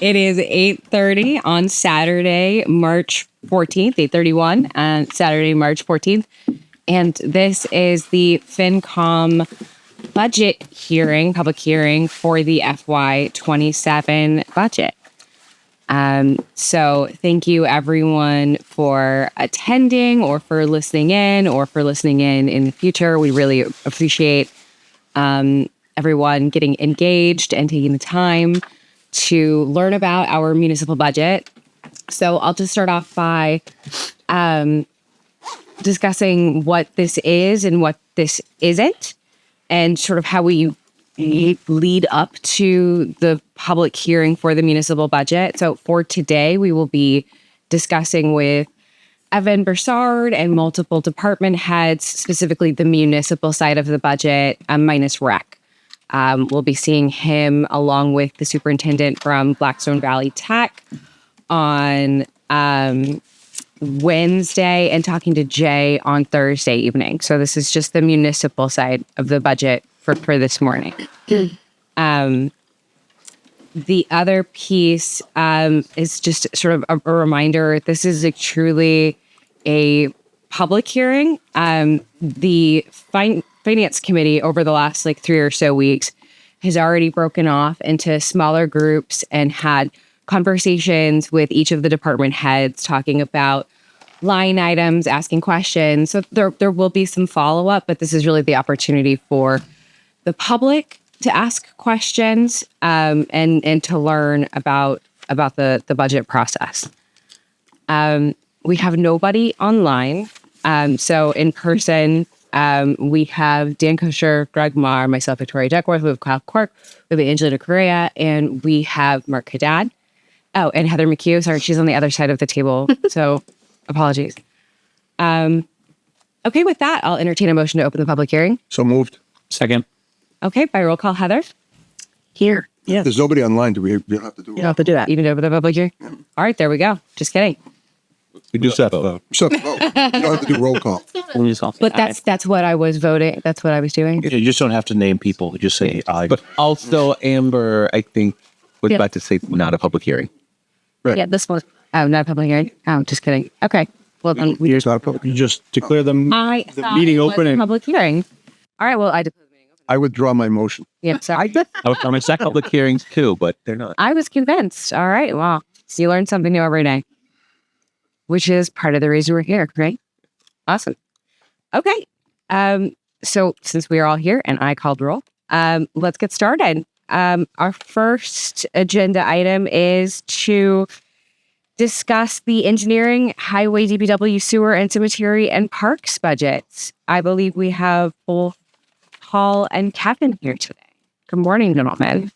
It is 8:30 on Saturday, March 14th, 8:31 and Saturday, March 14th. And this is the FinCom budget hearing, public hearing for the FY27 budget. So thank you everyone for attending or for listening in in the future. We really appreciate everyone getting engaged and taking the time to learn about our municipal budget. So I'll just start off by discussing what this is and what this isn't, and sort of how we lead up to the public hearing for the municipal budget. So for today, we will be discussing with Evan Broussard and multiple department heads, specifically the municipal side of the budget, minus rec. We'll be seeing him along with the superintendent from Blackstone Valley Tech on Wednesday and talking to Jay on Thursday evening. So this is just the municipal side of the budget for this morning. The other piece is just sort of a reminder. This is truly a public hearing. The Finance Committee over the last 3 or so weeks has already broken off into smaller groups and had conversations with each of the department heads talking about line items, asking questions. So there will be some follow-up, but this is really the opportunity for the public to ask questions and to learn about the budget process. We have nobody online. So in person, we have Dan Kosher, Greg Marr, myself, Victoria Duckworth, we have Kyle Quirk, we have Angelina Correa, and we have Mark Haddad. Oh, and Heather McHugh. Sorry, she's on the other side of the table. So apologies. Okay, with that, I'll entertain a motion to open the public hearing. So moved. Second. Okay, by roll call, Heather. Here. Yeah. There's nobody online. We don't have to do it. You don't have to do that. You didn't open the public hearing? All right, there we go. Just kidding. We do set vote. So, you don't have to do roll call. But that's what I was voting. That's what I was doing. You just don't have to name people. You just say aye. But also, Amber, I think, was about to say not a public hearing. Right. Yeah, this one. Oh, not a public hearing? Oh, just kidding. Okay. Well, then It's not a public. You just declare them I the thought meeting it was open a and public hearing. All right, well, I declare the meeting open. I withdraw my motion. Yeah, sorry. I was on my second public hearings too, but they're not. I was convinced. All right, well, so you learn something new every day, which is part of the reason we're here, right? Awesome. Okay. So since we are all here and I called roll, let's get started. Our first agenda item is to discuss the engineering, highway, DPW, sewer, and cemetery and parks budgets. I believe we have both Paul and Kevin here today. Good morning, gentlemen.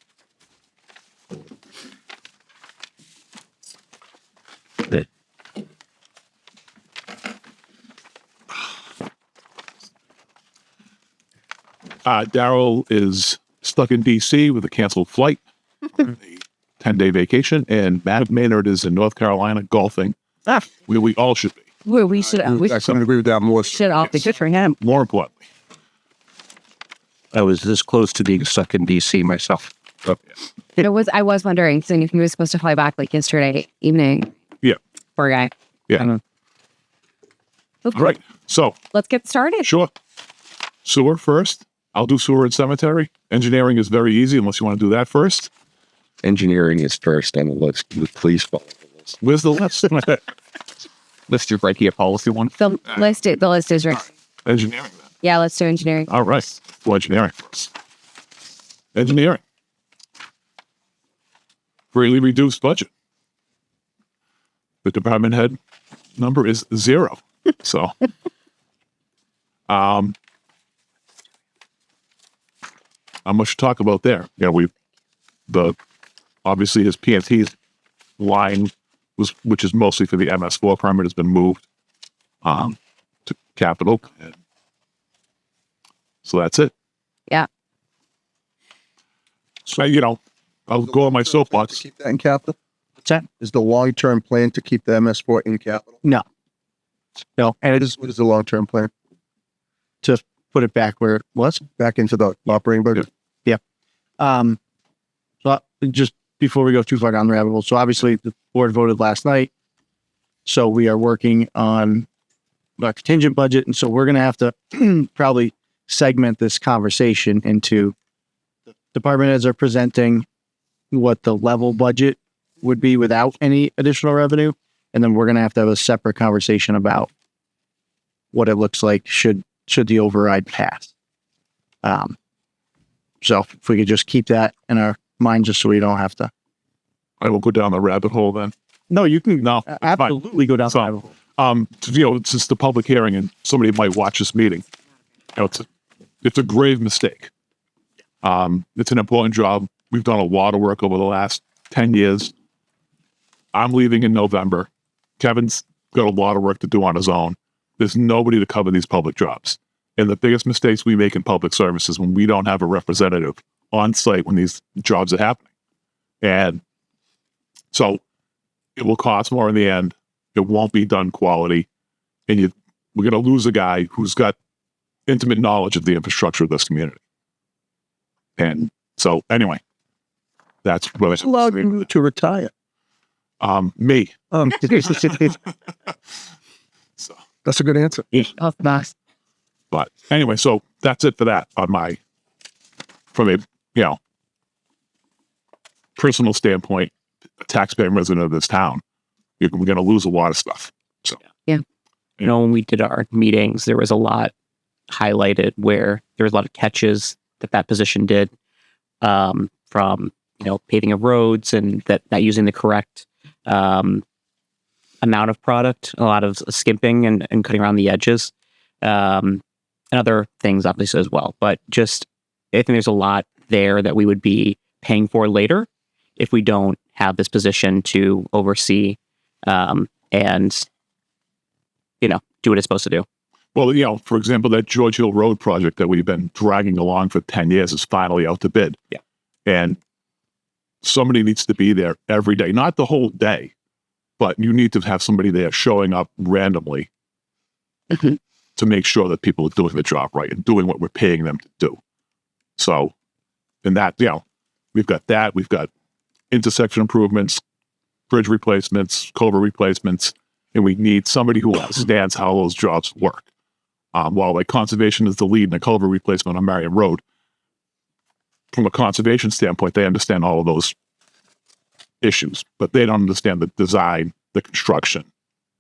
Daryl is stuck in D.C. with a canceled flight, a 10-day vacation, and Matt Maynard is in North Carolina golfing, where we all should be. Well, we should I couldn't agree with that more. all be good for him. More importantly. I was this close to being stuck in D.C. myself. I was wondering, so if he was supposed to fly back yesterday evening. Yeah. Poor guy. Yeah. Okay. All right. So, Let's get started. sure. Sewer first. I'll do sewer and cemetery. Engineering is very easy unless you want to do that first. Engineering is first on the list. Please follow the list. Where's the list? List your right here policy one. The list is right. Engineering then. Yeah, let's do engineering. All right. Well, engineering first. Engineering. Greatly reduced budget. The department head number is 0. So, not much to talk about there. Yeah, obviously his PNT line which is mostly for the MS4 permit, has been moved to capital. And so that's it. Yeah. So, I'll go on my soapbox. To keep that in capital? What's that? Is the long-term plan to keep the MS4 in capital? No. And What is the long-term plan? to put it back where it was. Back into the operating budget? So just before we go too far down the rabbit hole. So obviously the board voted last night. So we are working on our contingent budget. And so we're going to have to probably segment this conversation into the department heads are presenting what the level budget would be without any additional revenue. And then we're going to have a separate conversation about what it looks like should the override pass. So if we could just keep that in our mind, just so we don't have to. I will go down the rabbit hole then. No, you can No, it's fine. absolutely go down So, the rabbit hole. Since the public hearing and somebody might watch this meeting, it's a grave mistake. It's an important job. We've done a lot of work over the last 10 years. I'm leaving in November. Kevin's got a lot of work to do on his own. There's nobody to cover these public jobs. And the biggest mistakes we make in public service is when we don't have a representative on site when these jobs are happening. And so it will cost more in the end. It won't be done quality. And we're going to lose a guy who's got intimate knowledge of the infrastructure of this community. And so anyway, that's what I Allowed you to retire. me. So, That's a good answer. Oh, nice. but anyway, so that's it for that from a, personal standpoint, a taxpaying resident of this town, we're going to lose a lot of stuff. So, You know, when we did our meetings, there was a lot highlighted where there was a lot of catches that position did, from, paving of roads and that not using the correct amount of product, a lot of skimping and cutting around the edges, and other things obviously as well. But just, I think there's a lot there that we would be paying for later if we don't have this position to oversee and do what it's supposed to do. well, for example, that George Hill Road project that we've been dragging along for 10 years is finally out to bid. Yeah. And somebody needs to be there every day, not the whole day, but you need to have somebody there showing up randomly to make sure that people are doing the job right and doing what we're paying them to do. So, and that, we've got that. We've got intersection improvements, bridge replacements, culvert replacements, and we need somebody who understands how those jobs work. While like conservation is the lead in a culvert replacement on Marion Road, from a conservation standpoint, they understand all of those issues, but they don't understand the design, the construction,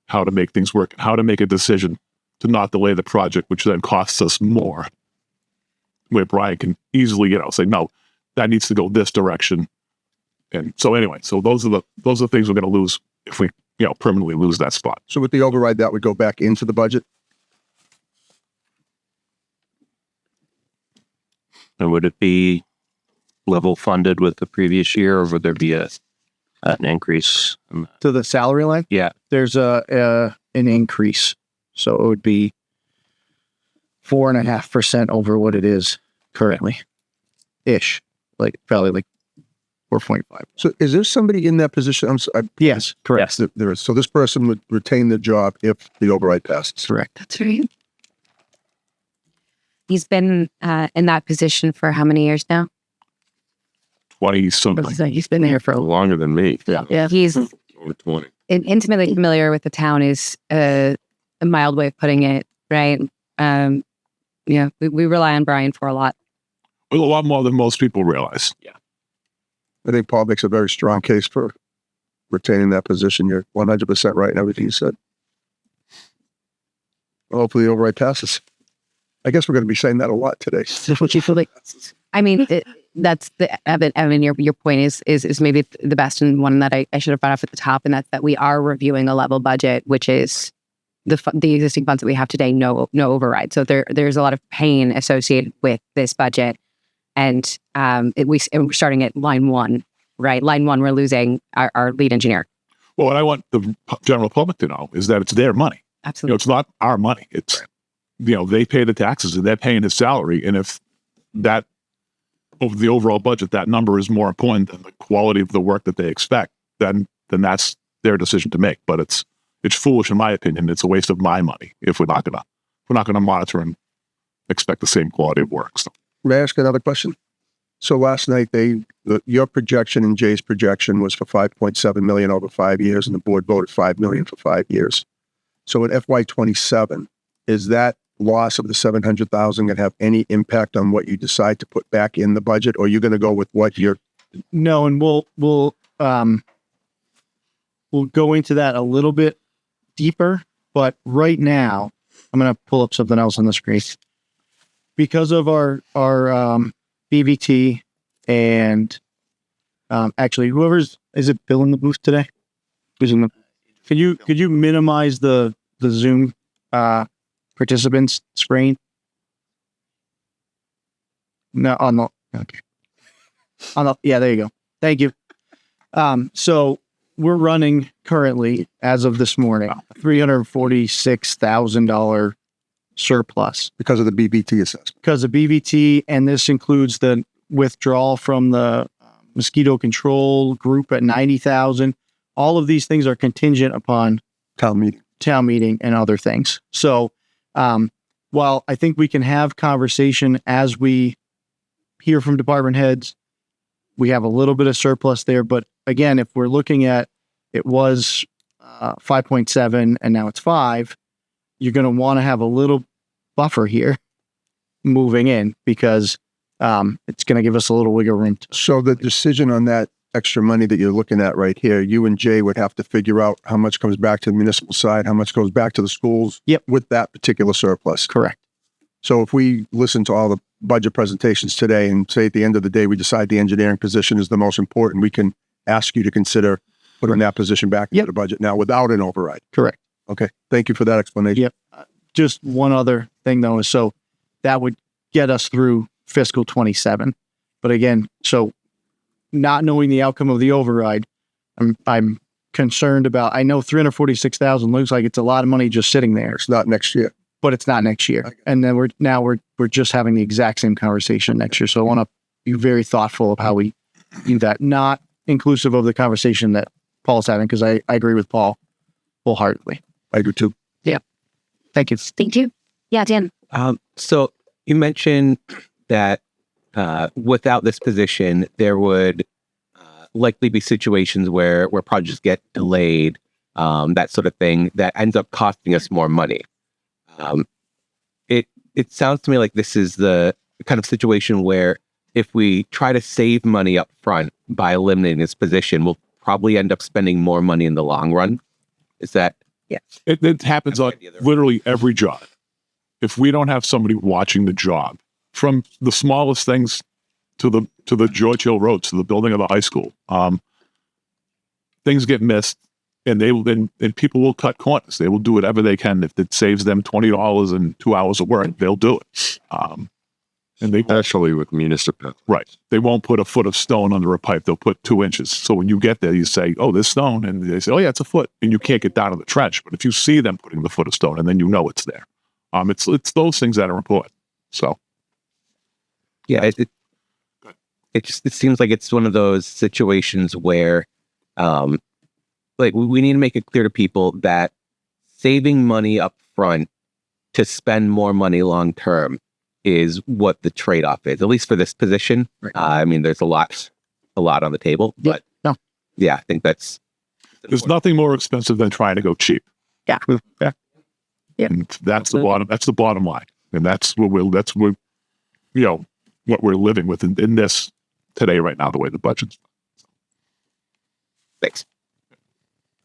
how to make things work, how to make a decision to not delay the project, which then costs us more. Where Brian can easily, say, no, that needs to go this direction. And so anyway, so those are the things we're going to lose if we, permanently lose that spot. So with the override, that would go back into the budget. And would it be level funded with the previous year, or would there be an increase? To the salary line, Yeah. there's an increase. So it would be 4.5% over what it is currently, ish, probably 4.5. So is there somebody in that position? Yes, correct. Yes. There is. So this person would retain the job if the override passes. Correct. That's right. He's been in that position for how many years now? 20 something. He's been there for a while. Longer than me. Yeah. He's Over 20. intimately familiar with the town is a mild way of putting it, right? We rely on Brian for a lot. A lot more than most people realize. I think Paul makes a very strong case for retaining that position. You're 100% right in everything you said. Well, hopefully the override passes. I guess we're going to be saying that a lot today. What you feel like? I mean, that's Evan, your point is maybe the best and one that I should have brought up at the top, and that's that we are reviewing a level budget, which is the existing funds that we have today, no override. So there's a lot of pain associated with this budget, and we're starting at line one, right? Line one, we're losing our lead engineer. Well, what I want the general public to know is that it's their money. Absolutely. It's not our money. It's, they pay the taxes and they're paying his salary. And if that, over the overall budget, that number is more important than the quality of the work that they expect, then that's their decision to make. But it's foolish, in my opinion. It's a waste of my money if we're not gonna monitor and expect the same quality of work. So, May I ask another question? So last night, your projection and Jay's projection was for 5.7 million over 5 years, and the board voted 5 million for 5 years. So in FY27, is that loss of the 700,000 going to have any impact on what you decide to put back in the budget, or are you going to go with what you're? No, and we'll go into that a little bit deeper, but right now I'm going to pull up something else on the screen because of our BVT and actually is it Bill in the booth today? Who's in the? Could you minimize the Zoom participants screen? No, okay. Yeah, there you go. Thank you. So we're running currently, as of this morning, $346,000 surplus Because of the BBT assessment. because of BVT, and this includes the withdrawal from the mosquito control group at 90,000. All of these things are contingent upon Town meeting. and other things. So, while I think we can have conversation as we hear from department heads, we have a little bit of surplus there. But again, if we're looking at it was 5.7 and now it's 5, you're going to want to have a little buffer here moving in because it's going to give us a little wiggle room. So the decision on that extra money that you're looking at right here, you and Jay would have to figure out how much comes back to the municipal side, how much goes back to the schools. Yep. With that particular surplus. Correct. So if we listen to all the budget presentations today and say at the end of the day, we decide the engineering position is the most important, we can ask you to consider putting that position back into the budget now without an override. Correct. Okay. Thank you for that explanation. Yep. Just one other thing though is so that would get us through fiscal 27. But again, so not knowing the outcome of the override, I'm concerned about. I know 346,000 looks like it's a lot of money just sitting there, It's not next year. but it's not next year. And then we're just having the exact same conversation next year. So I want to be very thoughtful of how we do that, not inclusive of the conversation that Paul's having, because I agree with Paul wholeheartedly. I do too. Thank you. Thank you. Yeah, Dan. So you mentioned that without this position, there would likely be situations where projects get delayed, that sort of thing, that ends up costing us more money. It sounds to me like this is the kind of situation where if we try to save money up front by eliminating this position, we'll probably end up spending more money in the long run. Is that? It happens on literally every job. If we don't have somebody watching the job, from the smallest things to the George Hill Road, to the building of the high school, things get missed, and and people will cut corners. They will do whatever they can. If it saves them $20 and 2 hours of work, they'll do it. And they Especially with municipal. right. They won't put a foot of stone under a pipe. They'll put 2 inches. So when you get there, you say, "Oh, there's stone," and they say, "Oh, yeah, it's a foot," and you can't get down to the trench. But if you see them putting the foot of stone, and then you know it's there. It's those things that are important. So Yeah, it seems like it's one of those situations where, like we need to make it clear to people that saving money up front to spend more money long term is what the trade off is. At least for this position. Right. I mean, there's a lot on the table, but No. yeah, I think that's. there's nothing more expensive than trying to go cheap. Yeah. And that's the bottom. That's the bottom line, and that's what what we're living with in this today, right now, the way the budget's. Thanks.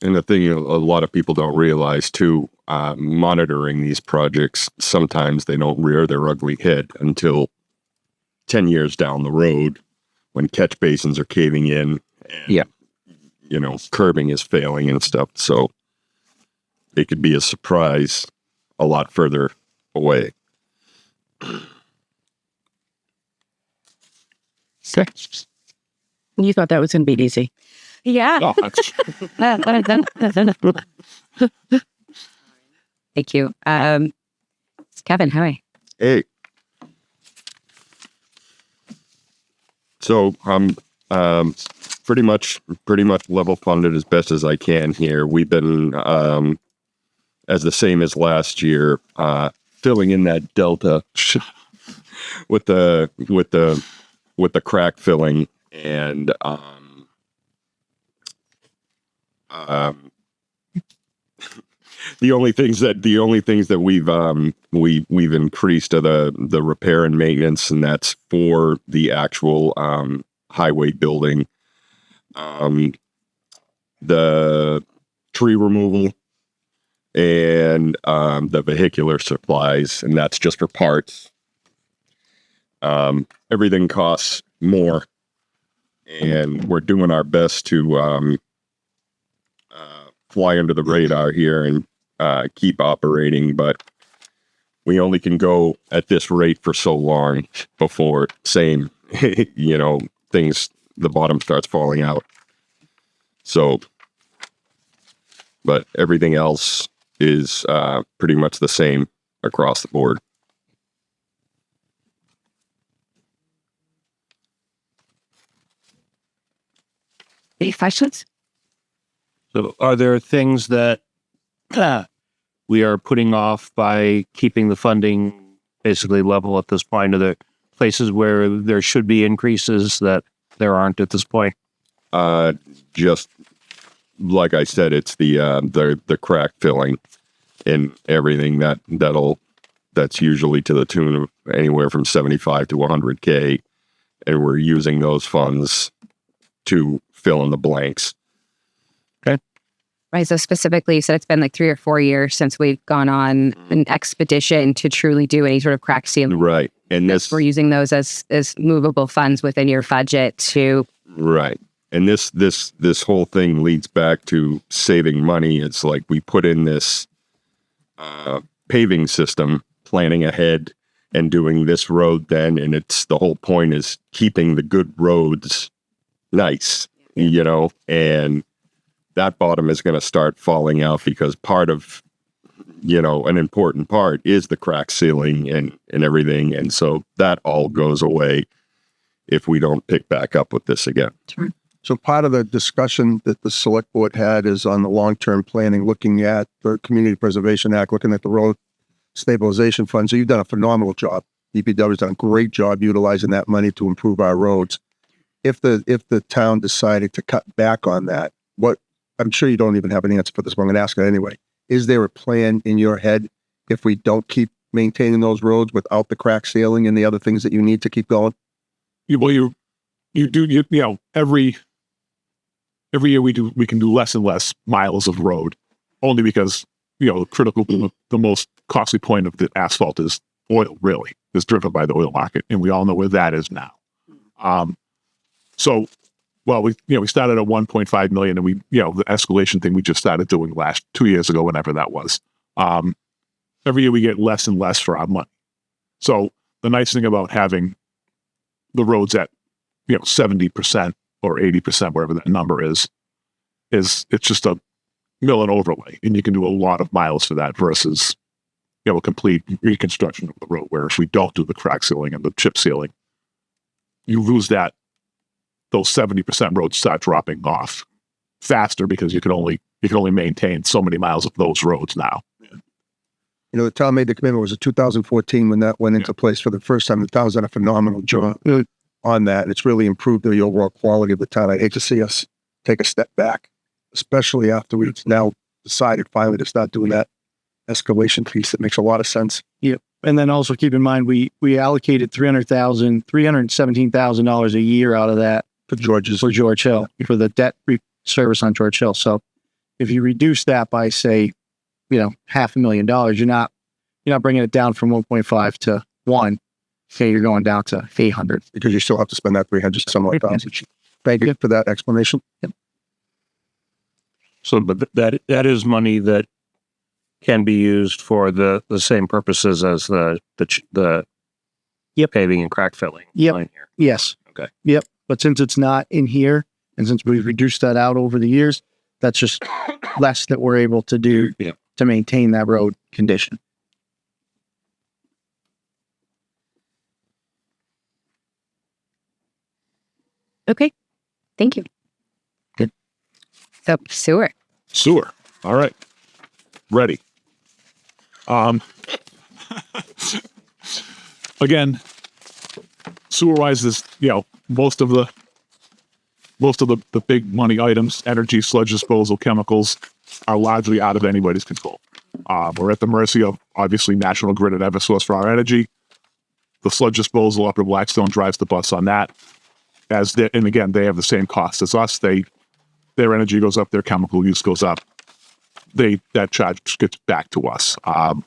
And the thing a lot of people don't realize too, monitoring these projects, sometimes they don't rear their ugly head until 10 years down the road when catch basins are caving in and, curbing is failing and stuff. So it could be a surprise a lot further away. Okay. You thought that was going to be easy. Yeah. Oh, that's- Thank you. Kevin, hi. Hey. So I'm pretty much level funded as best as I can here. We've been as the same as last year, filling in that delta with the with the crack filling and the only things that we've increased are the repair and maintenance, and that's for the actual highway building, the tree removal, and the vehicular supplies, and that's just for parts. Everything costs more, and we're doing our best to fly under the radar here and keep operating, but we only can go at this rate for so long before the bottom starts falling out. So, but everything else is pretty much the same across the board. Any questions? So are there things that we are putting off by keeping the funding basically level at this point? Are there places where there should be increases that there aren't at this point? Just like I said, it's the crack filling and everything that's usually to the tune of anywhere from 75 to 100K, and we're using those funds to fill in the blanks. Right. So specifically, you said it's been like 3 or 4 years since we've gone on an expedition to truly do any sort of crack sealing. Right. And We're using those as movable funds within your budget to. Right. And this whole thing leads back to saving money. It's like we put in this paving system, planning ahead and doing this road then, and the whole point is keeping the good roads nice, and that bottom is going to start falling out because part of, an important part is the crack sealing and everything. And so that all goes away if we don't pick back up with this again. So part of the discussion that the select board had is on the long-term planning, looking at the Community Preservation Act, looking at the road stabilization fund. So you've done a phenomenal job. DPW has done a great job utilizing that money to improve our roads. If the town decided to cut back on that, I'm sure you don't even have an answer for this, but I'm going to ask it anyway. Is there a plan in your head if we don't keep maintaining those roads without the crack sealing and the other things that you need to keep going? Every year we can do less and less miles of road, only because the most costly point of the asphalt is oil. Really, is driven by the oil market, and we all know where that is now. We started at 1.5 million, and we the escalation thing we just started doing 2 years ago, whenever that was. Every year we get less and less for our money. So the nice thing about having the roads at 70% or 80%, wherever that number is it's just a mill and overlay, and you can do a lot of miles for that versus a complete reconstruction of the road. Where if we don't do the crack sealing and the chip sealing, you lose that. Those 70% roads start dropping off faster because you can only maintain so many miles of those roads now. The town made the commitment. It was in 2014 when that went into place for the first time. The town's done a phenomenal job on that. And it's really improved the overall quality of the town. I hate to see us take a step back, especially after we've now decided finally to start doing that escalation piece. That makes a lot of sense. Yep. And then also keep in mind, we allocated $317,000 a year out of that For George Hill, for the debt service on George Hill. So if you reduce that by, say, $500,000, you're not bringing it down from 1.5 to 1. Okay, you're going down to 800 because you still have to spend that 300 some odd thousand. Thank you for that explanation. Yep. So, but that is money that can be used for the same purposes as the paving and crack filling. Yep. Line here. Yes. Okay. Yep. But since it's not in here, and since we've reduced that out over the years, that's just less that we're able to do to maintain that road condition. Okay. Thank you. So sewer. All right. Ready. Again, sewer wise is, most of the big money items, energy, sludge disposal, chemicals, are largely out of anybody's control. We're at the mercy of, obviously, National Grid and Eversource for our energy. The sludge disposal up in Blackstone drives the bus on that. And again, they have the same cost as us. Their energy goes up, their chemical use goes up. That charge gets back to us. And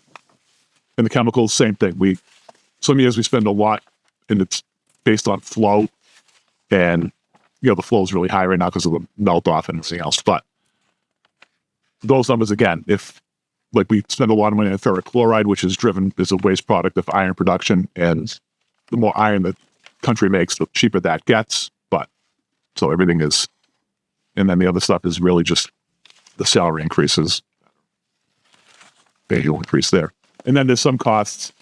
the chemicals, same thing. Some years we spend a lot, and it's based on flow, and the flow is really high right now because of the melt off and everything else. But those numbers, again, we spend a lot of money on ferric chloride, which is a waste product of iron production, and the more iron the country makes, the cheaper that gets. But so everything is, and then the other stuff is really just the salary increases. Annual increase there. And then there's some costs,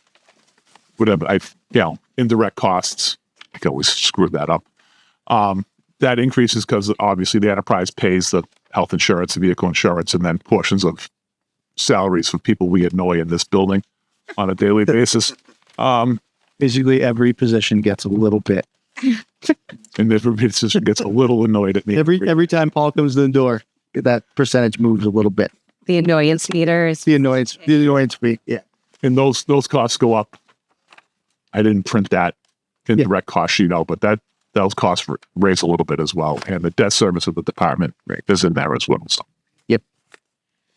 whatever, indirect costs. I can always screw that up. That increases because obviously the enterprise pays the health insurance, the vehicle insurance, and then portions of salaries for people we annoy in this building on a daily basis. Basically, every position gets a little bit. And every position gets a little annoyed at me. Every time Paul comes to the door, that percentage moves a little bit. The annoyance meter is The annoyance fee. Yeah. And those costs go up. I didn't print that indirect cost sheet out, but those costs raise a little bit as well. And the debt service of the department is in there as well. So.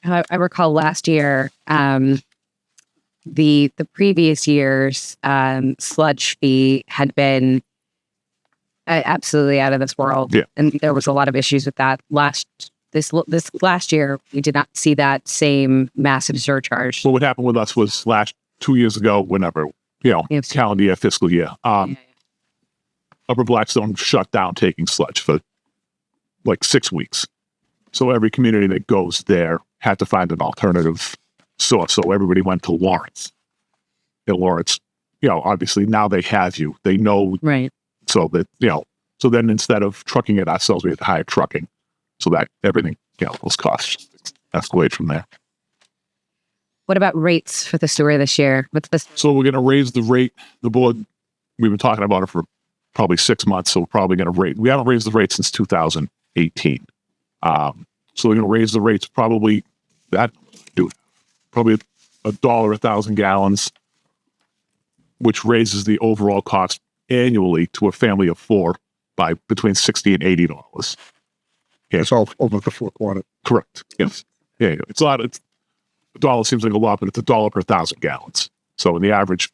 I recall last year, the previous year's sludge fee had been absolutely out of this world. Yeah. And there was a lot of issues with that. This last year, we did not see that same massive surcharge. Well, what happened with us was 2 years ago, whenever, Yes. calendar year, fiscal year, Upper Blackstone shut down taking sludge for like 6 weeks. So every community that goes there had to find an alternative source. So everybody went to Lawrence. And Lawrence, obviously now they have you. They know. Right. So that, so then instead of trucking it ourselves, we had to hire trucking. So that everything, those costs escalate from there. What about rates for the sewer this year? What's this? So we're going to raise the rate. The board, we've been talking about it for probably 6 months. So we're probably going to we haven't raised the rate since 2018. So we're going to raise the rates probably $1 a thousand gallons, which raises the overall cost annually to a family of 4 by between $60 and $80. It's all over the 4 quarter. Correct. Yes. Yeah. It's a lot. $1 seems like a lot, but it's $1 per 1,000 gallons. So in the average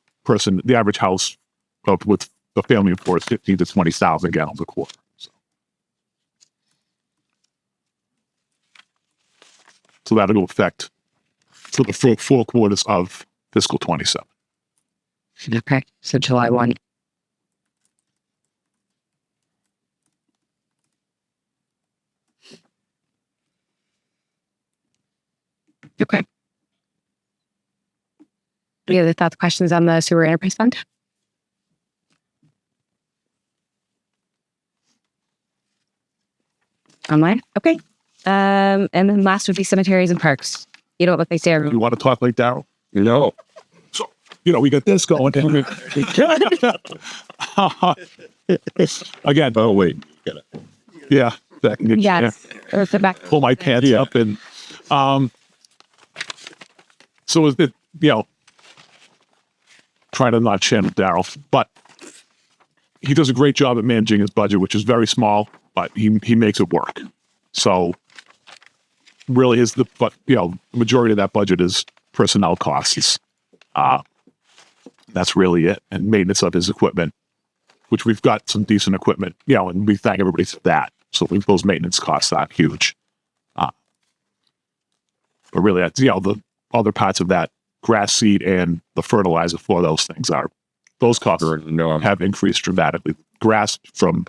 house with a family of 4 is 15 to 20,000 gallons a quarter. So that'll go effect for the 4 quarters of fiscal 27. Okay, so July 1. Okay. Any other thoughts, questions on the sewer enterprise fund? Online? Okay. And then last would be cemeteries and parks. You know what they say. You want to talk like Daryl? No. So, we got this going. Again. Oh, wait. Yeah. Back in your chair. Yes. Or the back. Pull my pants up and, so is it, trying to not channel Daryl, but he does a great job at managing his budget, which is very small, but he makes it work. So really the majority of that budget is personnel costs. That's really it. And maintenance of his equipment, which we've got some decent equipment, and we thank everybody for that. So those maintenance costs aren't huge. But really, the other parts of that, grass seed and the fertilizer for those things those costs have increased dramatically. Grass from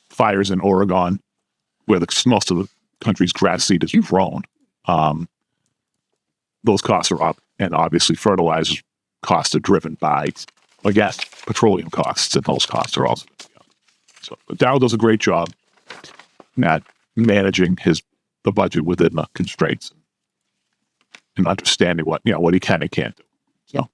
fires in Oregon, where most of the country's grass seed is grown, those costs are up. And obviously fertilizer costs are driven by, again, petroleum costs, and those costs are also up. So Darryl does a great job at managing the budget within the constraints and understanding what he can and can't do. So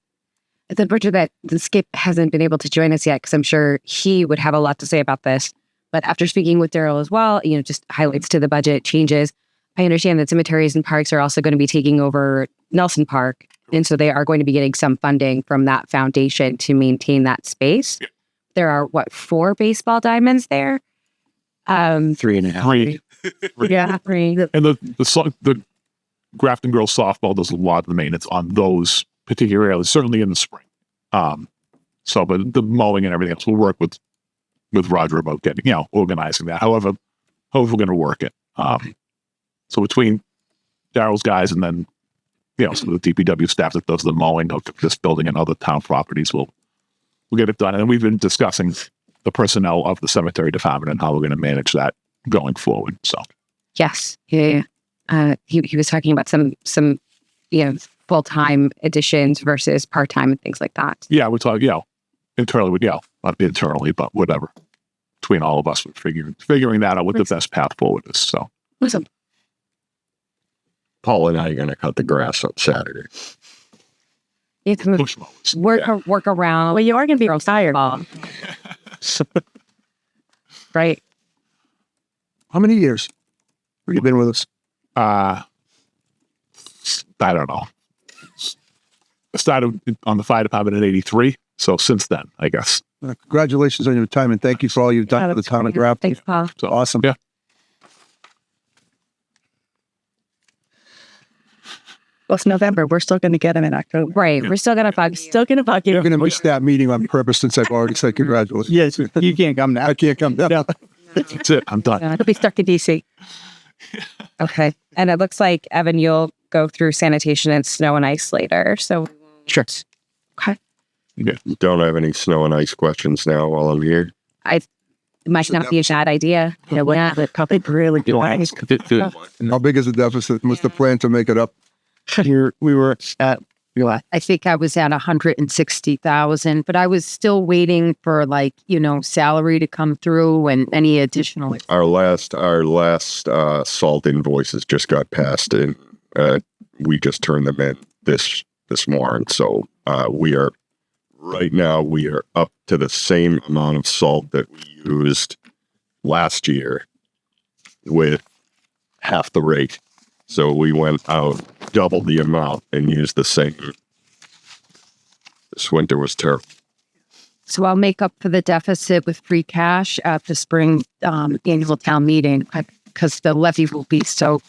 It's unfortunate that the Skip hasn't been able to join us yet because I'm sure he would have a lot to say about this. But after speaking with Daryl as well, just highlights to the budget changes. I understand that cemeteries and parks are also going to be taking over Nelson Park. And so they are going to be getting some funding from that foundation to maintain that space. Yeah. There are, 4 baseball diamonds there? 3.5. Three. Yeah, 3. And the Grafton Girls softball does a lot of the maintenance on those particular areas, certainly in the spring. But the mowing and everything else, we'll work with Roger about getting, organizing that. However we're going to work it. So between Daryl's guys and then, some of the DPW staff that does the mowing of this building and other town properties, we'll get it done. And we've been discussing the personnel of the cemetery department and how we're going to manage that going forward. So Yes. Yeah. He was talking about some full-time additions versus part-time and things like that. yeah, we're talking, internally, not internally, but whatever. Between all of us, we're figuring that out what the best path forward is. So Awesome. Paul and I are going to cut the grass on Saturday. You have to move, push mowers. work around. Well, you are going to be tired. Right. How many years have you been with us? I don't know. I started on the fire department in '83. So since then, I guess. Congratulations on your retirement. Thank you for all you've done for the town of Grafton. Thanks, Paul. So Awesome. Yeah. Well, it's November. We're still going to get him in October. Right. We're still going to bug you. Still going to bug you. You're going to miss that meeting on purpose since I've already said congratulations. Yes, you can't come now. I can't come down. That's it. I'm done. He'll be stuck in DC. Okay. And it looks like, Evan, you'll go through sanitation and snow and ice later. So, Sure. okay. Don't have any snow and ice questions now while I'm here. It might not be a bad idea. You know, we're the couple really do it. How big is the deficit? What's the plan to make it up? We were at, I think I was at 160,000, but I was still waiting for salary to come through and any additional. Our last salt invoices just got passed and we just turned them in this morning. So we are up to the same amount of salt that we used last year with half the rate. So we went out double the amount and used the same. This winter was terrible. So I'll make up for the deficit with free cash at the spring annual town meeting because the levy will be so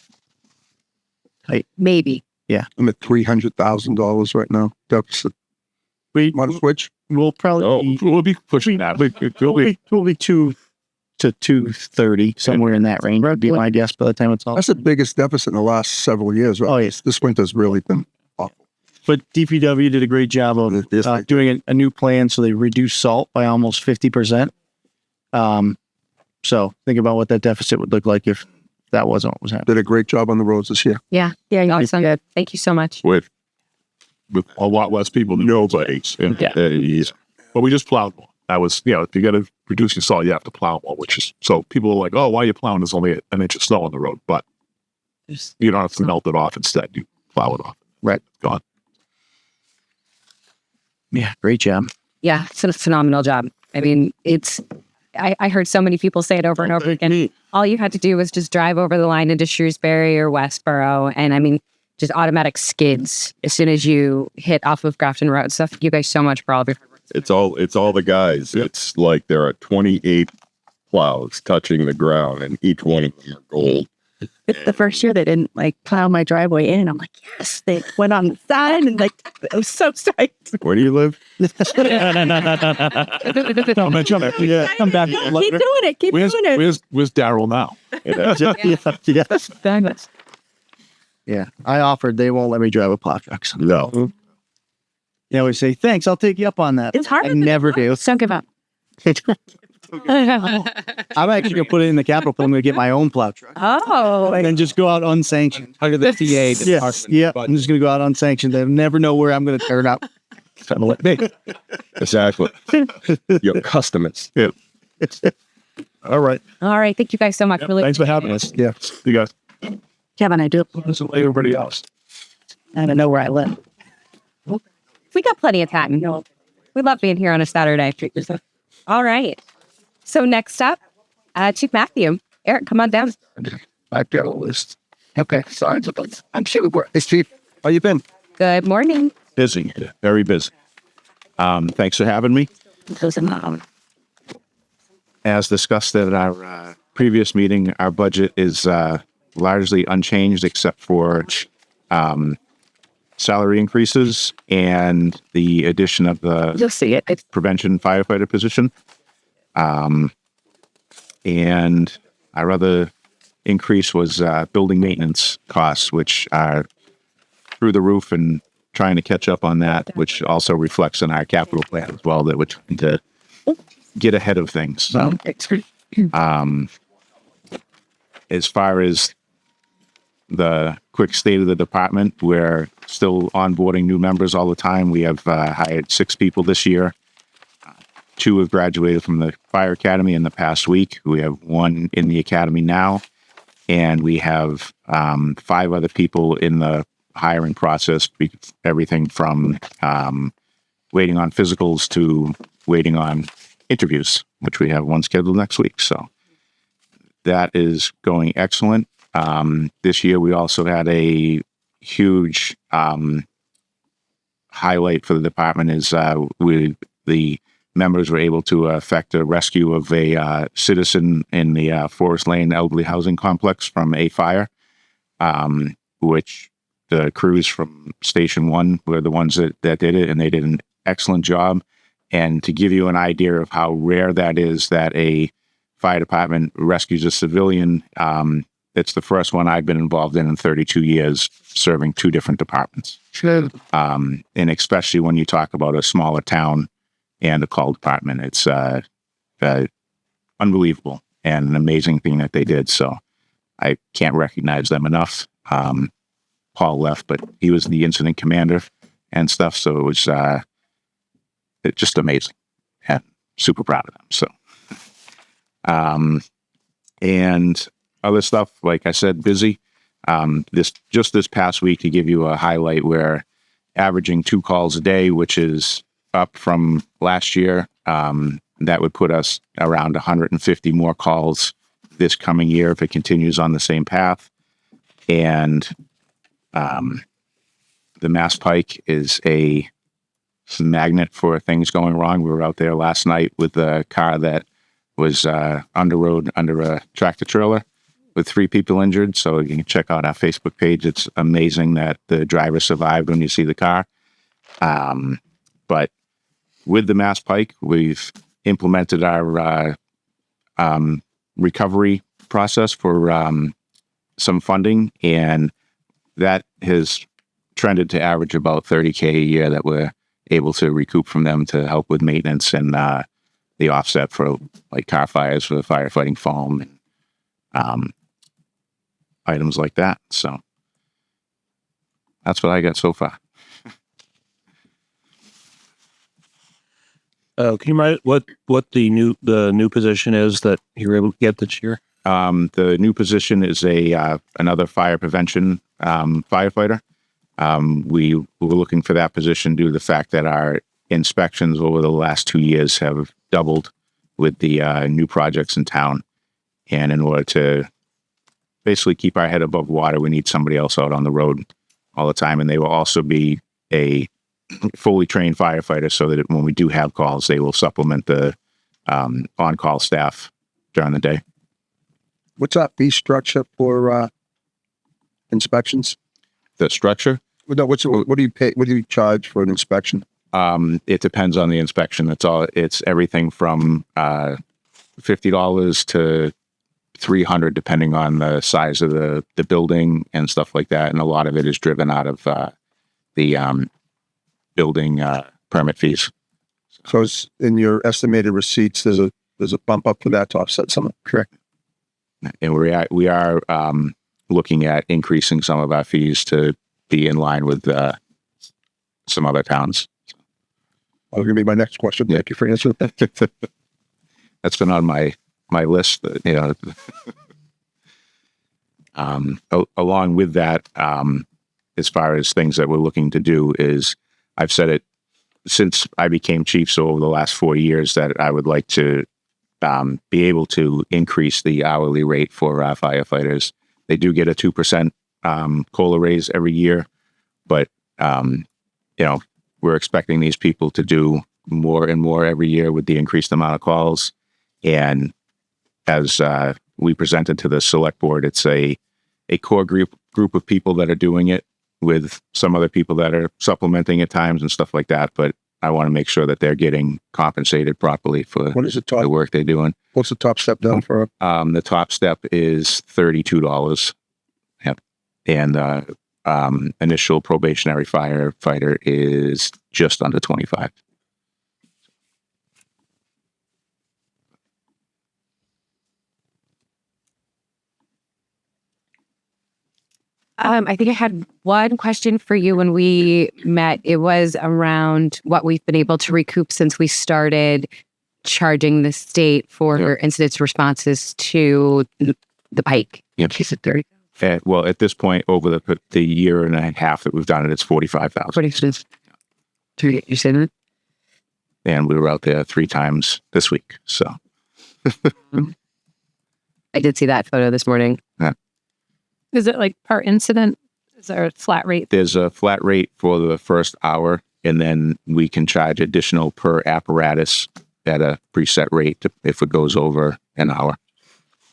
tight. Maybe. I'm at $300,000 right now. Deficit. Want to switch? we'll probably Oh. be, We'll be pushing that. we'll be 2 to 230, somewhere in that range would be my guess by the time it's all. That's the biggest deficit in the last several years, right? Oh, yes. This winter's really been awful. But DPW did a great job of Yes, they doing a new plan, so they reduced salt by almost 50%. So think about what that deficit would look like if that wasn't what was happening. Did a great job on the roads this year. Yeah. Awesome. Good. Thank you so much. With With a lot less people than nobody. Yeah. Yeah. But we just plowed more. That was, if you got to reduce your salt, you have to plow more, which is, so people are like, oh, why are you plowing? There's only an inch of snow on the road, but you don't have to melt it off. Instead, you plow it off. Right. Gone. Yeah, great job. Yeah. It's a phenomenal job. I mean, I heard so many people say it over and over again. All you had to do was just drive over the line into Shrewsbury or Westboro. And I mean, just automatic skids as soon as you hit off of Grafton Road. So thank you guys so much for all of your hard work. It's all the guys. It's like there are 28 plows touching the ground and each one of them are gold. It's the first year they didn't plow my driveway in. I'm like, yes, they went on the side and I was so psyched. Where do you live? I'll mention that. Yeah, come back. Keep doing it. Keep Where's doing it. Daryl now? Yeah, I offered. They won't let me drive a plow truck. So No. they always say, thanks, I'll take you up on that. It's hard. I never do. Don't give up. I'm actually going to put it in the capital plan. I'm going to get my own plow truck. Oh, And then just go out unsanctioned. Under the TA Yeah, department. yeah. I'm just going to go out unsanctioned. They'll never know where I'm going to turn up. Exactly. Your customers. Yeah. All right. All right. Thank you guys so much. Really. Thanks for having us. Yeah. You guys. Kevin, I do. Listen to everybody else. I don't know where I live. We got plenty of time. We love being here on a Saturday. All right. So next up, Chief Matthew. Eric, come on down. I've got a list. Okay, signs of it. I'm sure we're. Hey, Steve, how you been? Good morning. Busy, very busy. Thanks for having me. As discussed at our previous meeting, our budget is largely unchanged except for salary increases and the addition of the You'll see it. It's prevention firefighter position. And our other increase was building maintenance costs, which are through the roof, and trying to catch up on that, which also reflects in our capital plan as well, that we're trying to get ahead of things. As far as the quick state of the department, we're still onboarding new members all the time. We have hired 6 people this year. 2 have graduated from the fire academy in the past week. We have 1 in the academy now, and we have 5 other people in the hiring process, everything from waiting on physicals to waiting on interviews, which we have 1 scheduled next week. So that is going excellent. This year, we also had a huge highlight for the department is the members were able to effect a rescue of a citizen in the Forest Lane elderly housing complex from a fire, which the crews from Station 1 were the ones that did it, and they did an excellent job. And to give you an idea of how rare that is, that a fire department rescues a civilian, it's the first one I've been involved in 32 years, serving 2 different departments. And especially when you talk about a smaller town and a call department, it's unbelievable and an amazing thing that they did. So I can't recognize them enough. Paul left, but he was the incident commander and stuff. So it was it's just amazing, and super proud of them. So, and other stuff, like I said, busy. This past week, to give you a highlight, we're averaging 2 calls a day, which is up from last year. That would put us around 150 more calls this coming year if it continues on the same path. And the Mass Pike is a magnet for things going wrong. We were out there last night with a car that was on the road under a tractor trailer with 3 people injured. So you can check out our Facebook page. It's amazing that the driver survived when you see the car. But with the Mass Pike, we've implemented our recovery process for some funding, and that has trended to average about $30,000 a year that we're able to recoup from them to help with maintenance and the offset for like car fires for the firefighting foam and items like that. So that's what I got so far. Can you remind what the new position is that you were able to get this year? The new position is another fire prevention firefighter. We were looking for that position due to the fact that our inspections over the last 2 years have doubled with the new projects in town. And in order to basically keep our head above water, we need somebody else out on the road all the time. And they will also be a fully trained firefighter, so that when we do have calls, they will supplement the on-call staff during the day. What's our fee structure for inspections? The structure? No, what do you pay? What do you charge for an inspection? It depends on the inspection. It's everything from $50 to $300, depending on the size of the building and stuff like that. And a lot of it is driven out of the building permit fees. So it's in your estimated receipts, there's a bump up for that to offset some. Correct. And we are looking at increasing some of our fees to be in line with some other towns. That was going to be my next question. Thank you for answering that. That's been on my list. Along with that, as far as things that we're looking to do is, I've said it since I became chief, so over the last 4 years, that I would like to be able to increase the hourly rate for firefighters. They do get a 2% COLA raise every year, but we're expecting these people to do more and more every year with the increased amount of calls. And as we presented to the select board, it's a core group of people that are doing it, with some other people that are supplementing at times and stuff like that. But I want to make sure that they're getting compensated properly for What is the the top? work they're doing. What's the top step down for? The top step is $32. Yep. And initial probationary firefighter is just under 25. I think I had one question for you when we met. It was around what we've been able to recoup since we started charging the state for incident responses to the Pike. Yep. Is it 30? Well, at this point, over the year and a half that we've done it, it's 45,000. 40. You said it? And we were out there 3 times this week. So I did see that photo this morning. Is it like per incident? Is there a flat rate? there's a flat rate for the first hour, and then we can charge additional per apparatus at a preset rate if it goes over an hour.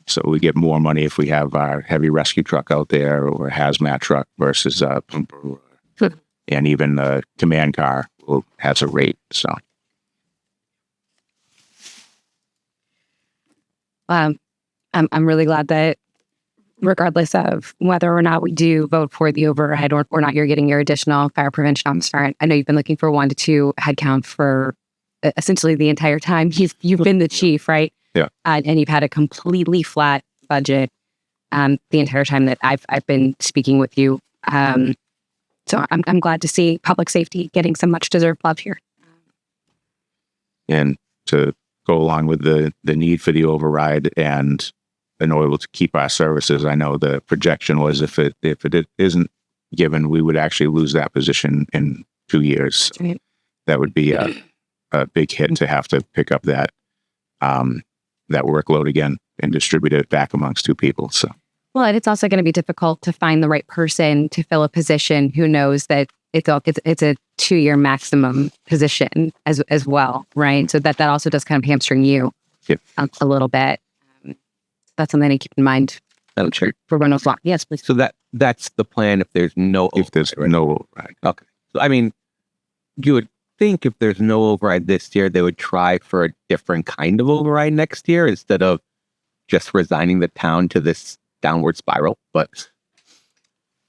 So we get more money if we have our heavy rescue truck out there or a hazmat truck versus a pumper. And even the command car has a rate. So I'm really glad that regardless of whether or not we do vote for the overhead or not, you're getting your additional fire prevention officer. I know you've been looking for 1 to 2 headcount for essentially the entire time you've been the chief, right? Yeah. And you've had a completely flat budget the entire time that I've been speaking with you. So I'm glad to see public safety getting some much deserved love here. and to go along with the need for the override and in order to keep our services, I know the projection was if it isn't given, we would actually lose that position in 2 years. That's right. That would be a big hit to have to pick up that workload again and distribute it back amongst 2 people. So, Well, and it's also going to be difficult to find the right person to fill a position who knows that it's a 2-year maximum position as well, right? So that also does kind of hamstring you Yep. a little bit. That's something to keep in mind Madam Chair. for Reynolds Law. Yes, please. So that's the plan if there's no if there's override, right? no override. Okay. So I mean, you would think if there's no override this year, they would try for a different kind of override next year instead of just resigning the town to this downward spiral. But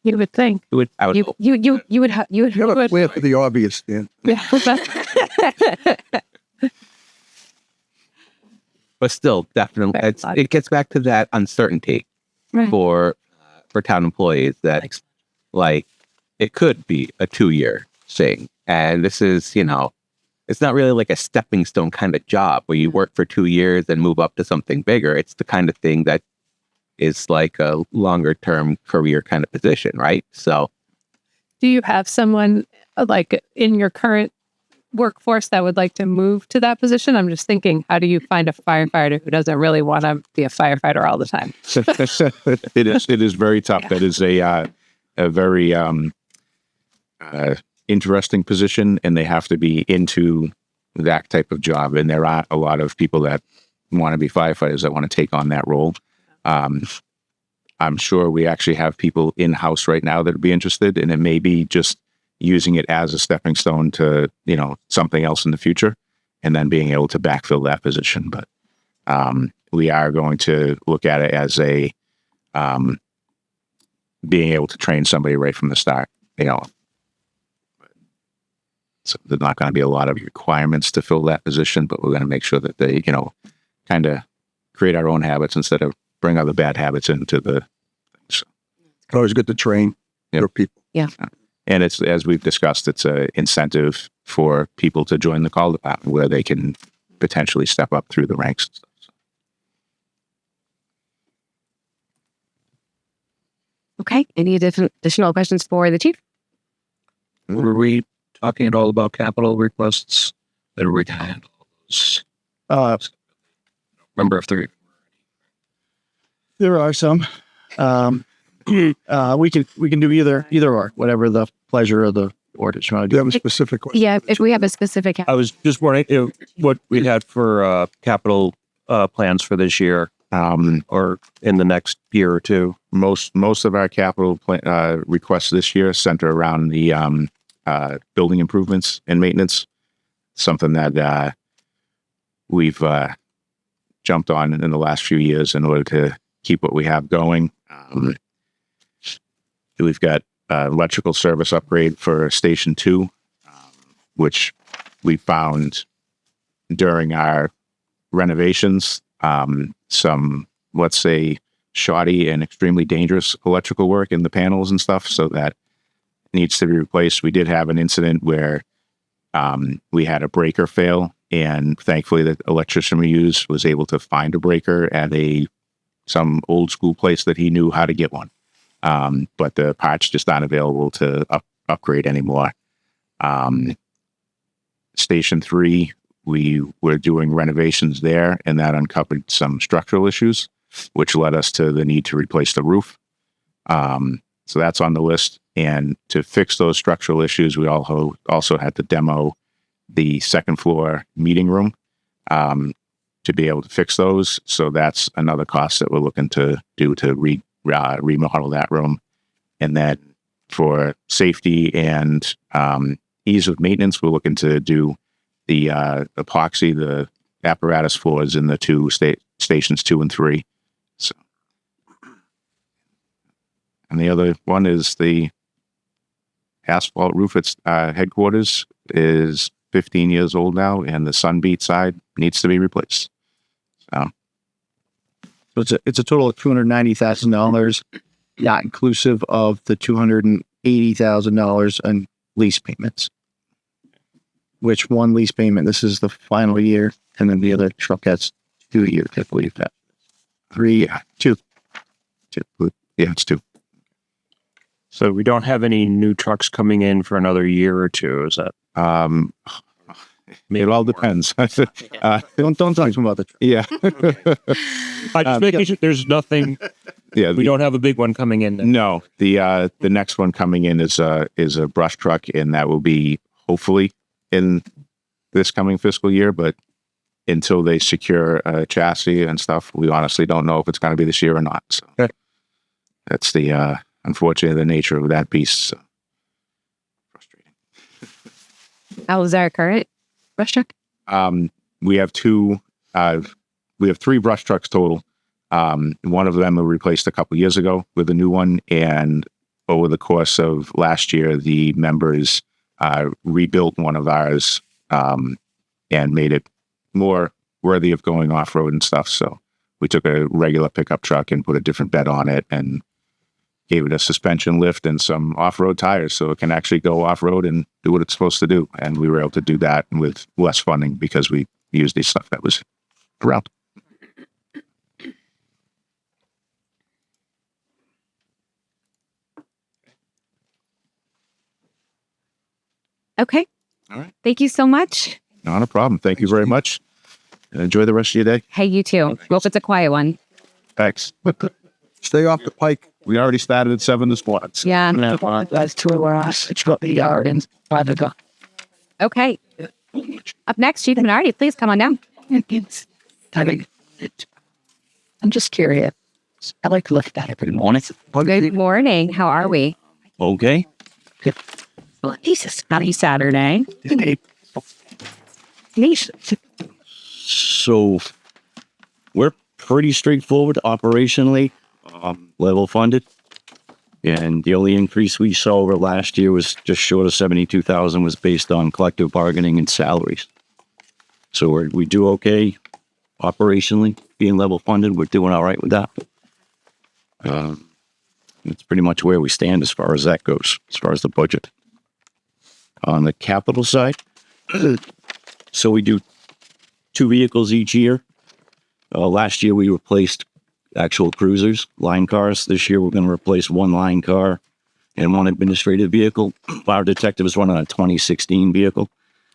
You would think. I would You hope. would You have a plan for the obvious, Dan. But still, definitely, Very odd. it gets back to that uncertainty Right. for town employees that like it could be a 2-year thing, and this is it's not really like a stepping stone kind of job where you work for 2 years and move up to something bigger. It's the kind of thing that is like a longer term career kind of position, right? So Do you have someone like in your current workforce that would like to move to that position? I'm just thinking, how do you find a firefighter who doesn't really want to be a firefighter all the time? It is very tough. Yeah. That is a very interesting position, and they have to be into that type of job. And there aren't a lot of people that want to be firefighters that want to take on that role. I'm sure we actually have people in house right now that would be interested, and it may be just using it as a stepping stone to something else in the future, and then being able to backfill that position. But we are going to look at it as a being able to train somebody right from the start. So there's not going to be a lot of requirements to fill that position, but we're going to make sure that they kind of create our own habits instead of bring other bad habits into the thing. So, Always good to train Yep. your people. and it's, as we've discussed, it's an incentive for people to join the call department where they can potentially step up through the ranks and stuff. So, Okay. Any additional questions for the chief? were we talking at all about capital requests that are retired? Remember if they're There are some. We can do either or, whatever the pleasure of the board is trying to Do you do. have a specific question? Yeah, if we have a specific. I was just wondering what we had for capital plans for this year or in the next year or two. Most of our capital requests this year center around the building improvements and maintenance, something that we've jumped on in the last few years in order to keep what we have going. We've got electrical service upgrade for Station 2, which we found during our renovations, some, let's say, shoddy and extremely dangerous electrical work in the panels and stuff. So that needs to be replaced. We did have an incident where we had a breaker fail, and thankfully the electrician we used was able to find a breaker at some old school place that he knew how to get one. But the parts just aren't available to upgrade anymore. Station 3, we were doing renovations there, and that uncovered some structural issues, which led us to the need to replace the roof. So that's on the list. And to fix those structural issues, we also had to demo the second floor meeting room to be able to fix those. So that's another cost that we're looking to do to remodel that room. And then for safety and ease of maintenance, we're looking to do the epoxy, the apparatus floors in the stations 2 and 3. So, and the other one is the asphalt roof at headquarters is 15 years old now, and the Sunbeat side needs to be replaced. So It's a total of $290,000, not inclusive of the $280,000 in lease payments. Which one lease payment? This is the final year, and then the other truck has 2 years, I believe that. 3, 2. yeah, it's 2. So we don't have any new trucks coming in for another year or two. Is that? It all depends. Don't talk to me about the truck. Yeah. I just making sure there's nothing. Yeah. We don't have a big one coming in. Then. No, the next one coming in is a brush truck, and that will be hopefully in this coming fiscal year. But until they secure a chassis and stuff, we honestly don't know if it's going to be this year or not. So okay. That's the unfortunately the nature of that beast. So. Frustrating. How's our current brush truck? We have 2. We have 3 brush trucks total. One of them we replaced a couple years ago with a new one, and over the course of last year, the members rebuilt one of ours and made it more worthy of going off road and stuff. So we took a regular pickup truck and put a different bed on it and gave it a suspension lift and some off road tires, so it can actually go off road and do what it's supposed to do. And we were able to do that with less funding because we used the stuff that was around. Okay. All right. Thank you so much. Not a problem. Thank you very much. And enjoy the rest of your day. Hey, you too. Hope it's a quiet one. Thanks. Stay off the pike. We already started at 7 this morning. So. Yeah. That's 2 hours. It's got the yard and 5 o'clock. Okay. Up next, Chief Minardi, please come on down. I'm just curious. I like to look at that every morning. Good morning. How are we? Okay. Good. Well, Jesus. Happy Saturday. So we're pretty straightforward operationally, level funded. And the only increase we saw over last year was just short of 72,000 was based on collective bargaining and salaries. So we do okay operationally, being level funded. We're doing all right with that. It's pretty much where we stand as far as that goes, as far as the budget. On the capital side, so we do 2 vehicles each year. Last year we replaced actual cruisers, line cars. This year we're going to replace 1 line car and one administrative vehicle. Our detective is running a 2016 vehicle.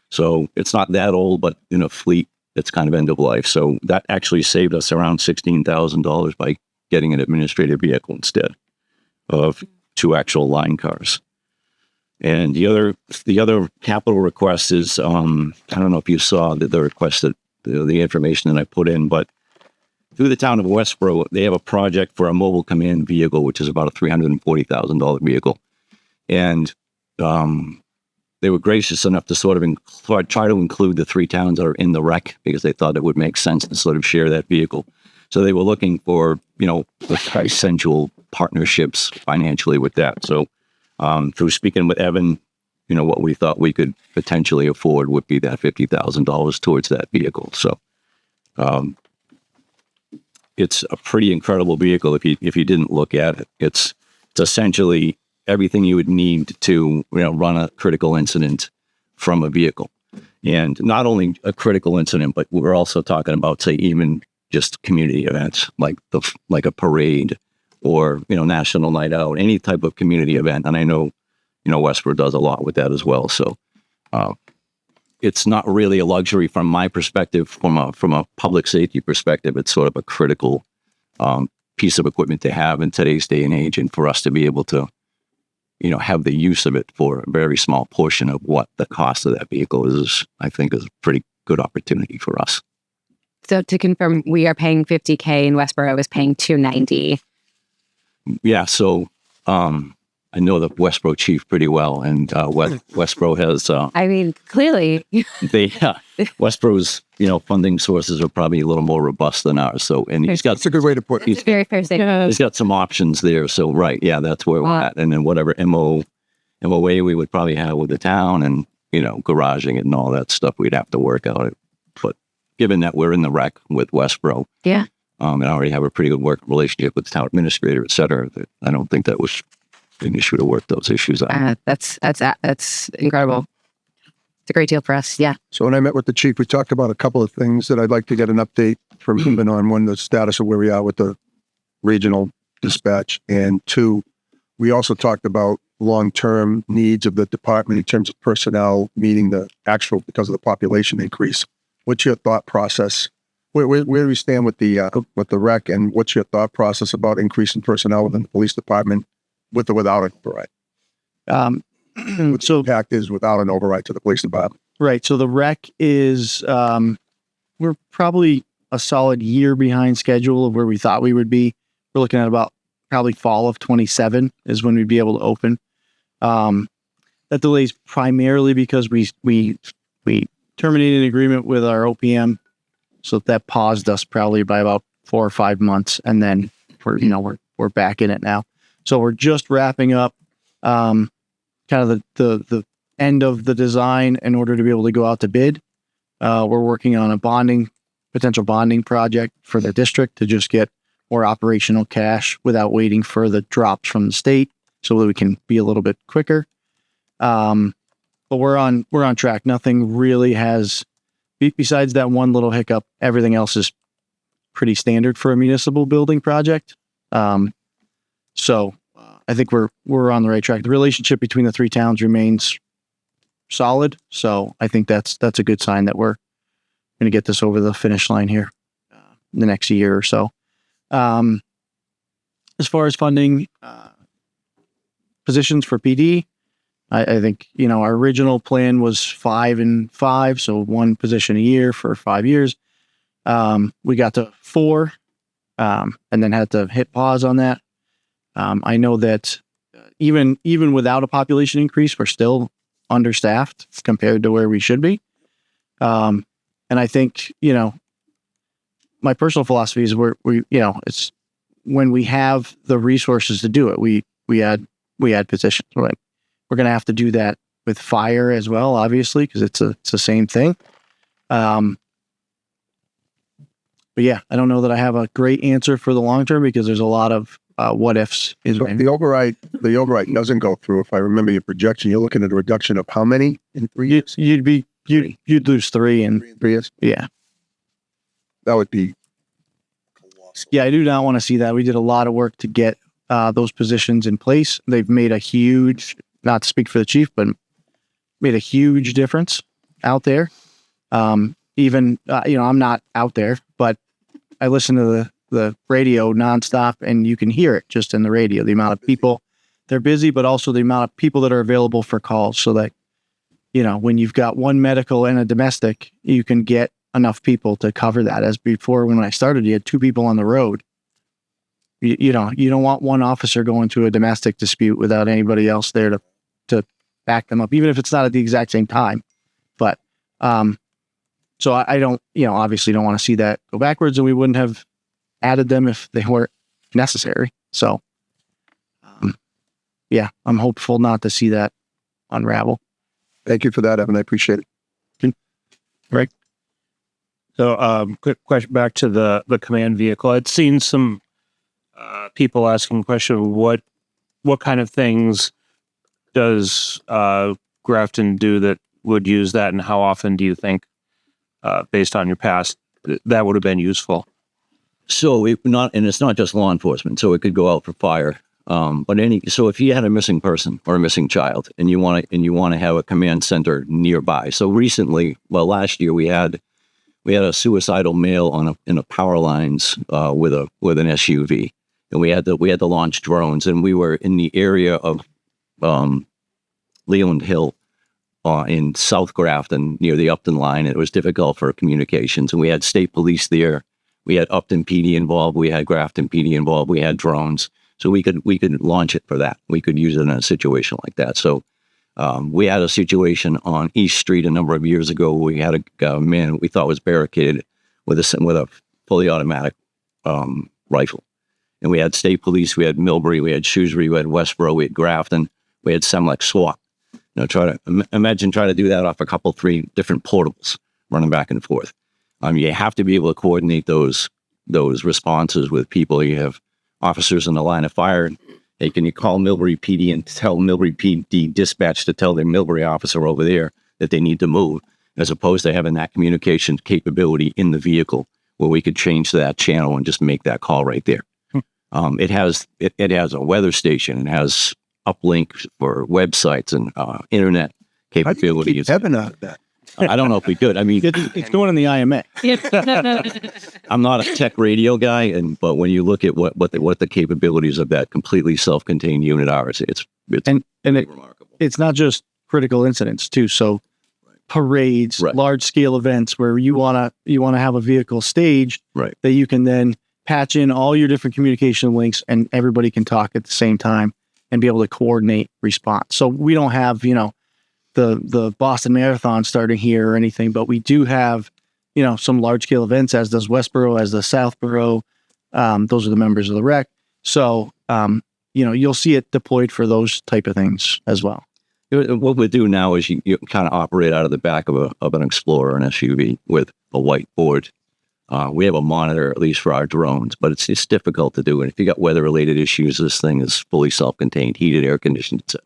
So it's not that old, but in a fleet that's kind of end of life. So that actually saved us around $16,000 by getting an administrative vehicle instead of 2 actual line cars. And the other capital request is, I don't know if you saw the request that the information that I put in, but through the town of Westboro, they have a project for a mobile command vehicle, which is about a $340,000 vehicle. And they were gracious enough to sort of try to include the 3 towns that are in the rec because they thought it would make sense to sort of share that vehicle. So they were looking for, essential partnerships financially with that. So through speaking with Evan, what we thought we could potentially afford would be that $50,000 towards that vehicle. So it's a pretty incredible vehicle if you didn't look at it. It's essentially everything you would need to run a critical incident from a vehicle. And not only a critical incident, but we're also talking about, say, even just community events like a parade or National Night Out, any type of community event. And I know Westboro does a lot with that as well. So it's not really a luxury from my perspective. From a public safety perspective, it's sort of a critical piece of equipment to have in today's day and age, and for us to be able to have the use of it for a very small portion of what the cost of that vehicle is, I think is a pretty good opportunity for us. So to confirm, we are paying $50K and Westboro is paying $290. Yeah. So I know the Westboro chief pretty well, and Westboro has. I mean, clearly, Westboro's funding sources are probably a little more robust than ours. So, and he's got. That's a good way to put it. it's a very fair statement. He's got some options there. So, right, yeah, that's where we're at. And then whatever MOA we would probably have with the town, and garaging it and all that stuff, we'd have to work out. But given that we're in the rec with Westboro, Yeah. And I already have a pretty good working relationship with the town administrator, et cetera, I don't think that was an issue to work those issues out. That's incredible. It's a great deal for us. Yeah. So when I met with the chief, we talked about a couple of things that I'd like to get an update from him on. One, the status of where we are with the regional dispatch. And 2, we also talked about long-term needs of the department in terms of personnel meeting the actual because of the population increase. What's your thought process? Where do we stand with the rec, and what's your thought process about increasing personnel within the police department with or without an override? What the impact is without an override to the police department? Right. So the rec is, we're probably a solid year behind schedule of where we thought we would be. We're looking at about probably fall of 27 is when we'd be able to open. That delays primarily because we terminated an agreement with our OPM. So that paused us probably by about 4 or 5 months. And then we're back in it now. So we're just wrapping up, kind of the end of the design in order to be able to go out to bid. We're working on a potential bonding project for the district to just get more operational cash without waiting for the drops from the state, so that we can be a little bit quicker. But we're on track. Nothing really has, besides that one little hiccup, everything else is pretty standard for a municipal building project. So I think we're on the right track. The relationship between the 3 towns remains solid. So I think that's a good sign that we're going to get this over the finish line here in the next year or so. As far as funding positions for PD, I think, our original plan was 5 and 5. So 1 position a year for 5 years. We got to 4 and then had to hit pause on that. I know that even without a population increase, we're still understaffed compared to where we should be. And I think, my personal philosophy is it's when we have the resources to do it, we add positions. Right? We're going to have to do that with fire as well, obviously, because it's the same thing. But yeah, I don't know that I have a great answer for the long term because there's a lot of what ifs. So the override doesn't go through. If I remember your projection, you're looking at a reduction of how many in 3 years? You'd lose 3 in 3 years. Yeah, That would be colossal. yeah. I do not want to see that. We did a lot of work to get those positions in place. They've made a huge, not to speak for the chief, but made a huge difference out there. Even, I'm not out there, but I listen to the radio nonstop, and you can hear it just in the radio, the amount of people. They're busy, but also the amount of people that are available for calls, so that, when you've got one medical and a domestic, you can get enough people to cover that. As before, when I started, you had 2 people on the road. You don't want one officer going to a domestic dispute without anybody else there to back them up, even if it's not at the exact same time. But, so I don't, obviously don't want to see that go backwards, and we wouldn't have added them if they weren't necessary. So, I'm hopeful not to see that unravel. Thank you for that, Evan. I appreciate it. Right. So, quick question back to the command vehicle. I'd seen some people asking the question, what kind of things does Grafton do that would use that, and how often do you think, based on your past, that would have been useful? So it's not just law enforcement. So it could go out for fire. So if you had a missing person or a missing child, and you want to have a command center nearby. So recently, last year we had a suicidal male in a power lines with an SUV, and we had to launch drones, and we were in the area of Leland Hill in South Grafton near the Upton line. It was difficult for communications, and we had state police there. We had Upton PD involved. We had Grafton PD involved. We had drones. So we could launch it for that. We could use it in a situation like that. So we had a situation on East Street a number of years ago. We had a man we thought was barricaded with a fully automatic rifle, and we had state police. We had Millbury. We had Shrewsbury. We had Westboro. We had Grafton. We had Semlec SWAT. Imagine trying to do that off 3 different portables running back and forth. You have to be able to coordinate those responses with people. You have officers in the line of fire. Hey, can you call Millbury PD and tell Millbury PD dispatch to tell their Millbury officer over there that they need to move, as opposed to having that communication capability in the vehicle where we could change that channel and just make that call right there. It has a weather station. It has uplink for websites and internet capabilities. Evan out of that. I don't know if we could. I mean, It's going in the IMA. I'm not a tech radio guy, but when you look at what the capabilities of that completely self-contained unit are, it's remarkable. It's not just critical incidents too. So parades, large scale events where you want to have a vehicle staged, that you can then patch in all your different communication links, and everybody can talk at the same time and be able to coordinate response. So we don't have, the Boston Marathon starting here or anything, but we do have, some large scale events, as does Westboro, as does Southboro. Those are the members of the rec. So, you'll see it deployed for those type of things as well. What we do now is you kind of operate out of the back of an Explorer, an SUV, with a whiteboard. We have a monitor, at least for our drones, but it's difficult to do. And if you got weather related issues, this thing is fully self-contained, heated, air conditioned, etc.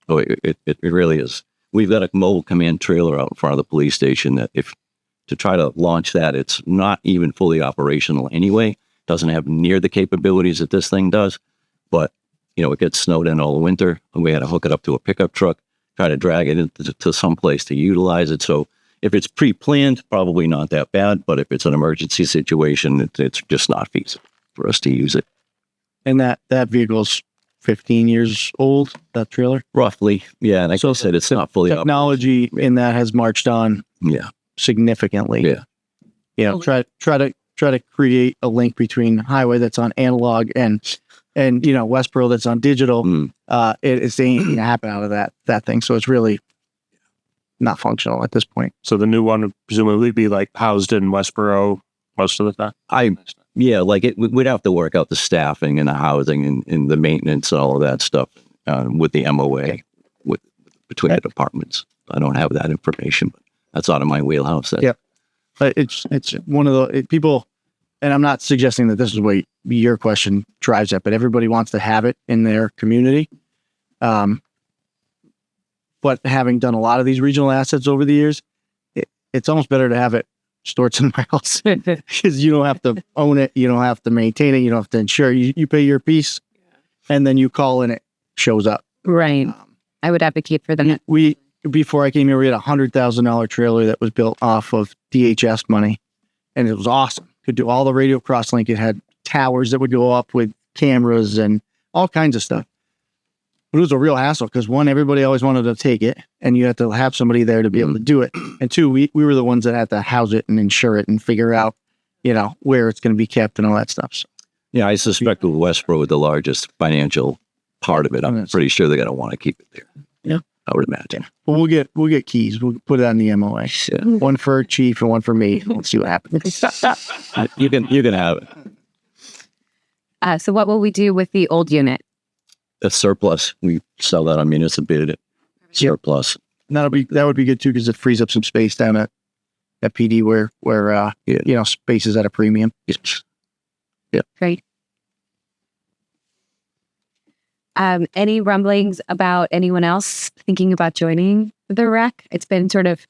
So it really is. We've got a mobile command trailer out in front of the police station that to try to launch that, it's not even fully operational anyway. Doesn't have near the capabilities that this thing does, but it gets snowed in all winter, and we had to hook it up to a pickup truck, try to drag it into some place to utilize it. So if it's pre-planned, probably not that bad, but if it's an emergency situation, it's just not feasible for us to use it. And that vehicle's 15 years old, that trailer? Roughly, yeah. And like I said, it's not fully technology in that has marched on significantly. Yeah. Try to create a link between highway that's on analog and Westboro that's on digital. It's ain't gonna happen out of that thing. So it's really not functional at this point. So the new one would presumably be like housed in Westboro most of the time? We'd have to work out the staffing and the housing and the maintenance and all of that stuff with the MOA between the departments. I don't have that information, but that's out of my wheelhouse. But it's one of the people, and I'm not suggesting that this is what your question drives at, but everybody wants to have it in their community. But having done a lot of these regional assets over the years, it's almost better to have it stored somewhere else because you don't have to own it. You don't have to maintain it. You don't have to insure. You pay your piece and then you call and it shows up. Right. I would advocate for that. Before I came here, we had $100,000 trailer that was built off of DHS money, and it was awesome. Could do all the radio crosslink. It had towers that would go up with cameras and all kinds of stuff. But it was a real hassle because one, everybody always wanted to take it, and you had to have somebody there to be able to do it. And two, we were the ones that had to house it and insure it and figure out, where it's going to be kept and all that stuff. So, Yeah, I suspect with Westboro, the largest financial part of it, I'm pretty sure they're going to want to keep it there. Yeah. I would imagine. well, we'll get keys. We'll put it on the MOA. Yeah. One for Chief and one for me. We'll see what happens. You can have it. So what will we do with the old unit? A surplus. We sell that on municipal bid. Surplus. And that would be good too because it frees up some space down at PD where space is at a premium. Yes. Great. Any rumblings about anyone else thinking about joining the rec? It's been sort of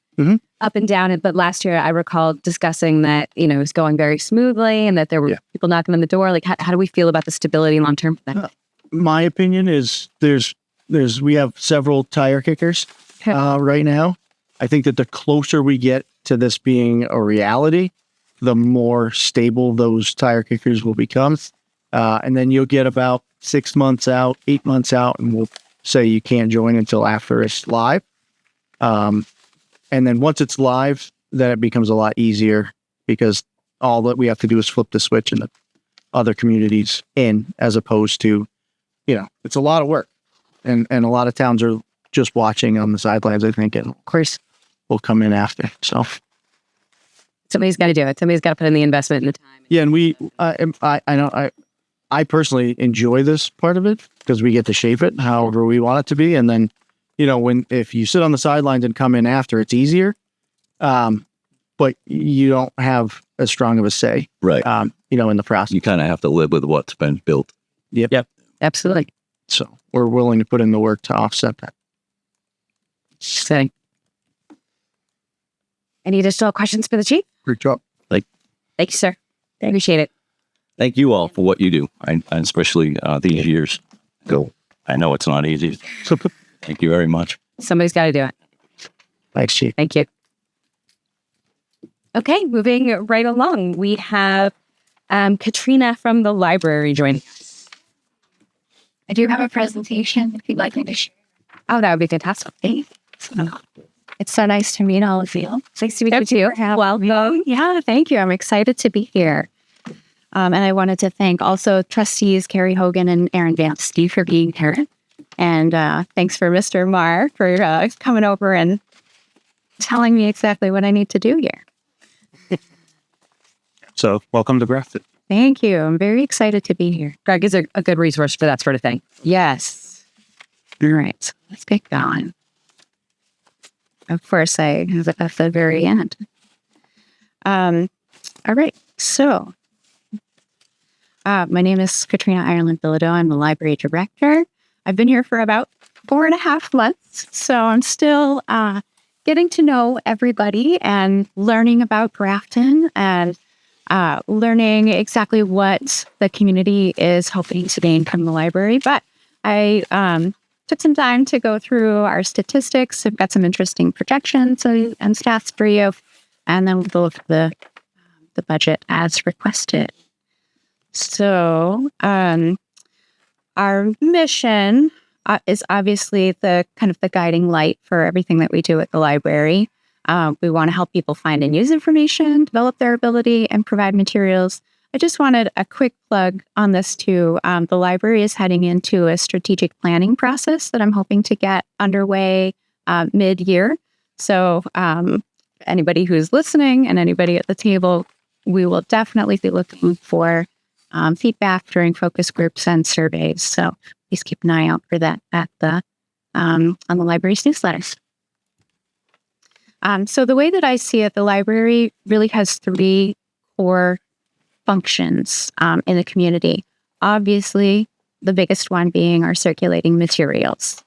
up and down, but last year I recall discussing that, it was going very smoothly and that there were people knocking on the door. Like, how do we feel about the stability long term for that? My opinion is we have several tire kickers right now. I think that the closer we get to this being a reality, the more stable those tire kickers will become. And then you'll get about 6 months out, 8 months out, and we'll say you can't join until after it's live. And then once it's live, then it becomes a lot easier because all that we have to do is flip the switch and the other communities in, as opposed to, it's a lot of work. And a lot of towns are just watching on the sidelines, I think, and of course will come in after. So somebody's got to do it. Somebody's got to put in the investment and the time. Yeah, and I personally enjoy this part of it because we get to shape it however we want it to be. And then, if you sit on the sidelines and come in after, it's easier. But you don't have as strong of a say, Right. In the process. You kind of have to live with what's been built. Yep. Absolutely. So we're willing to put in the work to offset that. Exciting. Any additional questions for the chief? Great job. Thank you, sir. Appreciate it. Thank you all for what you do, and especially these years. I know it's not easy. So thank you very much. Somebody's got to do it. Thanks, Chief. Thank you. Okay, moving right along. We have Katrina from the library joining us. I do have a presentation if you'd like me to share. Oh, that would be fantastic. It's so nice to meet all of you. Nice to meet you too. Welcome. Yeah, thank you. I'm excited to be here. And I wanted to thank also trustees Carrie Hogan and Aaron Vansky for being here. And thanks for Mr. Marr for coming over and telling me exactly what I need to do here. So welcome to Grafton. Thank you. I'm very excited to be here. Greg is a good resource for that sort of thing. Yes. All right. So let's get going. Of course, I have it at the very end. All right. So my name is Katrina Ireland Bilodeau. I'm the library director. I've been here for about 4.5 months. So I'm still getting to know everybody and learning about Grafton and learning exactly what the community is hoping to gain from the library. But I took some time to go through our statistics. I've got some interesting projections and stats for you. And then we'll go over the budget as requested. So our mission is obviously the kind of the guiding light for everything that we do at the library. We want to help people find and use information, develop their ability, and provide materials. I just wanted a quick plug on this too. The library is heading into a strategic planning process that I'm hoping to get underway mid-year. So anybody who's listening and anybody at the table, we will definitely be looking for feedback during focus groups and surveys. So please keep an eye out for that at on the library's newsletters. So the way that I see it, the library really has 3 core functions in the community. Obviously, the biggest one being our circulating materials.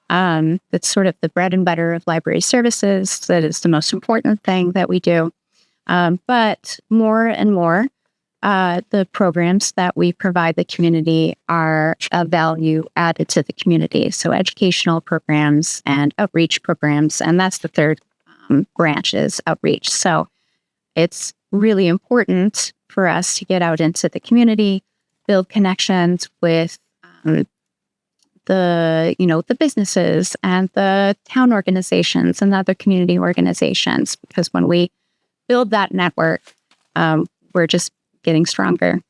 That's sort of the bread and butter of library services. That is the most important thing that we do. But more and more, the programs that we provide the community are a value added to the community. So educational programs and outreach programs. And that's the third branch is outreach. So it's really important for us to get out into the community, build connections with the businesses and the town organizations and other community organizations, because when we build that network, we're just getting stronger.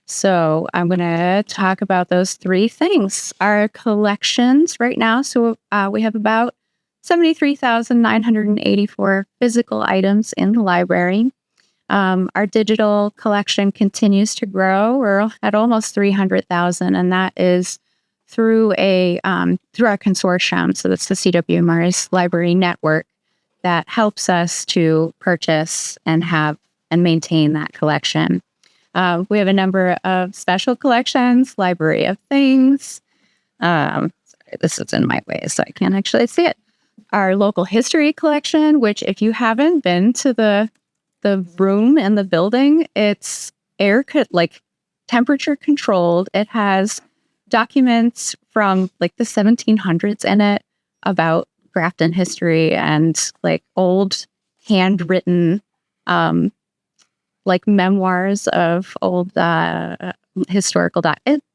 So I'm going to talk about those three things. Our collections right now. So we have about 73,984 physical items in the library. Our digital collection continues to grow. We're at almost 300,000, and that is through our consortium. So that's the CWMR's library network that helps us to purchase and have and maintain that collection. We have a number of special collections, Library of Things. Sorry, this is in my way, so I can't actually see it. Our local history collection, which if you haven't been to the room in the building, it's temperature controlled. It has documents from like the 1700s in it about Grafton history and like old handwritten memoirs of old historical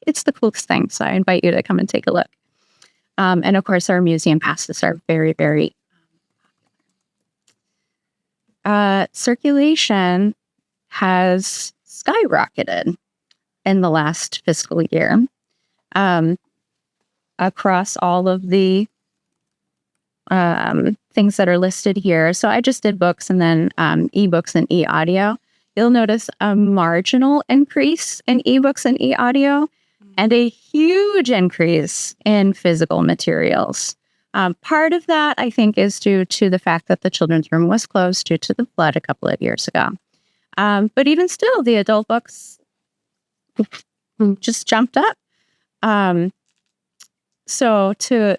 it's the coolest thing. So I invite you to come and take a look. And of course, our museum passes are very, very circulation has skyrocketed in the last fiscal year across all of the things that are listed here. So I just did books and then ebooks and e-audio. You'll notice a marginal increase in ebooks and e-audio and a huge increase in physical materials. Part of that, I think, is due to the fact that the children's room was closed due to the flood a couple of years ago. But even still, the adult books just jumped up. So to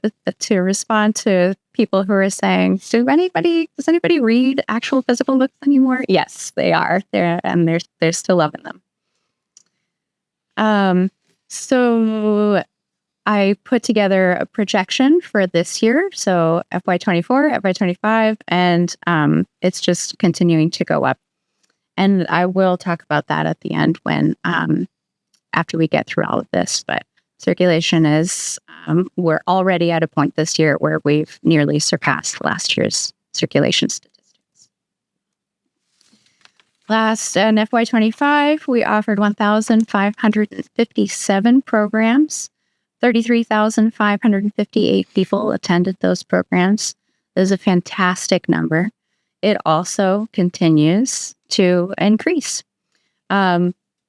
respond to people who are saying, does anybody read actual physical books anymore? Yes, they are. They're still loving them. So I put together a projection for this year, so FY24, FY25, and it's just continuing to go up. And I will talk about that at the end when after we get through all of this. But circulation is, we're already at a point this year where we've nearly surpassed last year's circulation statistics. Last in FY25, we offered 1,557 programs. 33,558 people attended those programs. That is a fantastic number. It also continues to increase.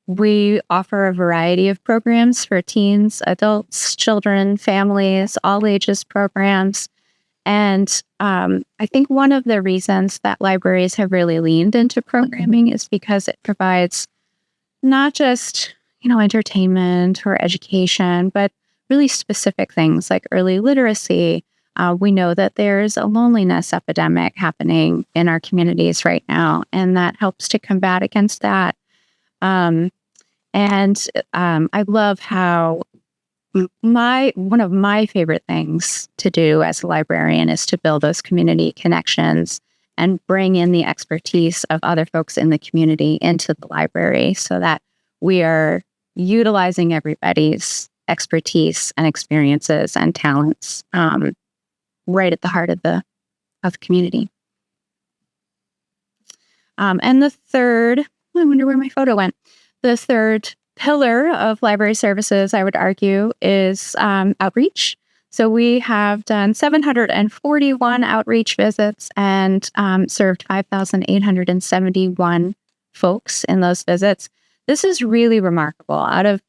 We offer a variety of programs for teens, adults, children, families, all ages programs. And I think one of the reasons that libraries have really leaned into programming is because it provides not just, entertainment or education, but really specific things like early literacy. We know that there's a loneliness epidemic happening in our communities right now, and that helps to combat against that. I love how one of my favorite things to do as a librarian is to build those community connections and bring in the expertise of other folks in the community into the library so that we are utilizing everybody's expertise and experiences and talents right at the heart of the community. And the third, I wonder where my photo went. The third pillar of library services, I would argue, is outreach. So we have done 741 outreach visits and served 5,871 folks in those visits. This is really remarkable. Out of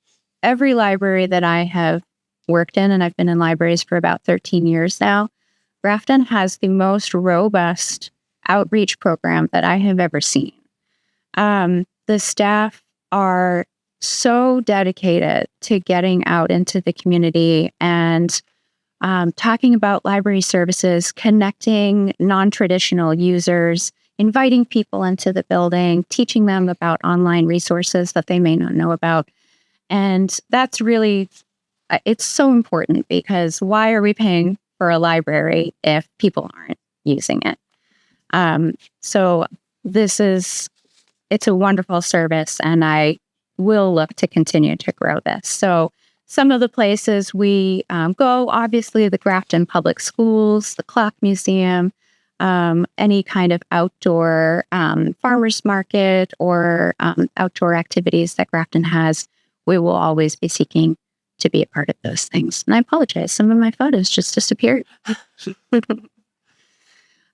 every library that I have worked in, and I've been in libraries for about 13 years now, Grafton has the most robust outreach program that I have ever seen. The staff are so dedicated to getting out into the community and talking about library services, connecting non-traditional users, inviting people into the building, teaching them about online resources that they may not know about. And that's really, it's so important, because why are we paying for a library if people aren't using it? So it's a wonderful service, and I will look to continue to grow this. So some of the places we go, obviously the Grafton Public Schools, the Clock Museum, any kind of outdoor farmers market or outdoor activities that Grafton has, we will always be seeking to be a part of those things. And I apologize, some of my photos just disappeared.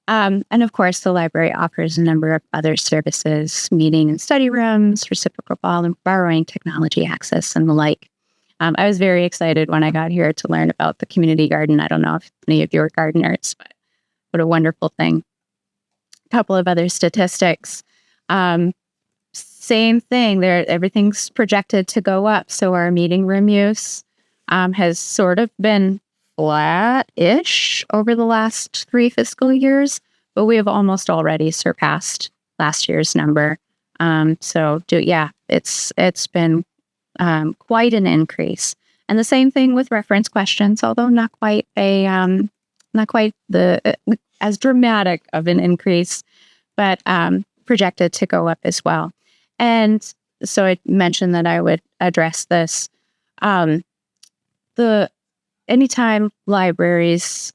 And of course, the library offers a number of other services, meeting and study rooms, reciprocal borrowing, technology access, and the like. I was very excited when I got here to learn about the community garden. I don't know if any of you are gardeners, but what a wonderful thing. A couple of other statistics. Same thing, everything's projected to go up. So our meeting room use has sort of been flat-ish over the last 3 fiscal years, but we have almost already surpassed last year's number. It's been quite an increase. And the same thing with reference questions, although not quite as dramatic of an increase, but projected to go up as well. And so I mentioned that I would address this. Anytime libraries,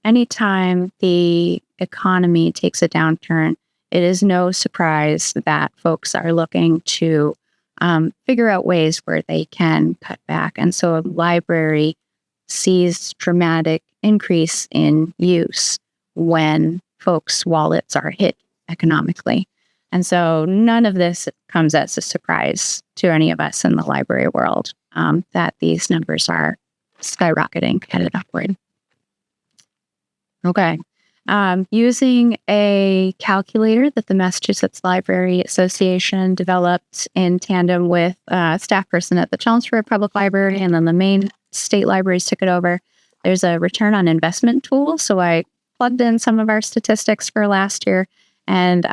anytime the economy takes a downturn, it is no surprise that folks are looking to figure out ways where they can cut back. And so a library sees dramatic increase in use when folks' wallets are hit economically. And so none of this comes as a surprise to any of us in the library world, that these numbers are skyrocketing, headed upward. Okay. Using a calculator that the Massachusetts Library Association developed in tandem with a staff person at the Chelmsford Public Library, and then the main state libraries took it over. There's a return on investment tool. So I plugged in some of our statistics for last year, and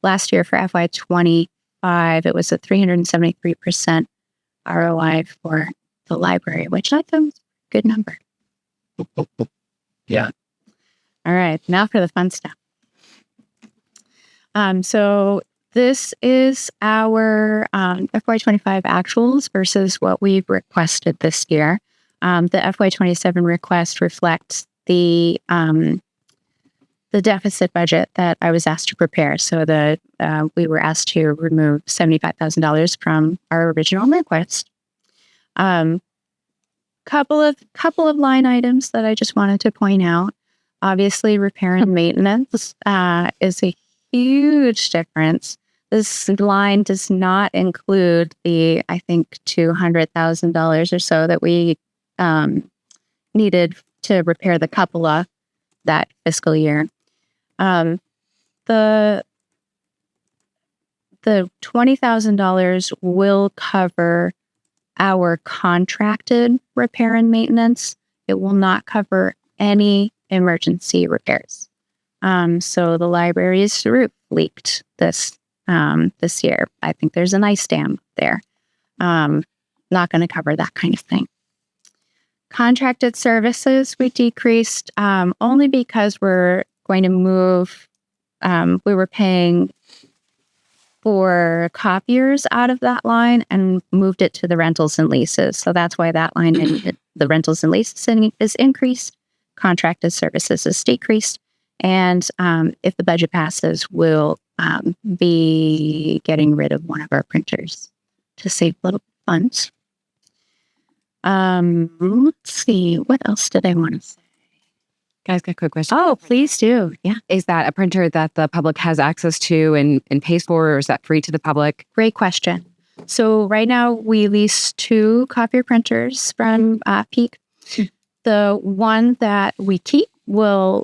last year for FY25, it was a 373% ROI for the library, which I think is a good number. Yeah. All right, now for the fun stuff. So this is our FY25 actuals versus what we've requested this year. The FY27 request reflects the deficit budget that I was asked to prepare. So we were asked to remove $75,000 from our original request. Couple of line items that I just wanted to point out. Obviously, repair and maintenance is a huge difference. This line does not include the, I think, $200,000 or so that we needed to repair the cupola that fiscal year. The $20,000 will cover our contracted repair and maintenance. It will not cover any emergency repairs. So the library's roof leaked this year. I think there's an ice dam there. Not going to cover that kind of thing. Contracted services we decreased only because we're going to move. We were paying for copiers out of that line and moved it to the rentals and leases. So that's why that line, the rentals and leases is increased. Contracted services is decreased. And if the budget passes, we'll be getting rid of one of our printers to save a little funds. Let's see, what else did I want to say? Guys, got a quick question. Oh, please do. Yeah. Is that a printer that the public has access to and pays for, or is that free to the public? Great question. So right now we lease 2 copier printers from Peak. The one that we keep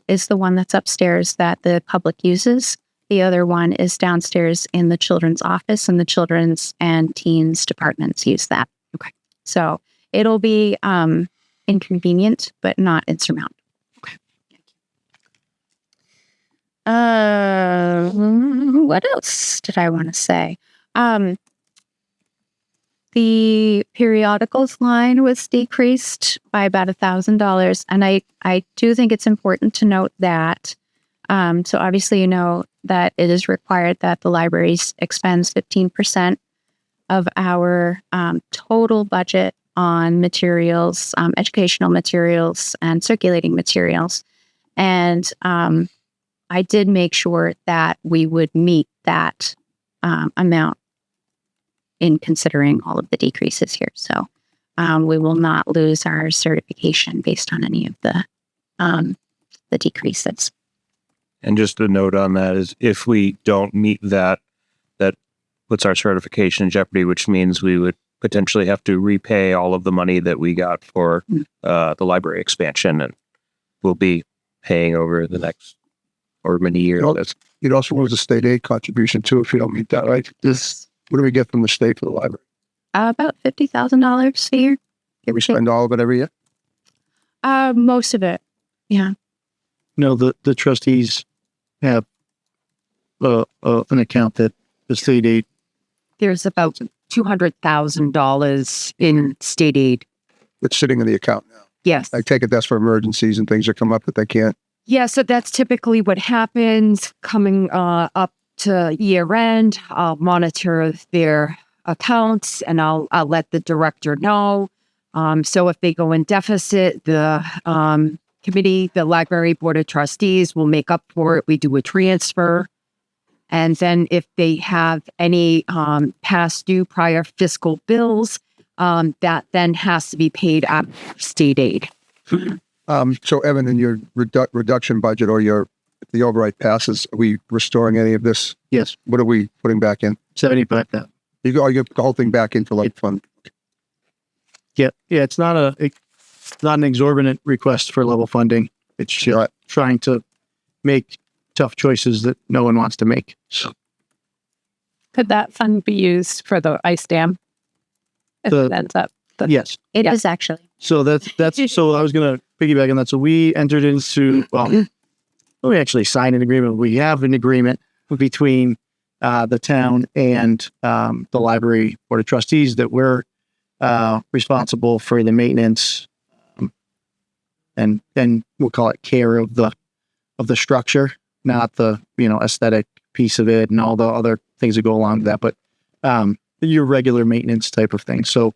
is the one that's upstairs that the public uses. The other one is downstairs in the children's office, and the children's and teens departments use that. Okay. So it'll be inconvenient, but not insurmountable. What else did I want to say? The periodicals line was decreased by about $1,000, and I do think it's important to note that. So obviously, you know that it is required that the library expends 15% of our total budget on materials, educational materials, and circulating materials. And I did make sure that we would meet that amount in considering all of the decreases here. So we will not lose our certification based on any of the decreases. And just a note on that is if we don't meet that, that puts our certification in jeopardy, which means we would potentially have to repay all of the money that we got for the library expansion, and we'll be paying over the next or many years. You'd also lose a state aid contribution too if you don't meet that, right? What do we get from the state for the library? About $50,000 a year. Do we spend all of it every year? Most of it. Yeah. No, the trustees have an account that the state aid. There's about $200,000 in state aid. It's sitting in the account now. Yes. I take it that's for emergencies and things that come up that they can't. Yeah, so that's typically what happens coming up to year end. I'll monitor their accounts and I'll let the director know. So if they go in deficit, the committee, the library board of trustees will make up for it. We do a transfer. And then if they have any past due prior fiscal bills, that then has to be paid out of state aid. So Evan, in your reduction budget or if the override passes, are we restoring any of this? Yes. What are we putting back in? 75,000. You get the whole thing back into like fund. Yeah. It's not an exorbitant request for level funding. It's just trying to make tough choices that no one wants to make. So Could that fund be used for the ice dam? If it ends up. Yes. It is actually. So that's so I was going to piggyback on that. So we entered into, we actually signed an agreement. We have an agreement between the town and the library board of trustees that we're responsible for the maintenance and then we'll call it care of the structure, not the aesthetic piece of it and all the other things that go along with that, but your regular maintenance type of thing. So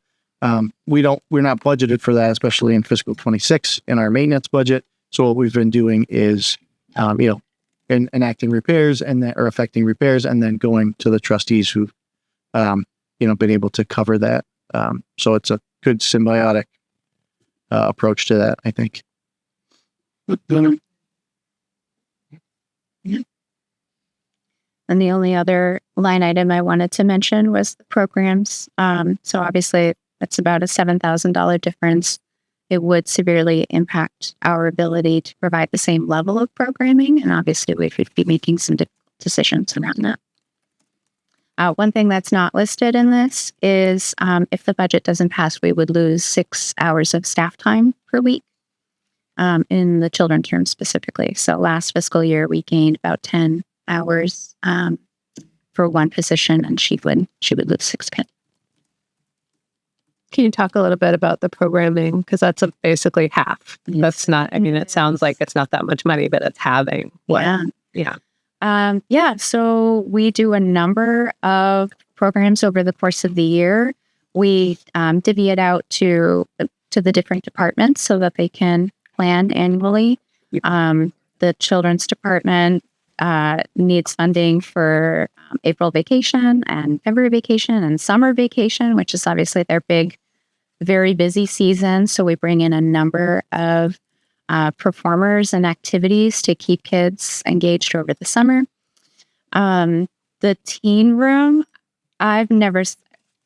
we're not budgeted for that, especially in fiscal 26 in our maintenance budget. So what we've been doing is enacting repairs or affecting repairs and then going to the trustees who've been able to cover that. So it's a good symbiotic approach to that, I think. And the only other line item I wanted to mention was the programs. So obviously it's about a $7,000 difference. It would severely impact our ability to provide the same level of programming. And obviously we would be making some decisions around that. One thing that's not listed in this is if the budget doesn't pass, we would lose 6 hours of staff time per week in the children's room specifically. So last fiscal year, we gained about 10 hours for one position, and she would lose 6 pin. Can you talk a little bit about the programming? Because that's basically half. Yes. That's not, it sounds like it's not that much money, but it's having what? Yeah. So we do a number of programs over the course of the year. We divvy it out to the different departments so that they can plan annually. The children's department needs funding for April vacation and February vacation and summer vacation, which is obviously their big, very busy season. So we bring in a number of performers and activities to keep kids engaged over the summer. The teen room, I'm going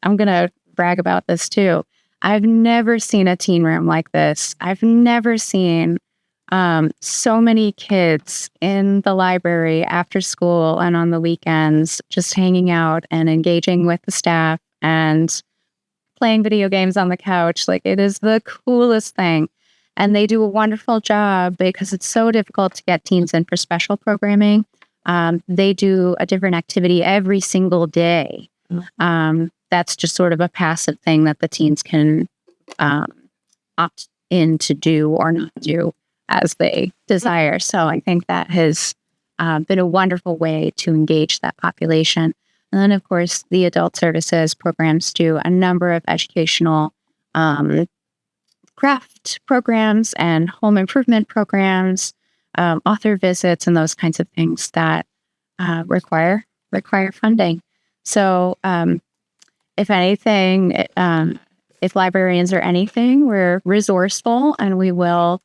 to brag about this too. I've never seen a teen room like this. I've never seen so many kids in the library after school and on the weekends, just hanging out and engaging with the staff and playing video games on the couch. Like, it is the coolest thing. And they do a wonderful job because it's so difficult to get teens in for special programming. They do a different activity every single day. That's just sort of a passive thing that the teens can opt in to do or not do as they desire. So I think that has been a wonderful way to engage that population. And then, of course, the adult services programs do a number of educational craft programs and home improvement programs, author visits, and those kinds of things that require funding. So, if anything, if librarians are anything, we're resourceful, and we will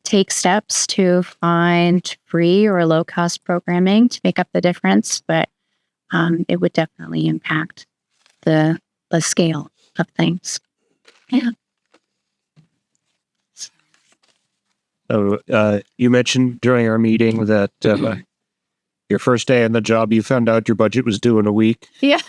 take steps to find free or low cost programming to make up the difference. But it would definitely impact the scale of things. Yeah. So, you mentioned during our meeting that your first day on the job, you found out your budget was due in a week. Yeah.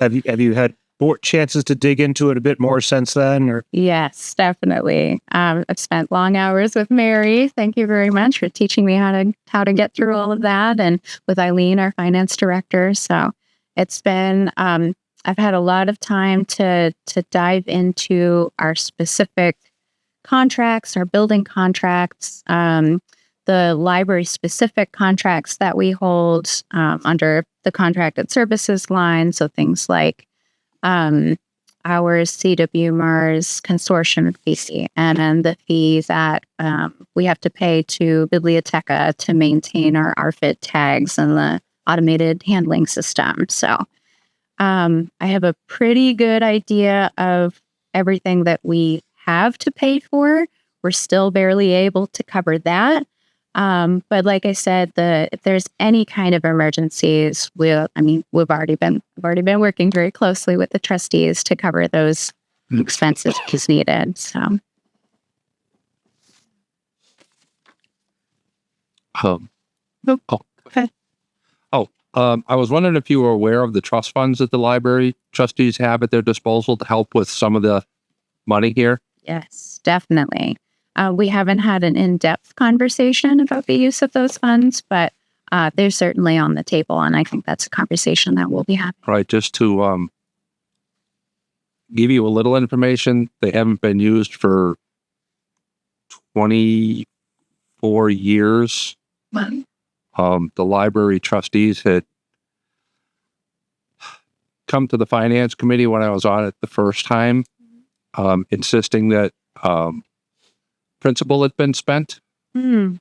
Have you had more chances to dig into it a bit more since then? Or Yes, definitely. I've spent long hours with Mary. Thank you very much for teaching me how to get through all of that, and with Eileen, our finance director. So it's been I've had a lot of time to dive into our specific contracts, our building contracts, the library specific contracts that we hold under the contracted services line. So things like our CW Mars consortium fee, and then the fee that we have to pay to Biblioteca to maintain our RFID tags and the automated handling system. So I have a pretty good idea of everything that we have to pay for. We're still barely able to cover that. But like I said, if there's any kind of emergencies, we've already been working very closely with the trustees to cover those expenses as needed. So, I was wondering if you were aware of the trust funds that the library trustees have at their disposal to help with some of the money here. yes, definitely. We haven't had an in-depth conversation about the use of those funds, but they're certainly on the table, and I think that's a conversation that we'll be having. Right, just to give you a little information, they haven't been used for 24 years. The library trustees had come to the finance committee when I was on it the first time, insisting that principal had been spent. And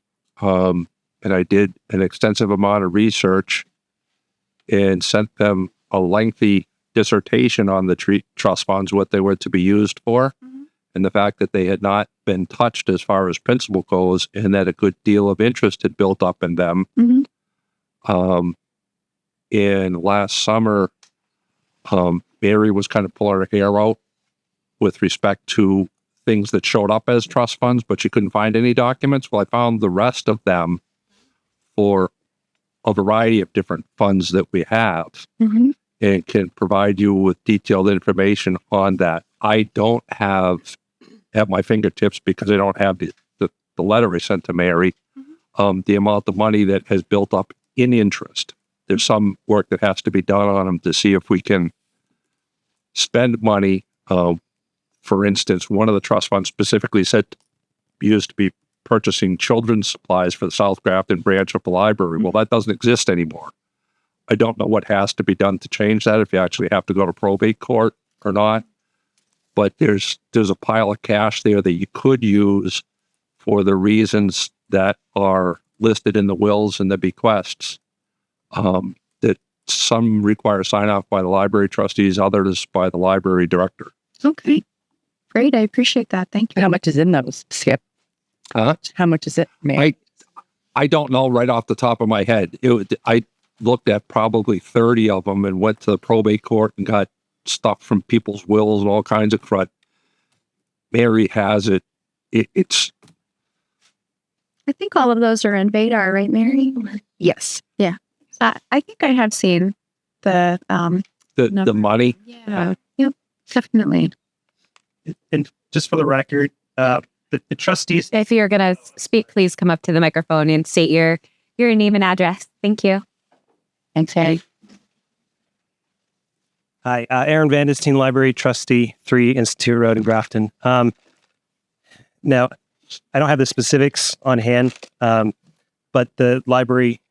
I did an extensive amount of research and sent them a lengthy dissertation on the trust funds, what they were to be used for, and the fact that they had not been touched as far as principal goes, and that a good deal of interest had built up in them. And last summer, Mary was kind of pulling her hair out with respect to things that showed up as trust funds, but she couldn't find any documents. Well, I found the rest of them for a variety of different funds that we have, and can provide you with detailed information on that. I don't have at my fingertips, because I don't have the letter I sent to Mary, the amount of money that has built up in interest. There's some work that has to be done on them to see if we can spend money. For instance, one of the trust funds specifically said used to be purchasing children's supplies for the South Grafton branch of the library. Well, that doesn't exist anymore. I don't know what has to be done to change that, if you actually have to go to probate court or not. But there's a pile of cash there that you could use for the reasons that are listed in the wills and the bequests. That some require sign off by the library trustees, others by the library director. Okay. Great. I appreciate that. Thank you. How much is in those, Skip? How much is it? I don't know right off the top of my head. I looked at probably 30 of them and went to the probate court and got stuff from people's wills and all kinds of crud. Mary has it. It's. I think all of those are in Vadar, right, Mary? Yes. Yeah. I think I have seen the the money. Yeah. Yep. Definitely. And just for the record, the trustees. If you're going to speak, please come up to the microphone and state your your name and address. Thank you. Thanks, Harry. Hi, Aaron Vandestein, Library Trustee, 3 Institute Road in Grafton. Now, I don't have the specifics on hand, but the library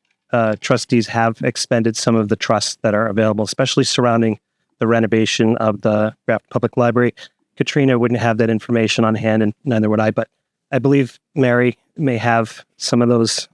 trustees have expended some of the trusts that are available, especially surrounding the renovation of the Grafton Public Library. Katrina wouldn't have that information on hand, and neither would I, but I believe Mary may have some of those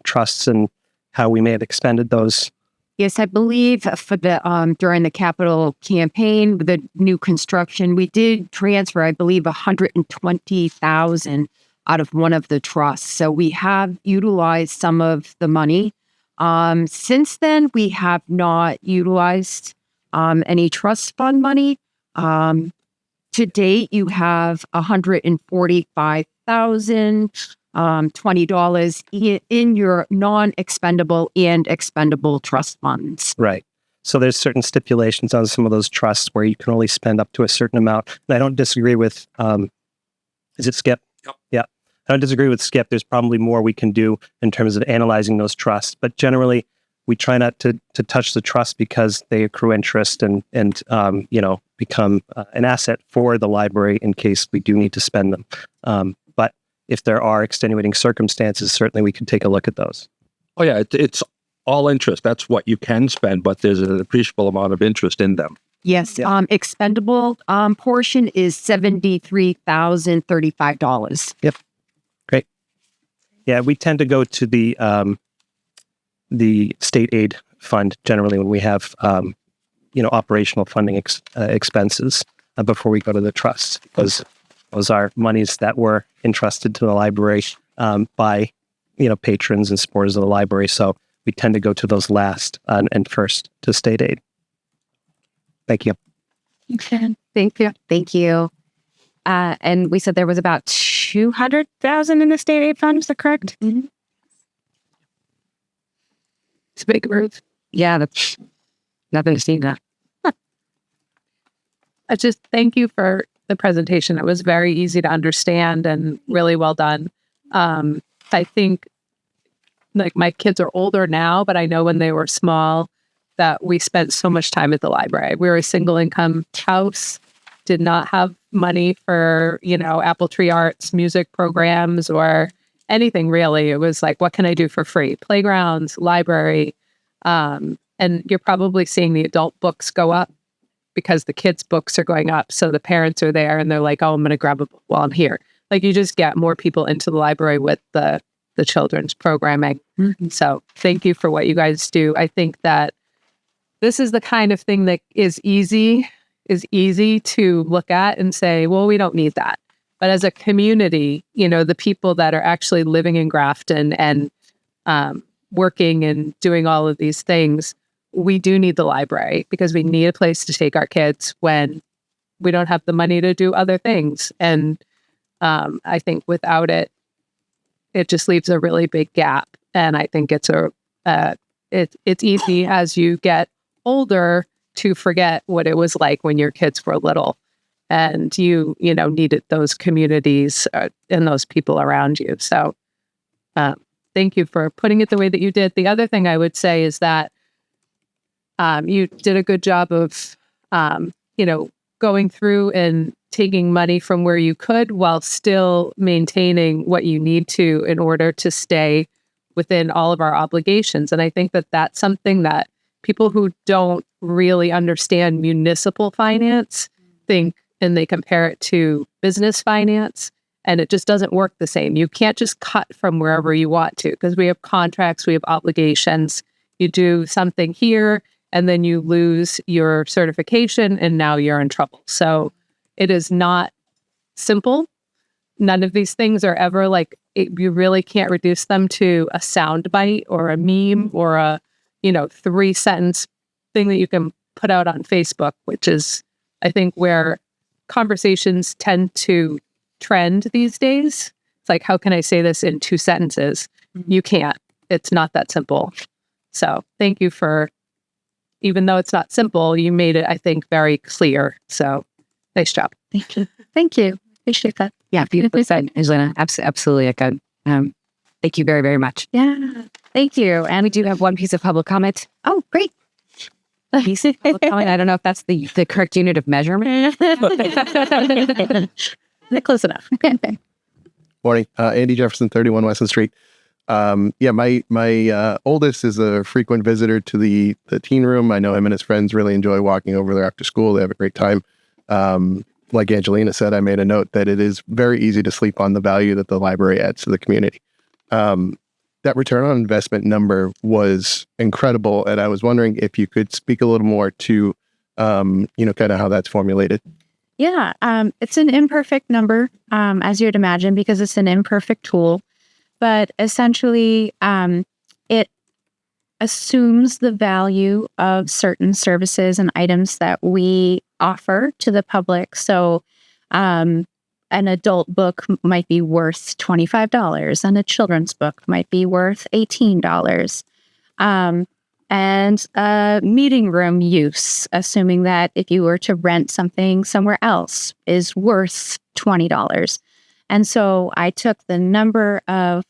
trusts and how we may have expended those. Yes, I believe for the during the capital campaign, the new construction, we did transfer, I believe, 120,000 out of one of the trusts. So we have utilized some of the money. Since then, we have not utilized any trust fund money. To date, you have $145,020 in your non-expendable and expendable trust funds. Right. So there's certain stipulations on some of those trusts where you can only spend up to a certain amount. And I don't disagree with, is it Skip? Yep. Yeah. I don't disagree with Skip. There's probably more we can do in terms of analyzing those trusts. But generally, we try not to touch the trust because they accrue interest and become an asset for the library in case we do need to spend them. But if there are extenuating circumstances, certainly we can take a look at those. Oh yeah, it's all interest. That's what you can spend, but there's an appreciable amount of interest in them. Yes, expendable portion is $73,035. Yep. Great. Yeah, we tend to go to the state aid fund generally when we have operational funding expenses before we go to the trust, because those are monies that were entrusted to the library by patrons and supporters of the library. So we tend to go to those last and first to state aid. Thank you. Okay. Thank you. Thank you. And we said there was about 200,000 in the state aid fund. Is that correct? Mm-hmm. It's big words. Yeah, that's nothing to see that. I just thank you for the presentation. It was very easy to understand and really well done. I think like my kids are older now, but I know when they were small that we spent so much time at the library. We were a single income house, did not have money for, Apple Tree Arts music programs or anything really. It was like, what can I do for free? Playgrounds, library. And you're probably seeing the adult books go up because the kids' books are going up. So the parents are there and they're like, oh, I'm going to grab a book while I'm here. Like you just get more people into the library with the children's programming. Mm-hmm. So thank you for what you guys do. I think that this is the kind of thing that is easy to look at and say, well, we don't need that. But as a community, the people that are actually living in Grafton and working and doing all of these things, we do need the library because we need a place to take our kids when we don't have the money to do other things. And I think without it, it just leaves a really big gap. And I think it's easy as you get older to forget what it was like when your kids were little and you needed those communities and those people around you. So thank you for putting it the way that you did. The other thing I would say is that you did a good job of, going through and taking money from where you could while still maintaining what you need to in order to stay within all of our obligations. And I think that that's something that people who don't really understand municipal finance think, and they compare it to business finance, and it just doesn't work the same. You can't just cut from wherever you want to because we have contracts, we have obligations. You do something here, and then you lose your certification, and now you're in trouble. So it is not simple. None of these things are ever you really can't reduce them to a soundbite or a meme or a 3-sentence thing that you can put out on Facebook, which is, I think, where conversations tend to trend these days. It's like, how can I say this in 2 sentences? You can't. It's not that simple. So thank you for, even though it's not simple, you made it, I think, very clear. So nice job. Thank you. Thank you. Appreciate that. Yeah, beautifully said, Angelina. Absolutely. Thank you very, very much. Yeah. Thank you. And we do have one piece of public comment. Oh, great. Piece of public comment. I don't know if that's the correct unit of measurement. Close enough. Morning, Andy Jefferson, 31 Weston Street. My oldest is a frequent visitor to the teen room. I know him and his friends really enjoy walking over there after school. They have a great time. Like Angelina said, I made a note that it is very easy to sleep on the value that the library adds to the community. That return on investment number was incredible, and I was wondering if you could speak a little more to, kind of how that's formulated. Yeah. It's an imperfect number, as you'd imagine, because it's an imperfect tool. But essentially, it assumes the value of certain services and items that we offer to the public. So an adult book might be worth $25 and a children's book might be worth $18. And meeting room use, assuming that if you were to rent something somewhere else, is worth $20. And so I took the number of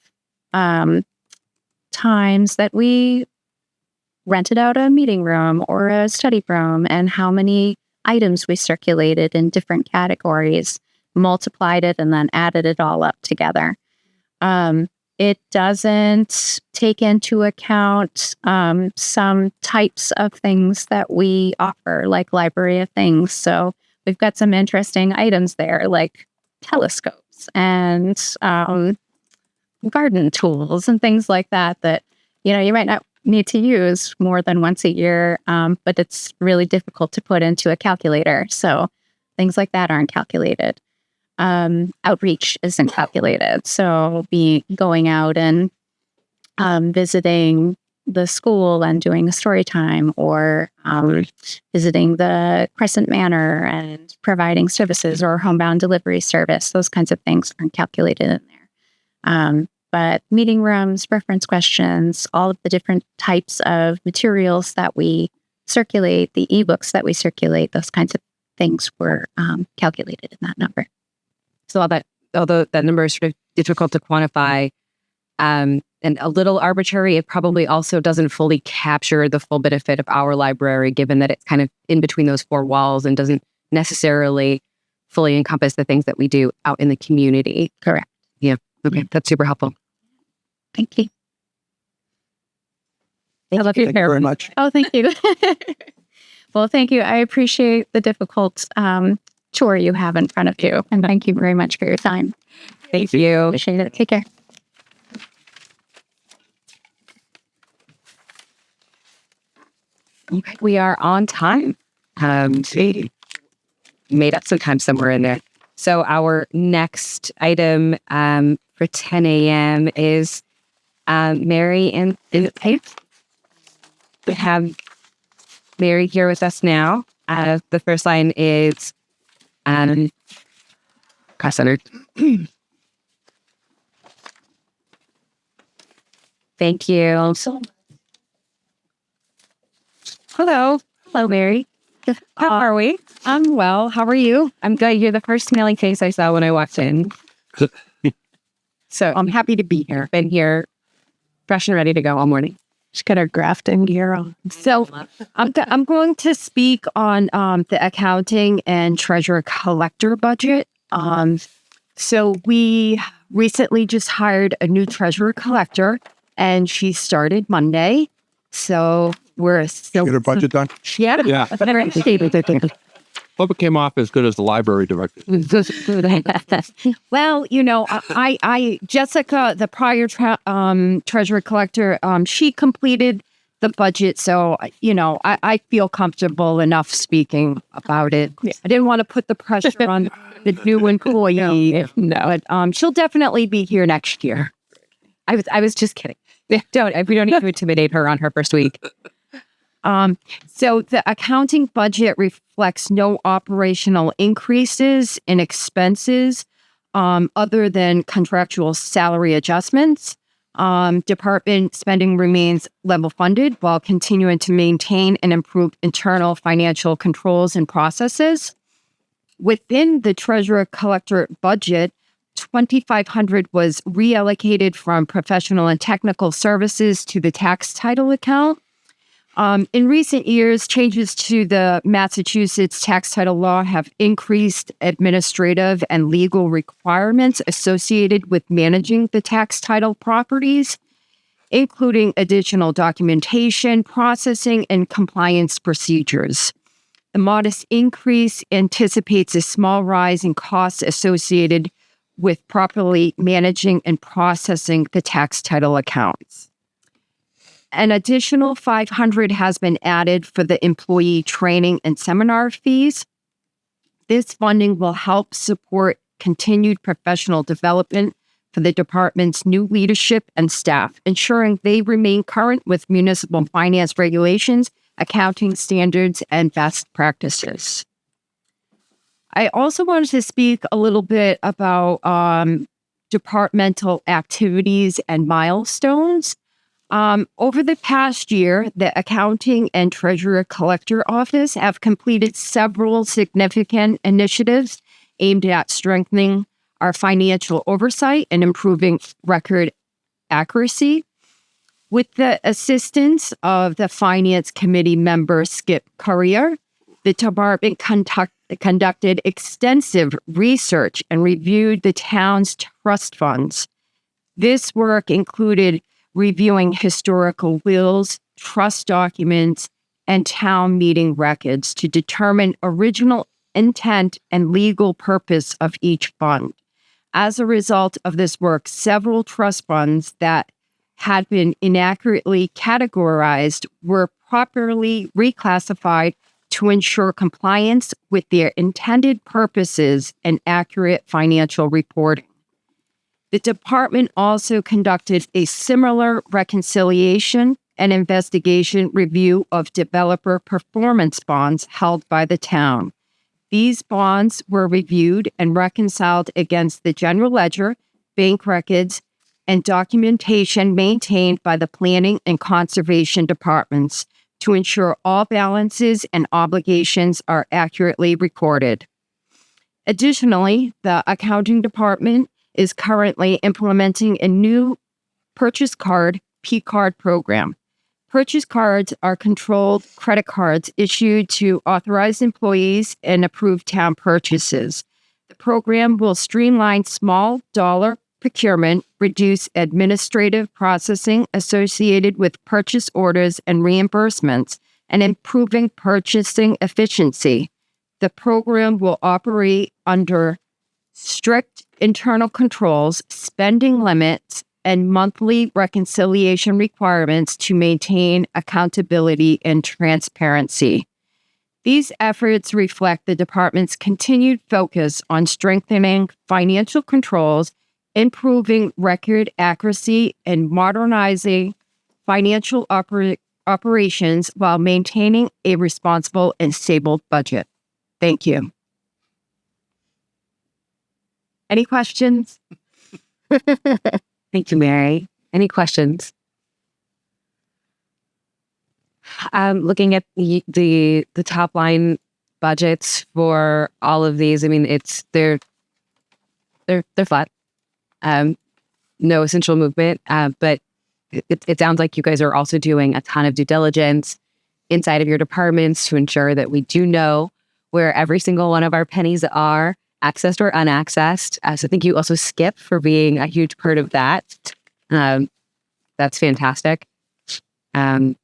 times that we rented out a meeting room or a study room and how many items we circulated in different categories, multiplied it, and then added it all up together. It doesn't take into account some types of things that we offer, like Library of Things. So we've got some interesting items there, like telescopes and garden tools and things like that, you might not need to use more than once a year, but it's really difficult to put into a calculator. So things like that aren't calculated. Outreach isn't calculated. So going out and visiting the school and doing a story time, or visiting the Crescent Manor and providing services or homebound delivery service, those kinds of things aren't calculated in there. But meeting rooms, reference questions, all of the different types of materials that we circulate, the ebooks that we circulate, those kinds of things were calculated in that number. So although that number is sort of difficult to quantify and a little arbitrary, it probably also doesn't fully capture the full benefit of our library, given that it's kind of in between those four walls and doesn't necessarily fully encompass the things that we do out in the community. Correct. Yeah. Okay. That's super helpful. Thank you. I love your hair very much. Oh, thank you. Well, thank you. I appreciate the difficult chore you have in front of you. And thank you very much for your time. Thank you. Appreciate it. Take care. Okay. We are on time. Made up some time somewhere in there. So our next item for 10 a.m. is Mary and Faith. We have Mary here with us now. The first line is cross-centered. Thank you. Hello. Hello, Mary. How are we? I'm well. How are you? I'm good. You're the first smiling face I saw when I walked in. So I'm happy to be here. Been here fresh and ready to go all morning. Just got our grafting gear on. So I'm going to speak on the accounting and treasurer collector budget. So we recently just hired a new treasurer collector, and she started Monday. So we're still Get her budget done? Yeah. Yeah. Hope it came off as good as the library director. Well, I Jessica, the prior treasurer collector, she completed the budget, so I feel comfortable enough speaking about it. Yeah. I didn't want to put the pressure on the new employee. No, but she'll definitely be here next year. I was just kidding. We don't need to intimidate her on her first week. So the accounting budget reflects no operational increases in expenses other than contractual salary adjustments. Department spending remains level funded while continuing to maintain and improve internal financial controls and processes. Within the treasurer collector budget, $2,500 was reallocated from professional and technical services to the tax title account. In recent years, changes to the Massachusetts tax title law have increased administrative and legal requirements associated with managing the tax title properties, including additional documentation, processing, and compliance procedures. The modest increase anticipates a small rise in costs associated with properly managing and processing the tax title accounts. An additional $500 has been added for the employee training and seminar fees. This funding will help support continued professional development for the department's new leadership and staff, ensuring they remain current with municipal finance regulations, accounting standards, and best practices. I also wanted to speak a little bit about departmental activities and milestones. Over the past year, the Accounting and Treasurer Collector Office have completed several significant initiatives aimed at strengthening our financial oversight and improving record accuracy. With the assistance of the Finance Committee member Skip Currier, the department conducted extensive research and reviewed the town's trust funds. This work included reviewing historical wills, trust documents, and town meeting records to determine original intent and legal purpose of each fund. As a result of this work, several trust funds that had been inaccurately categorized were properly reclassified to ensure compliance with their intended purposes and accurate financial reporting. The department also conducted a similar reconciliation and investigation review of developer performance bonds held by the town. These bonds were reviewed and reconciled against the general ledger, bank records, and documentation maintained by the planning and conservation departments to ensure all balances and obligations are accurately recorded. Additionally, the accounting department is currently implementing a new purchase card, P-card program. Purchase cards are controlled credit cards issued to authorized employees and approved town purchases. The program will streamline small dollar procurement, reduce administrative processing associated with purchase orders and reimbursements, and improving purchasing efficiency. The program will operate under strict internal controls, spending limits, and monthly reconciliation requirements to maintain accountability and transparency. These efforts reflect the department's continued focus on strengthening financial controls, improving record accuracy, and modernizing financial operations while maintaining a responsible and stable budget. Thank you. Any questions? Thank you, Mary. Any questions? Looking at the top line budgets for all of these, I mean, they're flat. No essential movement, but it sounds like you guys are also doing a ton of due diligence inside of your departments to ensure that we do know where every single one of our pennies are, accessed or unaccessed. So thank you also, Skip, for being a huge part of that. That's fantastic. Thank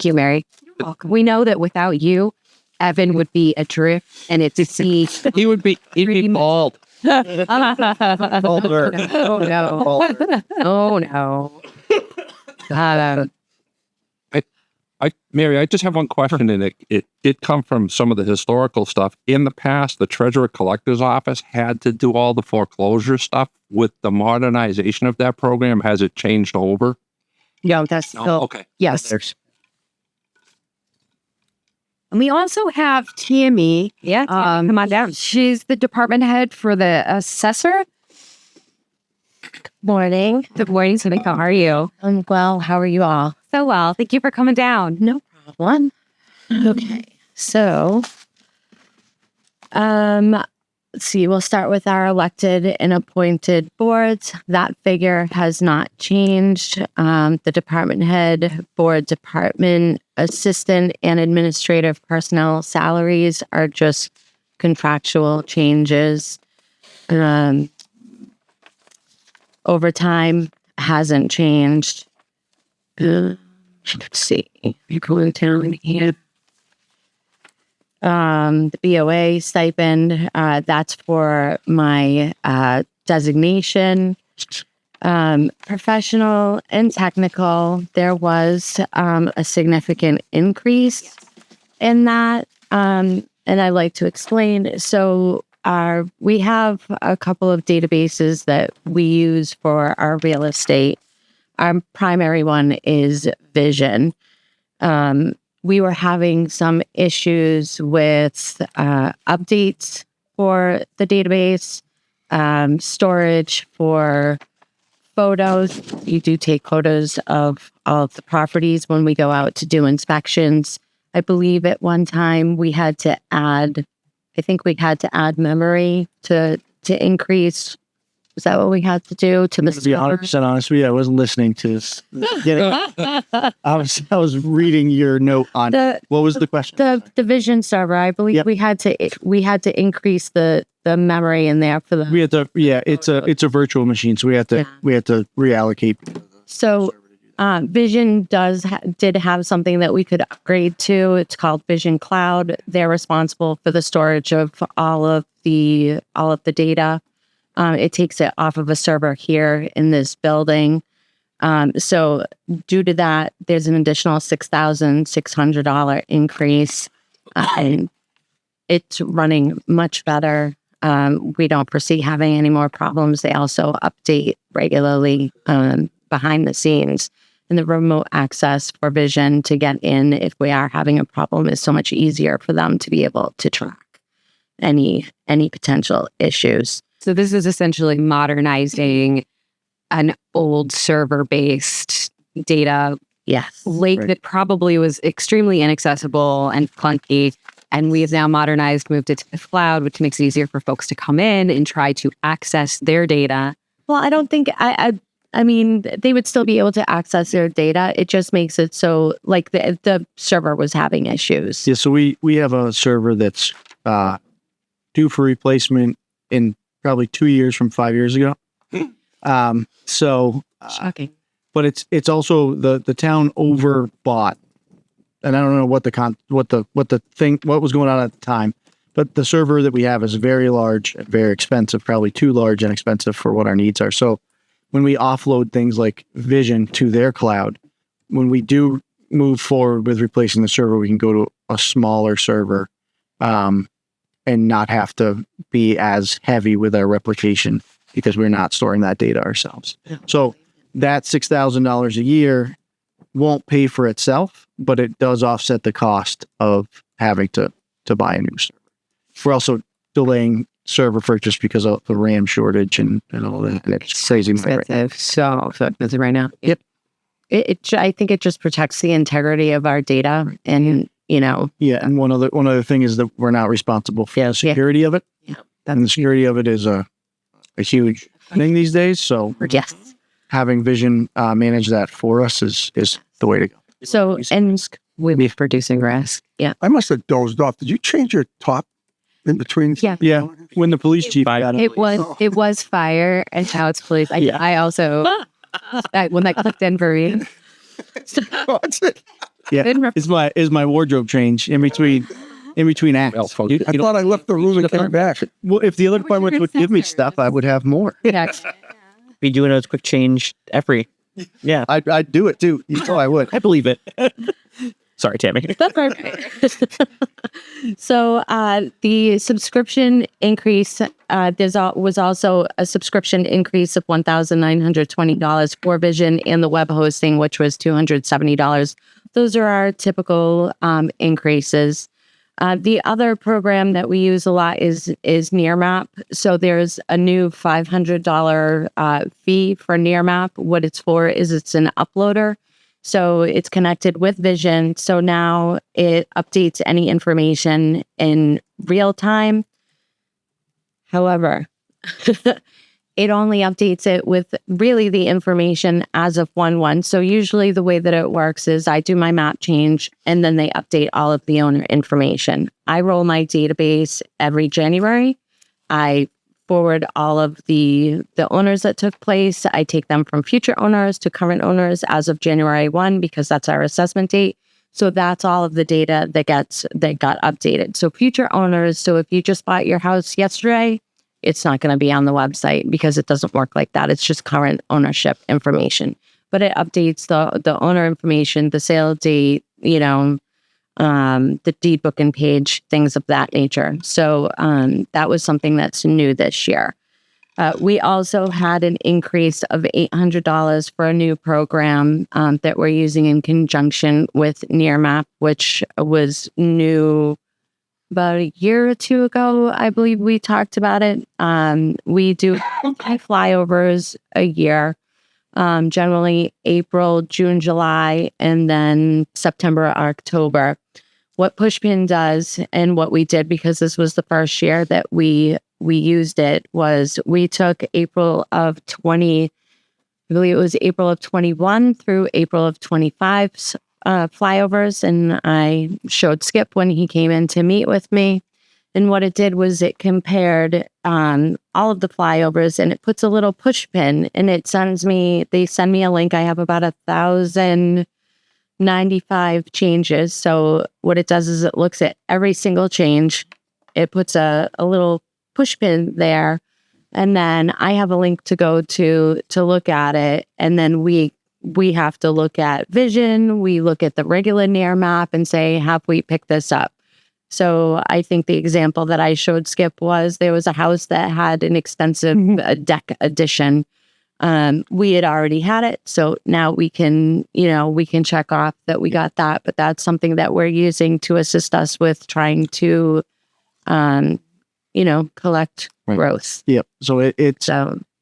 you, Mary. You're welcome. We know that without you, Evan would be adrift, and it's he'd be bald. Oh no! Oh no! Mary, I just have one question, and it did come from some of the historical stuff. In the past, the Treasurer Collector's Office had to do all the foreclosure stuff. With the modernization of that program, has it changed over? No, that's still, okay. yes. And we also have Tammy. Yeah, come on down. She's the department head for the assessor. Good morning. Good morning, Sonika. How are you? I'm well. How are you all? So well. Thank you for coming down. No problem. Okay. So, let's see, we'll start with our elected and appointed boards. That figure has not changed. The department head, board department assistant, and administrative personnel salaries are just contractual changes. Overtime hasn't changed. Let's see, you're going down here. The BOA stipend, that's for my designation. Professional and technical, there was a significant increase in that. And I like to explain. So we have a couple of databases that we use for our real estate. Our primary one is Vision. We were having some issues with updates for the database, storage for photos. You do take photos of all of the properties when we go out to do inspections. I believe at one time we had to add, memory to increase. Is that what we had to do to the To be 100% honest with you, I wasn't listening to this. I was reading your note on what was the question? The Vision server. I believe we had to increase the memory in there for the. We had to, it's a virtual machine, so we had to reallocate. So Vision did have something that we could upgrade to. It's called Vision Cloud. They're responsible for the storage of all of the data. It takes it off of a server here in this building. So due to that, there's an additional $6,600 increase. And it's running much better. We don't foresee having any more problems. They also update regularly behind the scenes. And the remote access for Vision to get in if we are having a problem is so much easier for them to be able to track any potential issues. So this is essentially modernizing an old server-based data lake that probably was extremely inaccessible and clunky. And we have now modernized, moved it to the cloud, which makes it easier for folks to come in and try to access their data. Well, I don't think, I mean, they would still be able to access their data. It just makes it so, like, the server was having issues. Yeah, so we have a server that's due for replacement in probably 2 years from 5 years ago. Shocking. But it's also the town overbought, and I don't know what what was going on at the time. But the server that we have is very large, very expensive, probably too large and expensive for what our needs are. So when we offload things like Vision to their cloud, when we do move forward with replacing the server, we can go to a smaller server and not have to be as heavy with our replication because we're not storing that data ourselves. Yeah. So that $6,000 a year won't pay for itself, but it does offset the cost of having to buy a new server. We're also delaying server purchase because of the RAM shortage and all that. And it's crazy. Expensive. So expensive right now. Yep. I think it just protects the integrity of our data and, you know. Yeah. And one other thing is that we're not responsible for the security of it. Yeah. And the security of it is a huge thing these days. So yes, having Vision manage that for us is the way to go. So, and we'll be reducing risk. Yeah. I must have dozed off. Did you change your top in between? Yeah. Yeah. When the police chief got it was fire and now it's police. I also when that clicked in for me. Yeah. Is my wardrobe change in between acts. I thought I left the room and came back. Well, if the other departments would give me stuff, I would have more. Be doing a quick change every. Yeah, I'd do it too. You know I would. I believe it. Sorry, Tammy. That's perfect. So the subscription increase, was also a subscription increase of $1,920 for Vision and the web hosting, which was $270. Those are our typical increases. The other program that we use a lot is Nearmap. So there's a new $500 fee for Nearmap. What it's for is it's an uploader. So it's connected with Vision. So now it updates any information in real time. However, it only updates it with really the information as of 1/1. So usually the way that it works is I do my map change and then they update all of the owner information. I roll my database every January. I forward all of the owners that took place. I take them from future owners to current owners as of January 1 because that's our assessment date. So that's all of the data that got updated. So future owners, so if you just bought your house yesterday, it's not going to be on the website because it doesn't work like that. It's just current ownership information. But it updates the owner information, the sale date, the deed booking page, things of that nature. So that was something that's new this year. We also had an increase of $800 for a new program that we're using in conjunction with Nearmap, which was new about a year or two ago. I believe we talked about it. We do 5 flyovers a year, generally April, June, July, and then September, October. What Pushpin does and what we did, because this was the first year that we used it, was we took April of 20, I believe it was April of 21 through April of 25 flyovers. And I showed Skip when he came in to meet with me. And what it did was it compared all of the flyovers and it puts a little push pin and they send me a link. I have about 1,095 changes. So what it does is it looks at every single change. It puts a little push pin there. And then I have a link to go to look at it. And then we have to look at vision. We look at the regular Nearmap and say, have we picked this up? So I think the example that I showed Skip was there was a house that had an extensive deck addition. We had already had it. So now we can check off that we got that, but that's something that we're using to assist us with trying to, collect growth. Yep. So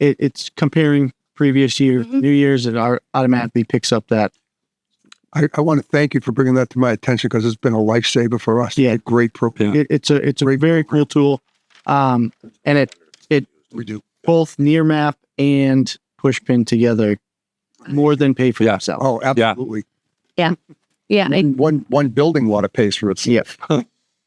it's comparing previous year, New Year's, it automatically picks up that. I want to thank you for bringing that to my attention because it's been a lifesaver for us. Yeah, great program. It's a very cool tool, and we do both Nearmap and Pushpin together more than pay for themselves. Oh, absolutely. Yeah. One building water pays for itself.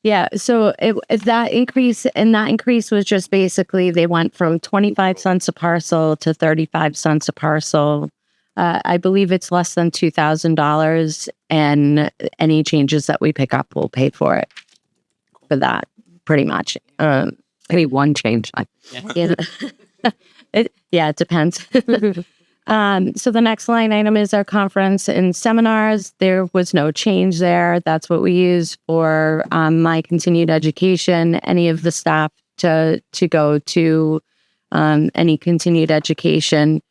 Yeah. So that increase was just basically they went from 25 cents a parcel to 35 cents a parcel. I believe it's less than $2,000, and any changes that we pick up will pay for it. For that, pretty much. Maybe one change. It depends. So the next line item is our conference and seminars. There was no change there. That's what we use for my continued education. Any of the staff to go to any continued education.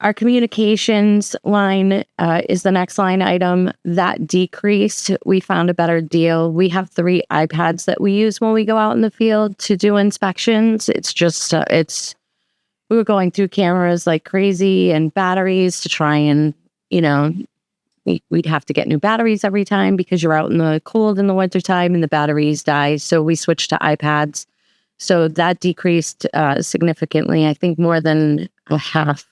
Our communications line is the next line item. That decreased. We found a better deal. We have 3 iPads that we use when we go out in the field to do inspections. It's just, we were going through cameras like crazy and batteries to try and, we'd have to get new batteries every time because you're out in the cold in the wintertime and the batteries die. So we switched to iPads. So that decreased significantly, I think more than half.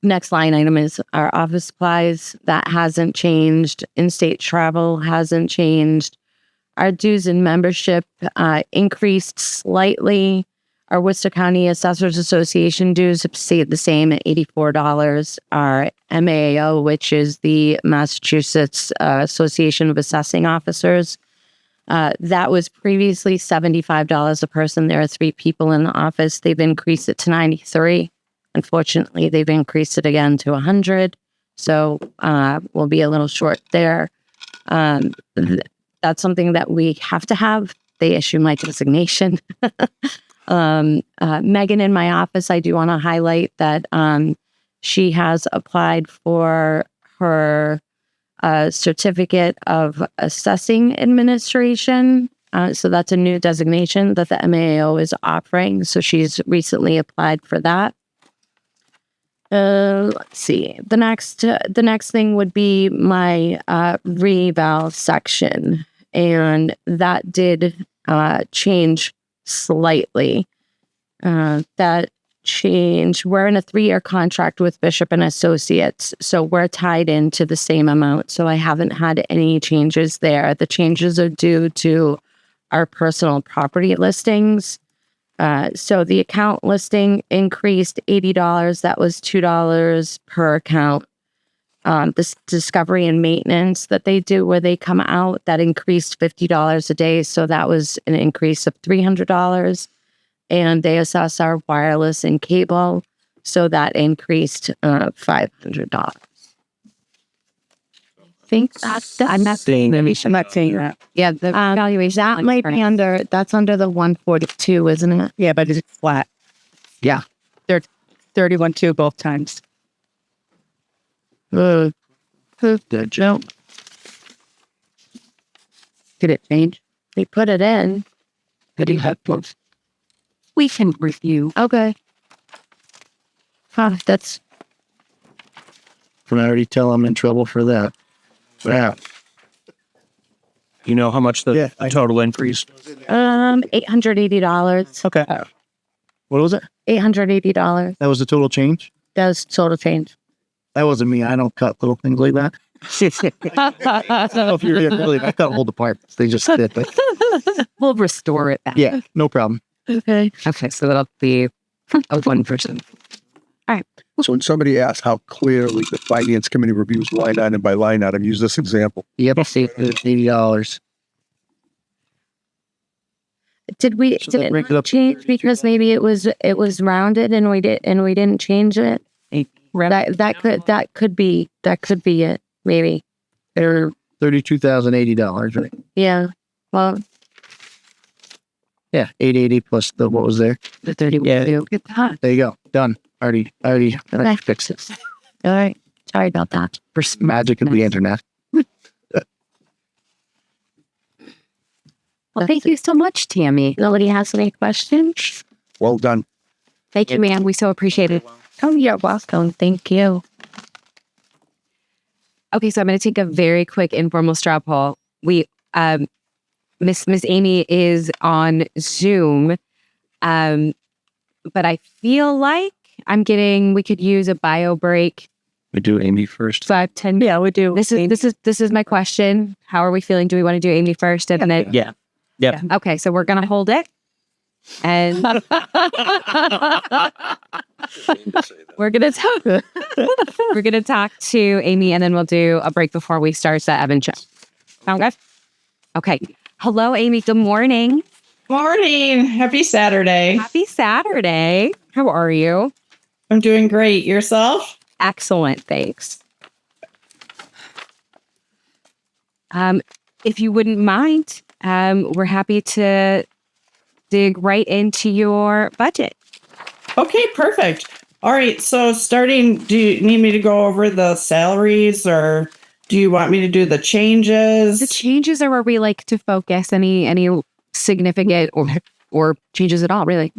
Next line item is our office supplies. That hasn't changed. In-state travel hasn't changed. Our dues and membership increased slightly. Our Worcester County Assessors Association dues have stayed the same at $84. Our MAO, which is the Massachusetts Association of Assessing Officers, that was previously $75 a person. There are 3 people in the office. They've increased it to $93. Unfortunately, they've increased it again to $100. So we'll be a little short there. That's something that we have to have. They issue my designation. Megan in my office, I do want to highlight that she has applied for her certificate of assessing administration. So that's a new designation that the MAO is offering. So she's recently applied for that. Let's see. The next thing would be my reval section, and that did change slightly. That change, we're in a 3-year contract with Bishop and Associates, so we're tied into the same amount. So I haven't had any changes there. The changes are due to our personal property listings. So the account listing increased $80. That was $2 per account. This discovery and maintenance that they do where they come out, that increased $50 a day. So that was an increase of $300. And they assess our wireless and cable. So that increased $500. Think I'm not saying that. I'm not saying that. Yeah, the valuation. That might be that's under the 142, isn't it? Yeah, but it's flat. Yeah. They're 31.2 both times. Good job. Did it change? They put it in. Did you have both? We can review. Okay. Huh, that's Can I already tell I'm in trouble for that? Yeah. You know how much the total increase? $880. Okay. What was it? $880. That was the total change? That was total change. That wasn't me. I don't cut little things like that. I don't know if you're really, I cut whole departments. They just did, but We'll restore it back. yeah, no problem. Okay. Okay, so that'll be a 1%. All right. So when somebody asks how clearly the finance committee reviews line item by line item, use this example. Yep, see, $80. Did it not change because maybe it was rounded and we didn't change it? That could be it, maybe. They're $32,080, right? Yeah. Well, Yeah, 880 plus the what was there. the 31. Yeah. Look at that. There you go. Done. Already Okay. fixed it. All right. Sorry about that. Magic of the internet. Well, thank you so much, Tammy. Nobody has any questions? Well done. Thank you, ma'am. We so appreciate it. Oh, you're welcome. Thank you. Okay, so I'm going to take a very quick informal straw poll. We, Miss Amy is on Zoom, but I feel like we could use a bio break. We do Amy first. 5-10. Yeah, we do. This is my question. How are we feeling? Do we want to do Amy first and then? Yeah. Yep. Okay, so we're gonna hold it, and we're gonna talk to Amy, and then we'll do a break before we start the Evan show. Sound good? Okay. Hello, Amy. Good morning. Morning. Happy Saturday. Happy Saturday. How are you? I'm doing great. Yourself? Excellent. Thanks. If you wouldn't mind, we're happy to dig right into your budget. Okay, perfect. All right. So starting, do you need me to go over the salaries or do you want me to do the changes? The changes are where we like to focus any significant or changes at all, really.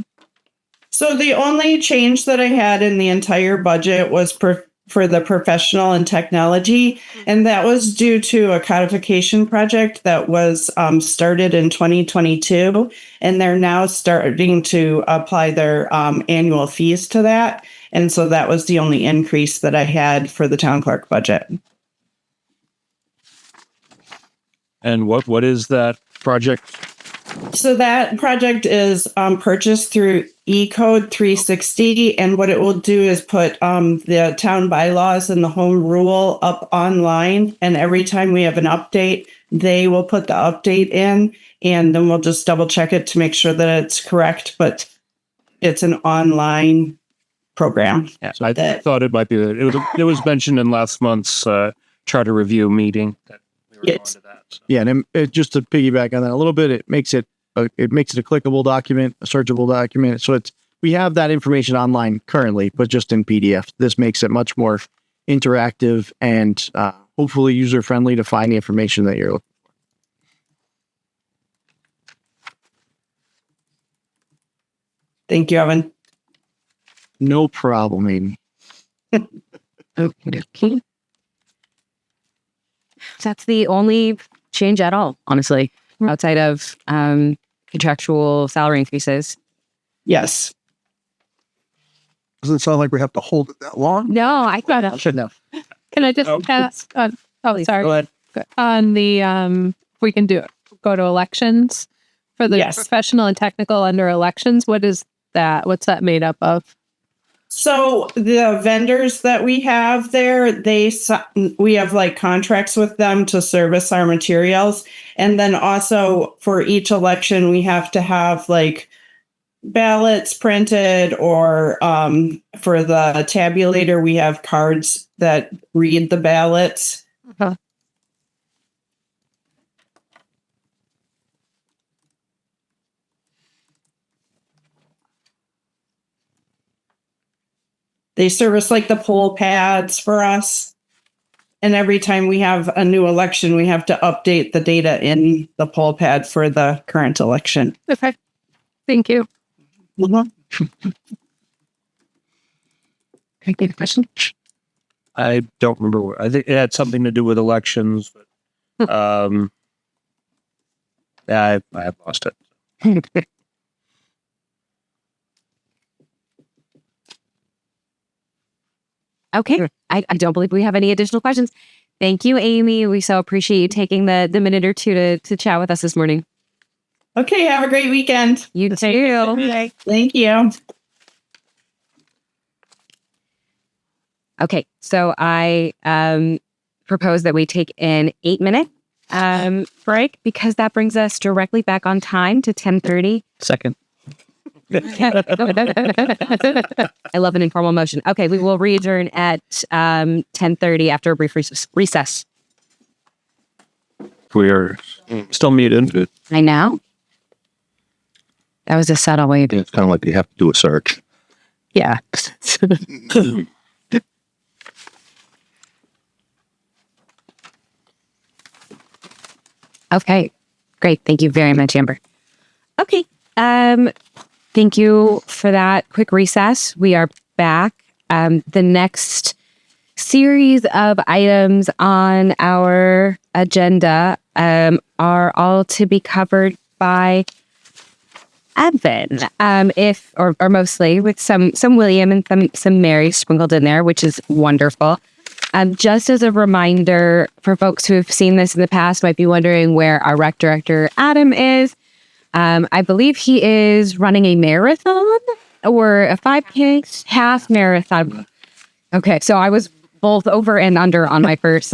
So the only change that I had in the entire budget was for the professional and technology, and that was due to a codification project that was started in 2022, and they're now starting to apply their annual fees to that, and so that was the only increase that I had for the town clerk budget. And what is that project? So that project is purchased through eCode 360, and what it will do is put the town bylaws and the home rule up online, and every time we have an update, they will put the update in, and then we'll just double check it to make sure that it's correct, but it's an online program. Yeah, so I thought it might be it was mentioned in last month's charter review meeting. Yes. Yeah, and just to piggyback on that a little bit, it makes it a clickable document, a searchable document. So we have that information online currently, but just in PDF. This makes it much more interactive and hopefully user friendly to find the information that you're looking for. Thank you, Evan. No problem, Amy. Okay. That's the only change at all, honestly, outside of contractual salary increases. Yes. Doesn't sound like we have to hold it that long. No, I got it. Should know. Can I just ask? Sorry. Go ahead. On the we can go to elections for the Yes. professional and technical under elections. What is that? What's that made up of? So the vendors that we have there, we have like contracts with them to service our materials. And then also for each election, we have to have like ballots printed, or for the tabulator, we have cards that read the ballots. Uh-huh. They service like the poll pads for us. And every time we have a new election, we have to update the data in the poll pad for the current election. Okay. Thank you. Mhm. Can I get a question? I don't remember where. I think it had something to do with elections. But, I have lost it. Okay. I don't believe we have any additional questions. Thank you, Amy. We so appreciate you taking the minute or two to chat with us this morning. Okay, have a great weekend. You too. Thank you. Okay, so I propose that we take an 8-minute break, because that brings us directly back on time to 10:30. Second. I love an informal motion. Okay, we will re-adjourn at 10:30 after a brief recess. We are still muted. I know. That was a subtle way. It's kind of like you have to do a search. Yeah. Okay, great. Thank you very much, Amber. Okay. Thank you for that quick recess. We are back. The next series of items on our agenda are all to be covered by Evan, or mostly with some William and some Mary sprinkled in there, which is wonderful. Just as a reminder for folks who have seen this in the past, might be wondering where our rec director Adam is. I believe he is running a marathon or a 5K half marathon. Okay, so I was both over and under on my first.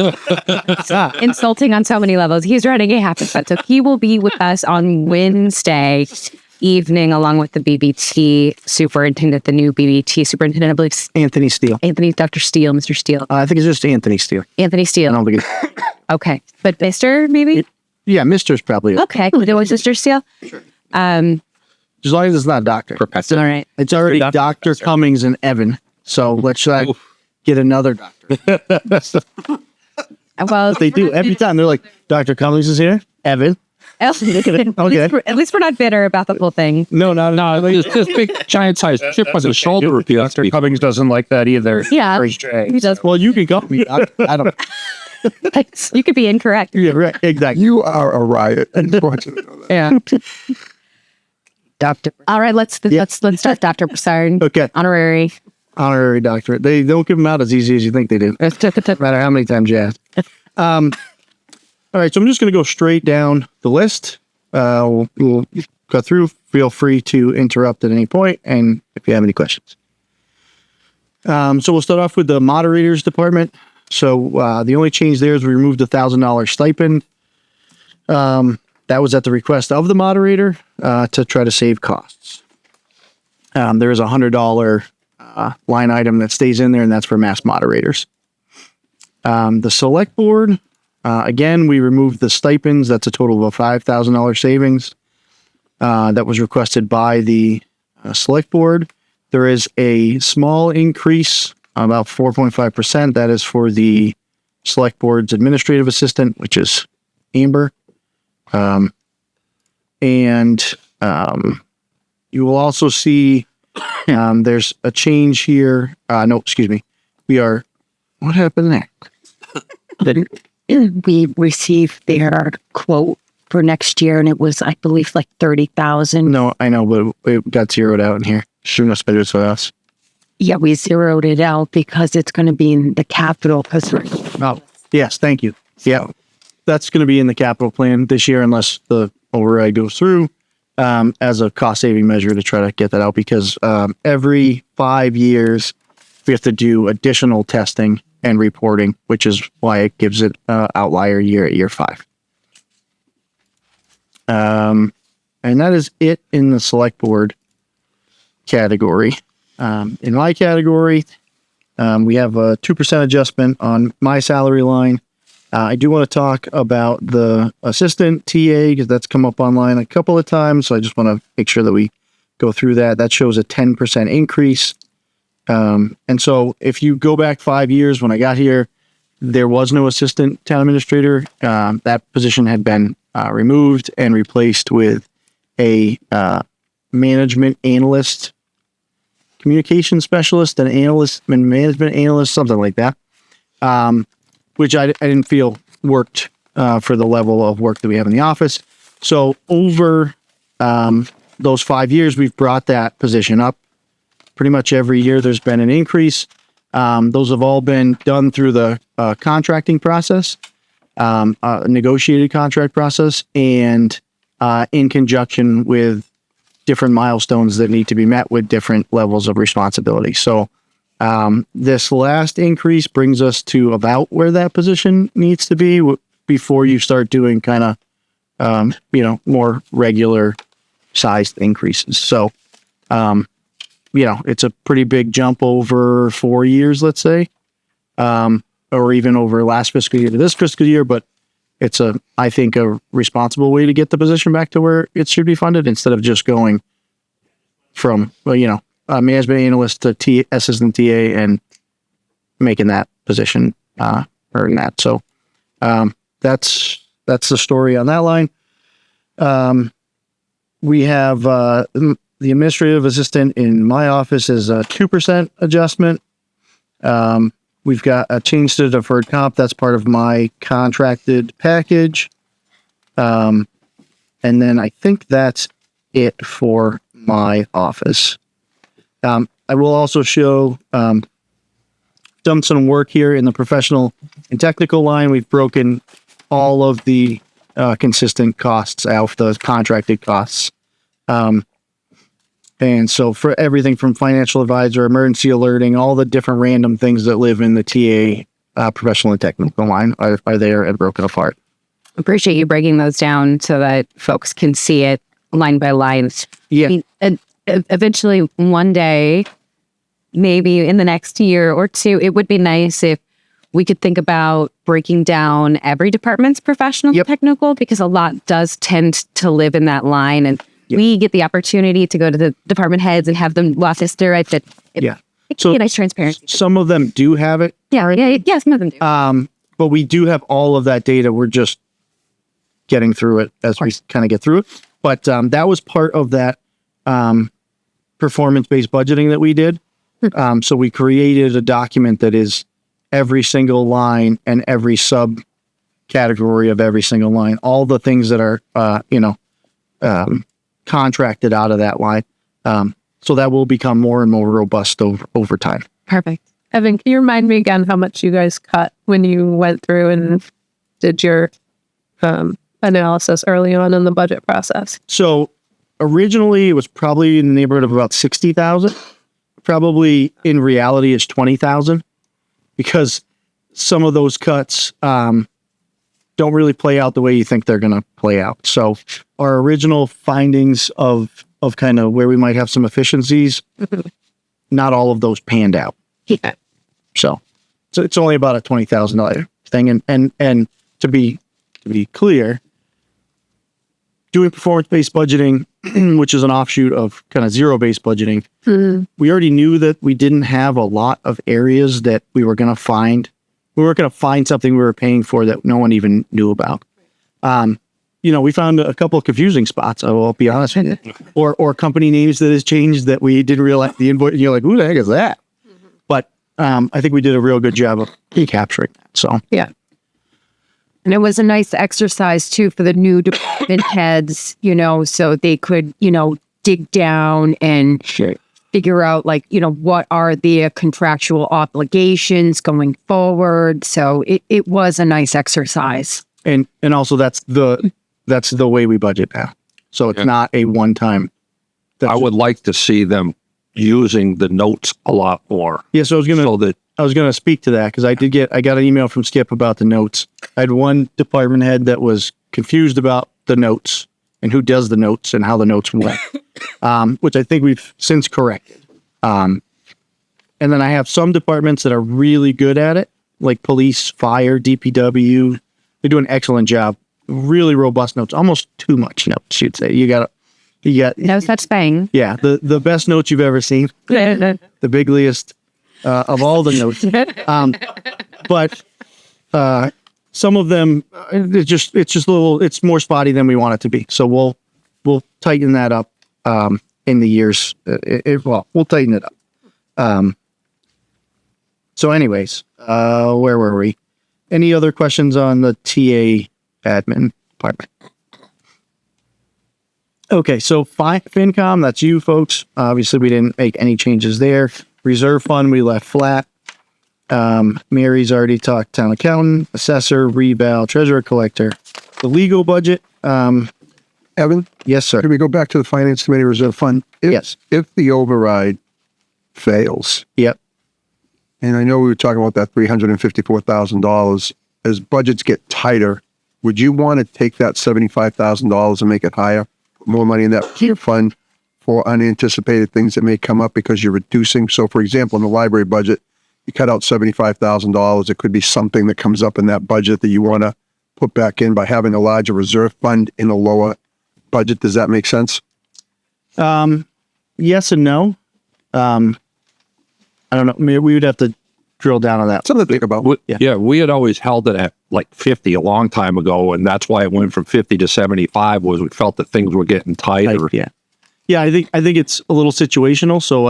Insulting on so many levels. He's running a half marathon, so he will be with us on Wednesday evening, along with the BBT superintendent, the new BBT superintendent, I believe. Anthony Steele. Dr. Steele, Mr. Steele. I think it's just Anthony Steele. Anthony Steele. I don't think it's... Okay, but Mr. maybe? Yeah, Mr.'s probably... Okay, it was Mr. Steele. Sure. As long as it's not Doctor. Professor. All right. It's already Dr. Cummings and Evan. So let's get another doctor. Well, they do every time. They're like, Dr. Cummings is here. Evan. Okay. At least we're not bitter about the whole thing. No. It's this big giant sized chip on his shoulder. Dr. Cummings doesn't like that either. Yeah. He does. Well, you can call me. I don't. You could be incorrect. Yeah, right. Exactly. You are a riot. Unfortunately. Yeah. Doctor. All right, let's start Dr. Broussard. Okay. Honorary doctorate. They don't give them out as easy as you think they do. No matter how many times you ask. All right, so I'm just going to go straight down the list. We'll go through. Feel free to interrupt at any point, and if you have any questions. So we'll start off with the moderators department. So the only change there is we removed $1,000 stipend. That was at the request of the moderator to try to save costs. There is a $100 line item that stays in there, and that's for mass moderators. The select board, again, we removed the stipends. That's a total of a $5,000 savings that was requested by the select board. There is a small increase, about 4.5%. That is for the select board's administrative assistant, which is Amber. And you will also see there's a change here. No, excuse me. What happened there? We received their quote for next year, and it was, I believe, like 30,000. No, I know, but it got zeroed out in here. Shouldn't have spent it for us. Yeah, we zeroed it out because it's going to be in the capital. Oh, yes, thank you. Yeah, that's going to be in the capital plan this year unless the override goes through as a cost saving measure to try to get that out because every 5 years we have to do additional testing and reporting, which is why it gives it outlier year at year 5. And that is it in the select board category. In my category, we have a 2% adjustment on my salary line. I do want to talk about the assistant TA because that's come up online a couple of times. So I just want to make sure that we go through that. That shows a 10% increase. And so if you go back 5 years when I got here, there was no assistant town administrator. That position had been removed and replaced with a management analyst, communication specialist, an analyst, and management analyst, something like that, which I didn't feel worked for the level of work that we have in the office. So over those 5 years, we've brought that position up. Pretty much every year there's been an increase. Those have all been done through the contracting process, negotiated contract process, and in conjunction with different milestones that need to be met with different levels of responsibility. So this last increase brings us to about where that position needs to be before you start doing kind of, more regular sized increases. So, it's a pretty big jump over 4 years, let's say, or even over last fiscal year to this fiscal year. But it's I think, a responsible way to get the position back to where it should be funded instead of just going from, a management analyst to assistant TA and making that position earn that. So that's the story on that line. We have the administrative assistant in my office is a 2% adjustment. We've got a change to deferred comp. That's part of my contracted package. And then I think that's it for my office. I will also show, done some work here in the professional and technical line. We've broken all of the consistent costs out, the contracted costs. And so for everything from financial advisor, emergency alerting, all the different random things that live in the TA professional and technical line are there and broken apart. Appreciate you breaking those down so that folks can see it line by line. Yeah. I mean, and eventually one day, maybe in the next year or two, it would be nice if we could think about breaking down every department's professional and technical, because a lot does tend to live in that line. And we get the opportunity to go to the department heads and have them walk us through it. It's a nice transparency. Some of them do have it. Yeah, some of them do. But we do have all of that data. We're just getting through it as we kind of get through it. But that was part of that performance-based budgeting that we did. So we created a document that is every single line and every subcategory of every single line, all the things that are, contracted out of that line. So that will become more and more robust over time. Perfect. Evan, can you remind me again how much you guys cut when you went through and did your analysis early on in the budget process? So originally it was probably in the neighborhood of about 60,000. Probably in reality is 20,000 because some of those cuts don't really play out the way you think they're going to play out. So our original findings of kind of where we might have some efficiencies, not all of those panned out. Yeah. So it's only about a $20,000 thing. And to be clear, doing performance-based budgeting, which is an offshoot of kind of zero-based budgeting, we already knew that we didn't have a lot of areas that we were going to find. We weren't going to find something we were paying for that no one even knew about. We found a couple of confusing spots, I will be honest with you, or company names that has changed that we didn't realize the invoice. And you're like, who the heck is that? But I think we did a real good job of capturing that. So yeah. And it was a nice exercise too for the new department heads, so they could, dig down and figure out what are their contractual obligations going forward. So it was a nice exercise. And also that's the way we budget now. So it's not a one time. I would like to see them using the notes a lot more. Yeah, so I was gonna speak to that because I got an email from Skip about the notes. I had one department head that was confused about the notes and who does the notes and how the notes went, which I think we've since corrected. And then I have some departments that are really good at it, like police, fire, DPW. They do an excellent job. Really robust notes, almost too much notes. You'd say you got no such thing. Yeah, the best notes you've ever seen. The bigliest of all the notes. But some of them, it's more spotty than we want it to be. So we'll tighten that up in the years. We'll tighten it up. So anyways, where were we? Any other questions on the TA admin department? Okay, so FinCom, that's you folks. Obviously, we didn't make any changes there. Reserve fund, we left flat. Mary's already talked town accountant, assessor, reval, treasurer, collector. The legal budget. Evan? Yes, sir. Can we go back to the finance committee reserve fund? Yes. If the override fails. Yep. And I know we were talking about that $354,000. As budgets get tighter, would you want to take that $75,000 and make it higher? Put more money in that fund for unanticipated things that may come up because you're reducing. So, for example, in the library budget, you cut out $75,000. It could be something that comes up in that budget that you want to put back in by having a larger reserve fund in a lower budget. Does that make sense? Yes and no. I don't know. Maybe we would have to drill down on that. Something to think about. We had always held it at like 50 a long time ago, and that's why it went from 50 to 75 was we felt that things were getting tighter. Yeah. I think it's a little situational. So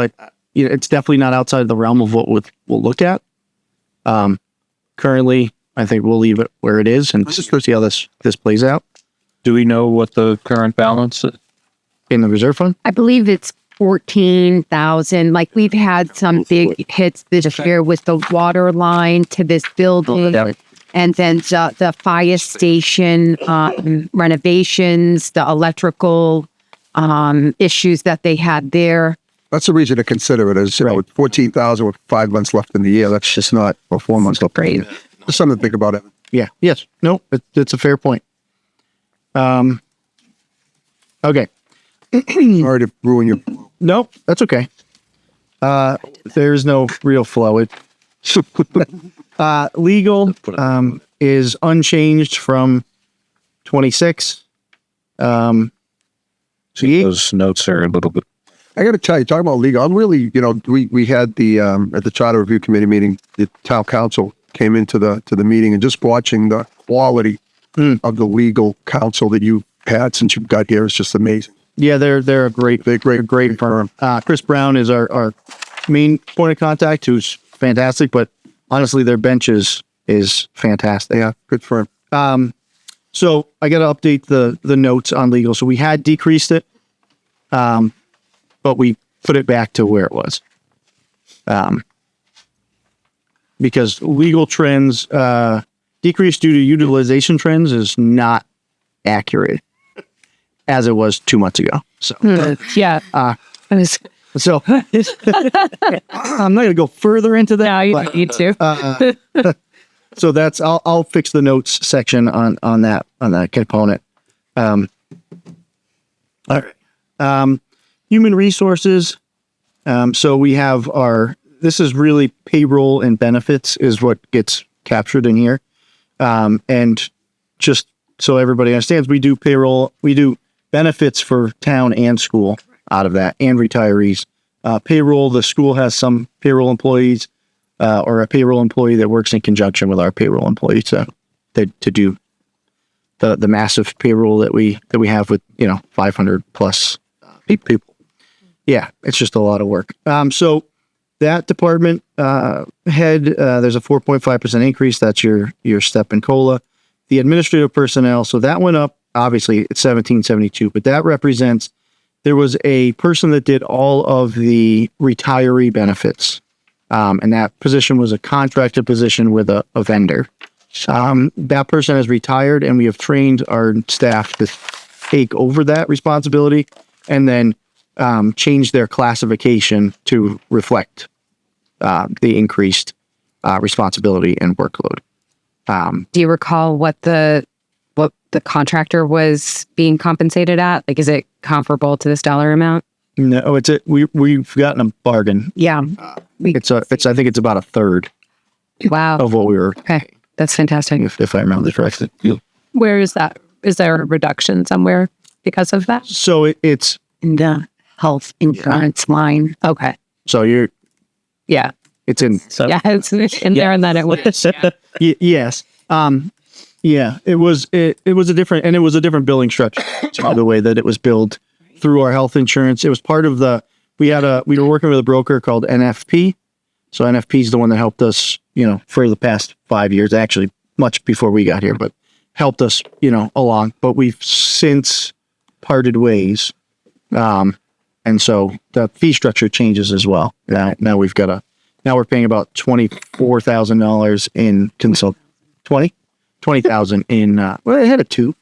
it's definitely not outside the realm of what we'll look at. Currently, I think we'll leave it where it is and just see how this plays out. Do we know what the current balance is in the reserve fund? I believe it's 14,000. Like we've had some big hits this year with the water line to this building, and then the fire station renovations, the electrical issues that they had there. That's a reason to consider it as, with 14,000 with 5 months left in the year. That's just not, or 4 months left. Great. Just something to think about it. Yeah. Yes. No, it's a fair point. Okay. Sorry to ruin your. No, that's okay. There's no real flow. Legal is unchanged from 26. Those notes are a little bit. I got to tell you, talking about legal, I'm really, we had the at the charter review committee meeting, the town council came into the meeting, and just watching the quality of the legal counsel that you've had since you've got here is just amazing. Yeah, they're a great firm. Chris Brown is our main point of contact, who's fantastic. But honestly, their bench is fantastic. Yeah, good firm. So I got to update the notes on legal. So we had decreased it, but we put it back to where it was, because legal trends decreased due to utilization trends is not accurate as it was 2 months ago. So yeah, so I'm not going to go further into that. No, you don't need to. So that's I'll fix the notes section on that component. All right. Human resources. So we have this is really payroll and benefits is what gets captured in here. And just so everybody understands, we do payroll, we do benefits for town and school out of that, and retirees. Payroll, the school has some payroll employees, or a payroll employee that works in conjunction with our payroll employee to do the massive payroll that we have with 500 plus people. Yeah, it's just a lot of work. So that department head, there's a 4.5% increase. That's your step and COLA. the administrative personnel, so that went up, obviously it's 1772, but that represents, there was a person that did all of the retiree benefits. And that position was a contracted position with a vendor. That person has retired, and we have trained our staff to take over that responsibility and then change their classification to reflect the increased responsibility and workload. Do you recall what the contractor was being compensated at? Like, is it comparable to this dollar amount? No, we've gotten a bargain. Yeah. I think it's about a third. Wow. Of what we were. Okay. That's fantastic. If I remember correctly. Where is that? Is there a reduction somewhere because of that? So it's in the health insurance line. Okay. So yeah, it's in. So yeah, it's in there, and then it was. Yes. Yeah. It was a different billing structure. The way that it was billed through our health insurance, it was part of we were working with a broker called NFP. So NFP is the one that helped us, for the past 5 years, actually much before we got here, but helped us, along. But we've since parted ways. And so the fee structure changes as well. Now we're paying about $24,000 in $20,000 in, well, I had a two,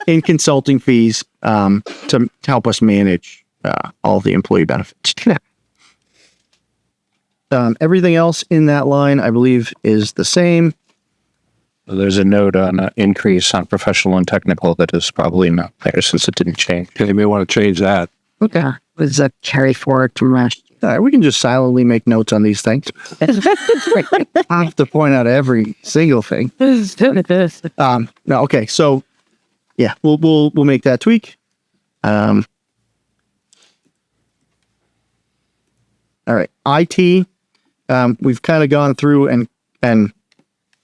in consulting fees, to help us manage, all the employee benefits. Everything else in that line, I believe, is the same. There's a note on an increase on professional and technical that is probably not there since it didn't change. Okay, you may want to change that. Okay. It was a carry forward from last year. All right, we can just silently make notes on these things. I have to point out every single thing. No, okay, so yeah, we'll make that tweak. All right, IT. We've kind of gone through and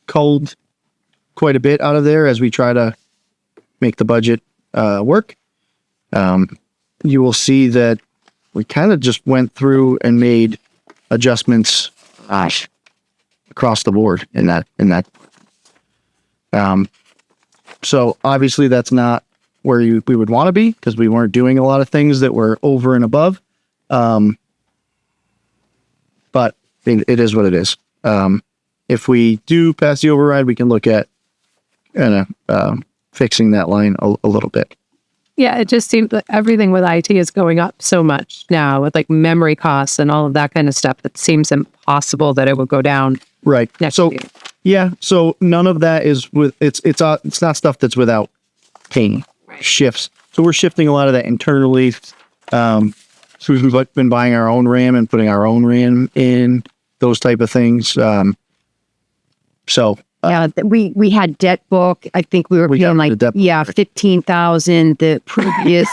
culled quite a bit out of there as we try to make the budget work. You will see that we kind of just went through and made adjustments across the board in that. So obviously that's not where we would want to be, because we weren't doing a lot of things that were over and above. But it is what it is. If we do pass the override, we can look at fixing that line a little bit. Yeah, it just seems that everything with IT is going up so much now, with like memory costs and all of that kind of stuff. It seems impossible that it would go down. Right. Next so year. Yeah. So none of that is it's not stuff that's without pain shifts. So we're shifting a lot of that internally. So we've been buying our own RAM and putting our own RAM in, those type of things. Yeah, we had debt book. I think we were paying like 15,000. The previous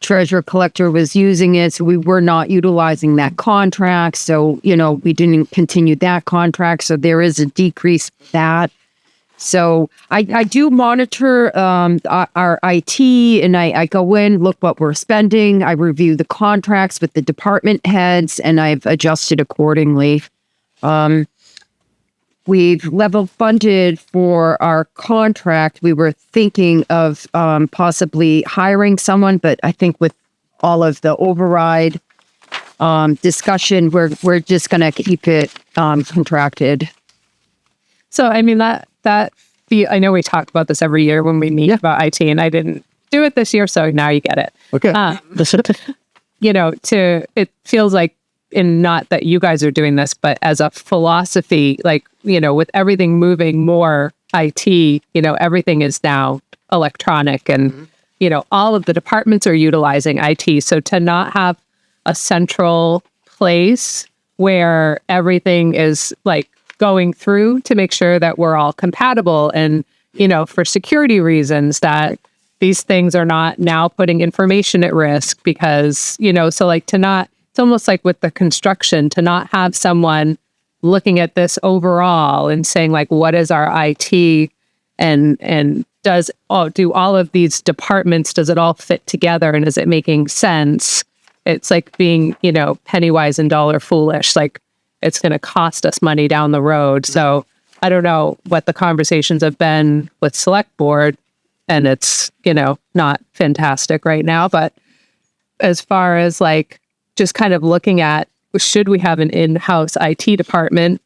treasurer collector was using it, so we were not utilizing that contract. So we didn't continue that contract. So there is a decrease for that. So I do monitor our IT, and I go in, look what we're spending. I review the contracts with the department heads, and I've adjusted accordingly. We've level funded for our contract. We were thinking of possibly hiring someone, but I think with all of the override discussion, we're just going to keep it contracted. So, I mean, I know we talk about this every year when we meet about IT, and I didn't do it this year, so now you get it. Okay. It feels like, and not that you guys are doing this, but as a philosophy, like, with everything moving more IT, everything is now electronic, and, all of the departments are utilizing IT. So to not have a central place where everything is like going through to make sure that we're all compatible, and, for security reasons, that these things are not now putting information at risk, because, so like it's almost like with the construction, to not have someone looking at this overall and saying like, what is our IT, and do all of these departments, does it all fit together, and is it making sense? It's like being, penny wise and dollar foolish. Like, it's going to cost us money down the road. So I don't know what the conversations have been with select board, and it's, not fantastic right now, but as far as like just kind of looking at, should we have an in-house IT department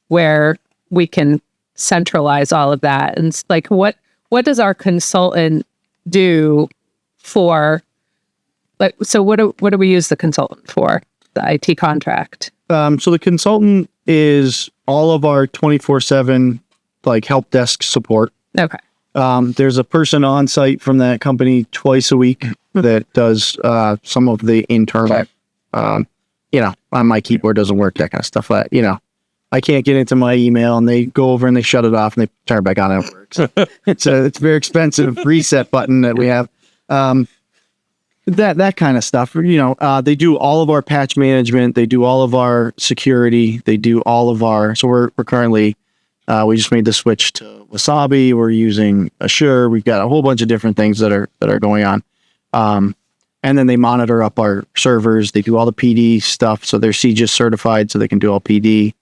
where we can centralize all of that? And it's like, what does our consultant do for, like, so what do we use the consultant for, the IT contract? So the consultant is all of our 24/7 like help desk support. Okay. There's a person on site from that company twice a week that does some of the internal, on my keyboard doesn't work, that kind of stuff. I can't get into my email, and they go over and they shut it off and they turn it back on and it works. It's a very expensive reset button that we have. That kind of stuff. They do all of our patch management. They do all of our security. They do all of our. So we're currently. We just made the switch to Wasabi. We're using Assure. We've got a whole bunch of different things that are going on. And then they monitor up our servers. They do all the PD stuff, so they're CGIS certified, so they can do all PD.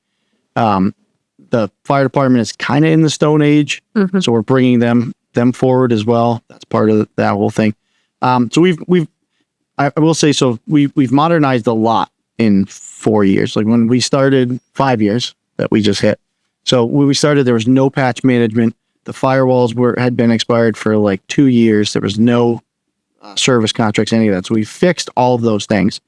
The fire department is kind of in the Stone Age, so we're bringing them forward as well. That's part of that whole thing. So I will say, so we've modernized a lot in 4 years. Like when we started, 5 years that we just hit. So when we started, there was no patch management. The firewalls had been expired for like 2 years. There was no service contracts, any of that. So we fixed all of those things.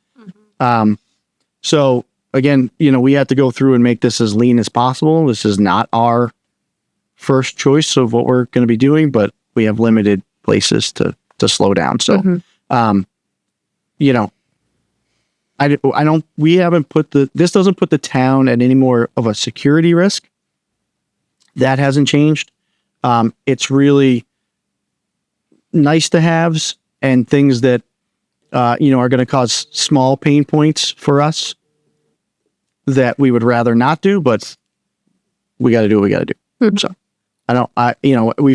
So again, we had to go through and make this as lean as possible. This is not our first choice of what we're going to be doing, but we have limited places to slow down. So, we haven't this doesn't put the town at any more of a security risk. That hasn't changed. It's really nice to haves and things that, are going to cause small pain points for us that we would rather not do, but we got to do what we got to do. So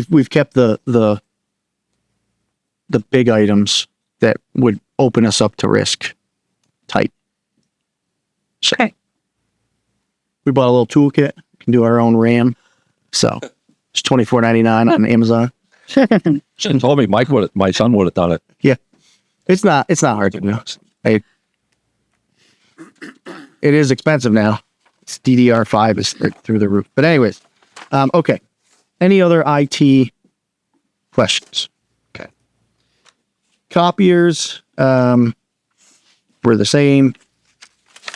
we've kept the big items that would open us up to risk tight. So, okay. We bought a little toolkit. We can do our own RAM. So it's $24.99 on Amazon. Should have told me my son would have done it. Yeah. It's not hard to do. It is expensive now. It's DDR5 is through the roof. But anyways, okay. Any other IT questions? Okay. Copiers were the same.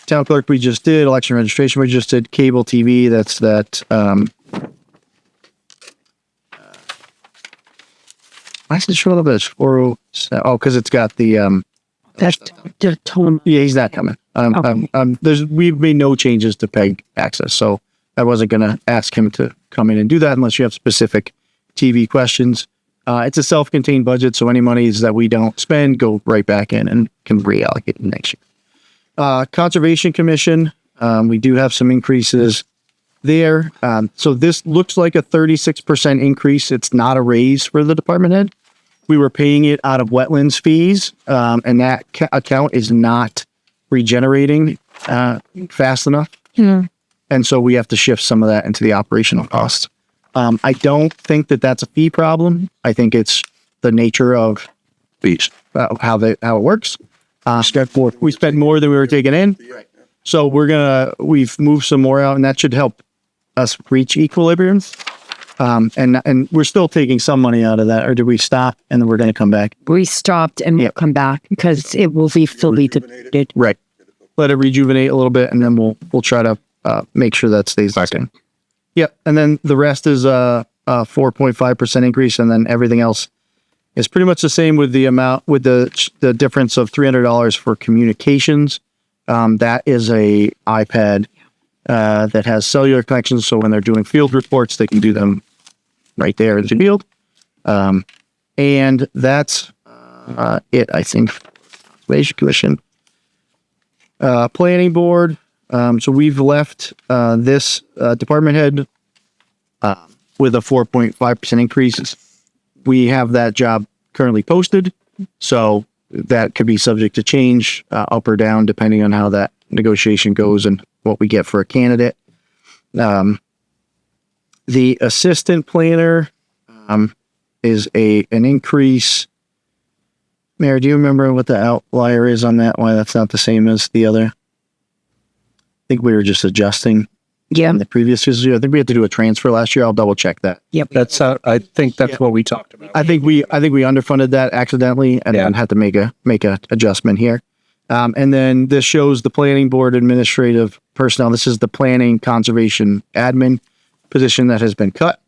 Town clerk we just did. Election registration we just did. Cable TV, that's that. Why is it showing up as 407? Oh, because it's got the That's tone. yeah, he's not coming. We've made no changes to PEG access, so I wasn't going to ask him to come in and do that unless you have specific TV questions. It's a self-contained budget, so any monies that we don't spend go right back in and can reallocate next year. Conservation Commission, we do have some increases there. So this looks like a 36% increase. It's not a raise for the department head. We were paying it out of wetlands fees, and that account is not regenerating fast enough. And so we have to shift some of that into the operational costs. I don't think that that's a fee problem. I think it's the nature of fees, how it works. We spent more than we were taking in. So we've moved some more out, and that should help us reach equilibrium. And we're still taking some money out of that, or did we stop and then we're going to come back? We stopped and we'll come back because it will be fully depleted. Right. Let it rejuvenate a little bit, and then we'll try to make sure that stays the same. Yep. And then the rest is a 4.5% increase, and then everything else is pretty much the same with the amount, with the difference of $300 for communications. That is a iPad that has cellular connections, so when they're doing field reports, they can do them right there in the field. And that's it, I think. Conservation Commission. Planning Board. So we've left this department head with a 4.5% increase. We have that job currently posted, so that could be subject to change up or down depending on how that negotiation goes and what we get for a candidate. The assistant planner is an increase. Mayor, do you remember what the outlier is on that? Why that's not the same as the other? I think we were just adjusting. Yeah. In the previous year, I think we had to do a transfer last year. I'll double check that. Yep. That's I think that's what we talked about. I think we underfunded that accidentally and then had to make a adjustment here. And then this shows the planning board administrative personnel. This is the planning conservation admin position that has been cut.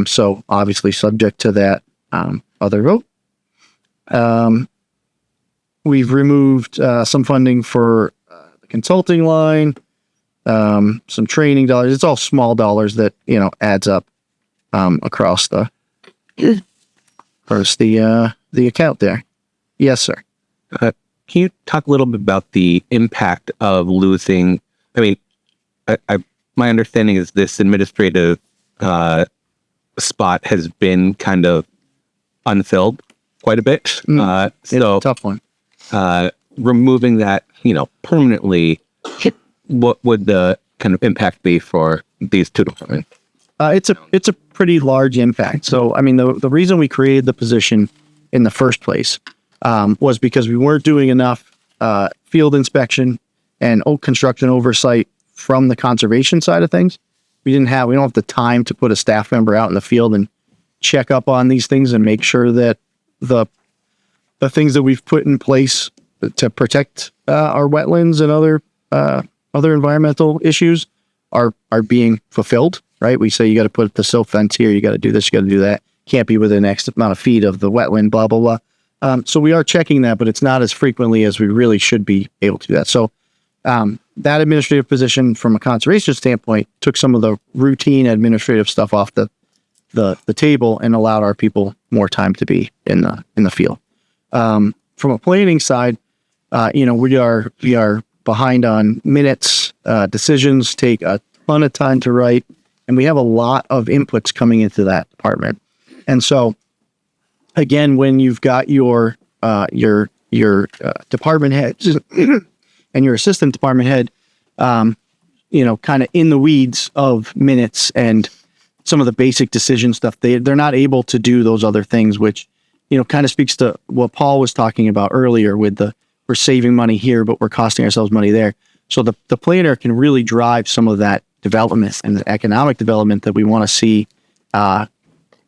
So obviously subject to that other vote. We've removed some funding for the consulting line, some training dollars. It's all small dollars that adds up across the account there. Yes, sir. Can you talk a little bit about the impact of losing? I mean, my understanding is this administrative spot has been kind of unfilled quite a bit. So it's a tough one. Removing that, permanently, what would the kind of impact be for these two departments? It's a pretty large impact. So, I mean, the reason we created the position in the first place was because we weren't doing enough field inspection and construction oversight from the conservation side of things. We don't have the time to put a staff member out in the field and check up on these things and make sure that the things that we've put in place to protect our wetlands and other environmental issues are being fulfilled. Right? We say you got to put the silt fence here, you got to do this, you got to do that. Can't be within X amount of feet of the wetland. Blah blah blah. So we are checking that, but it's not as frequently as we really should be able to do that. So that administrative position from a conservation standpoint took some of the routine administrative stuff off the table and allowed our people more time to be in the field. From a planning side, we are behind on minutes. Decisions take a ton of time to write, and we have a lot of inputs coming into that department. And so, again, when you've got your department head and your assistant department head, kind of in the weeds of minutes and some of the basic decision stuff, they're not able to do those other things, which, kind of speaks to what Paul was talking about earlier with we're saving money here, but we're costing ourselves money there. So the planner can really drive some of that development and the economic development that we want to see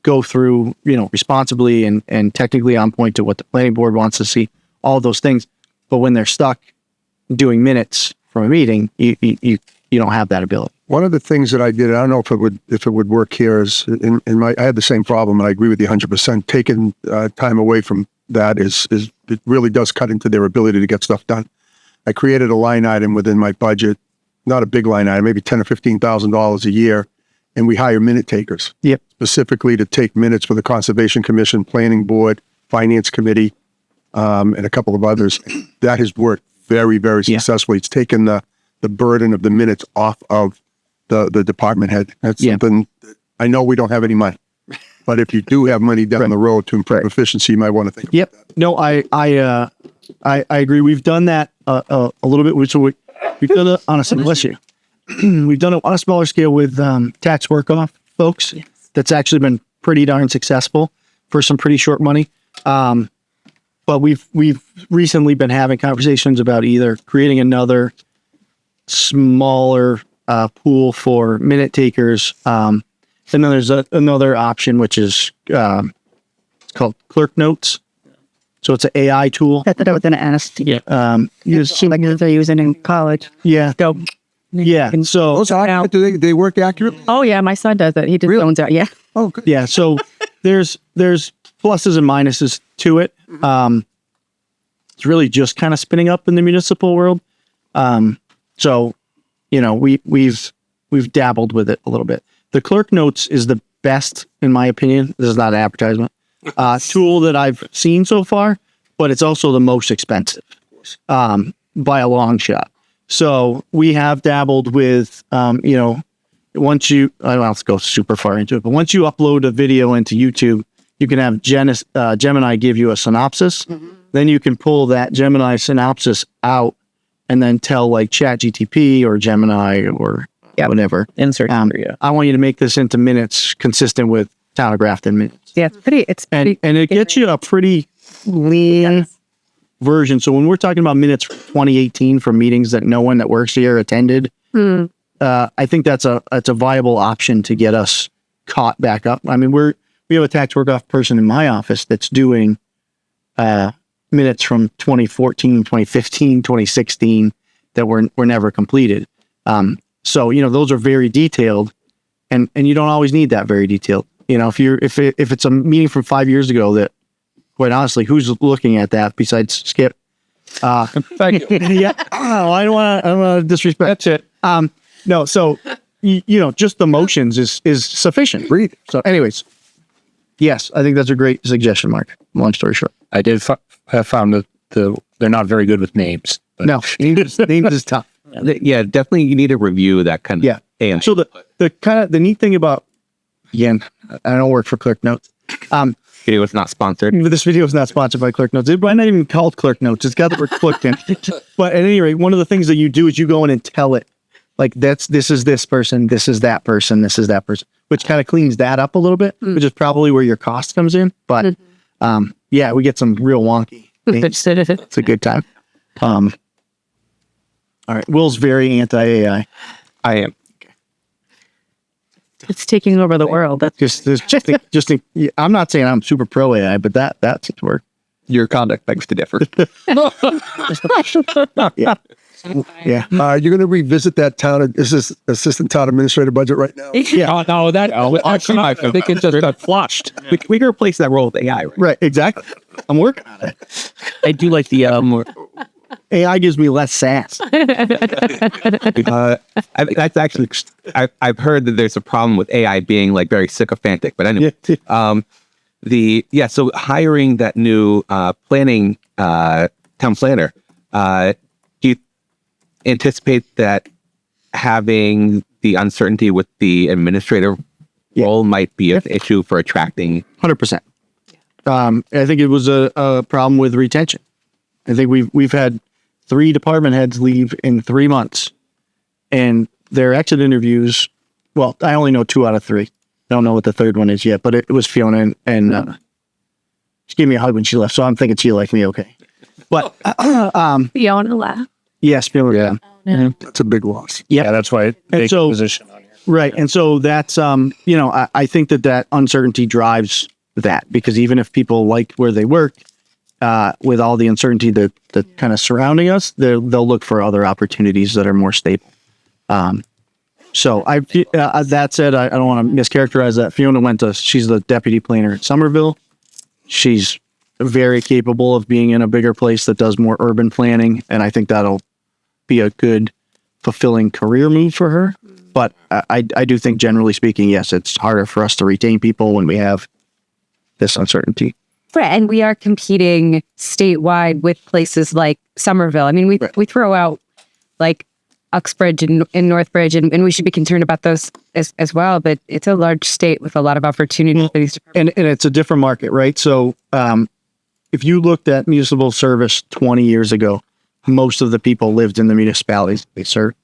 go through, responsibly and technically on point to what the planning board wants to see, all those things. But when they're stuck doing minutes from a meeting, you don't have that ability. One of the things that I did, I don't know if it would work here, is I had the same problem, and I agree with you 100%. Taking time away from that is it really does cut into their ability to get stuff done. I created a line item within my budget, not a big line item, maybe $10,000 or $15,000 a year, and we hire minute takers. Yep. Specifically to take minutes for the Conservation Commission, Planning Board, Finance Committee, and a couple of others. That has worked very, very successfully. It's taken the burden of the minutes off of the department head. That's something I know we don't have any money, but if you do have money down the road to improve efficiency, you might want to think. Yep. No, I agree. We've done that a little bit. So we've done it on a smaller scale. We've done it on a smaller scale with tax work-off folks. Yes. That's actually been pretty darn successful for some pretty short money. But we've recently been having conversations about either creating another smaller pool for minute takers. And then there's another option, which is it's called Clerk Notes. So it's an AI tool. That's what I was going to ask. Yeah. Like they're using in college. Yeah. Go. Yeah. So do they work accurately? Oh yeah, my son does it. He just zones out. Yeah. Oh, good. Yeah. So there's pluses and minuses to it. It's really just kind of spinning up in the municipal world. So, we've dabbled with it a little bit. The Clerk Notes is the best, in my opinion. This is not an advertisement. Tool that I've seen so far, but it's also the most expensive by a long shot. So we have dabbled with, once you, I don't have to go super far into it, but once you upload a video into YouTube, you can have Gemini give you a synopsis. Mm-hmm. Then you can pull that Gemini synopsis out and then tell like ChatGTP or Gemini or whatever. Insert. I want you to make this into minutes consistent with Town of Grafton minutes. Yeah, it's pretty, And it gets you a pretty lean version. So when we're talking about minutes from 2018 from meetings that no one that works here attended, I think that's a viable option to get us caught back up. I mean, we have a tax work off person in my office that's doing minutes from 2014, 2015, 2016 that were never completed. So, those are very detailed and you don't always need that very detailed. If it's a meeting from 5 years ago that, quite honestly, who's looking at that besides Skip? Thank you. Yeah. Oh, I don't want to disrespect. That's it. No. So, just the motions is sufficient. Read. So, anyways, yes, I think that's a great suggestion, Mark. Long story short. I did have found that they're not very good with names. But. No, names is tough. Yeah, definitely you need to review that kind of AI. So the neat thing about, again, I don't work for Clerk Notes. Video is not sponsored. This video is not sponsored by Clerk Notes. It might not even be called Clerk Notes. It's got the word clerk in it. But at any rate, one of the things that you do is you go in and tell it, like, this is this person, this is that person, this is that person, which kind of cleans that up a little bit, which is probably where your cost comes in. But yeah, we get some real wonky names. It's a good time. All right. Will's very anti-AI. I am. it's taking over the world. That's I'm not saying I'm super pro AI, but that's where your conduct begs to differ. Yeah. Yeah. You're going to revisit that assistant town administrator budget right now? Yeah. Oh, no, I think it just got flushed. We can replace that role with AI. Right. Exactly. I'm working on it. I do like the AI gives me less sass. That's actually, I've heard that there's a problem with AI being like very sycophantic, but anyway, so hiring that new planning town planner, do you anticipate that having the uncertainty with the administrative role might be an issue for attracting? 100%. I think it was a problem with retention. I think we've had 3 department heads leave in 3 months, and their exit interviews. Well, I only know 2 out of 3. I don't know what the third one is yet, but it was Fiona, and she gave me a hug when she left. So I'm thinking she liked me okay. But Fiona left. Yes, Fiona. Yeah. That's a big loss. Yeah, that's why it takes a position on here. Right, and so that's I think that uncertainty drives that, because even if people like where they work, with all the uncertainty that kind of surrounding us, they'll look for other opportunities that are more stable. So that said, I don't want to mischaracterize that. Fiona she's the deputy planner at Somerville. She's very capable of being in a bigger place that does more urban planning, and I think that'll be a good, fulfilling career move for her. But I do think, generally speaking, yes, it's harder for us to retain people when we have this uncertainty. Right, and we are competing statewide with places like Somerville. I mean, we throw out like Uxbridge and Northbridge, and we should be concerned about those as well. But it's a large state with a lot of opportunity for these departments. And it's a different market, right? So if you looked at municipal service 20 years ago, most of the people lived in the municipalities they serve.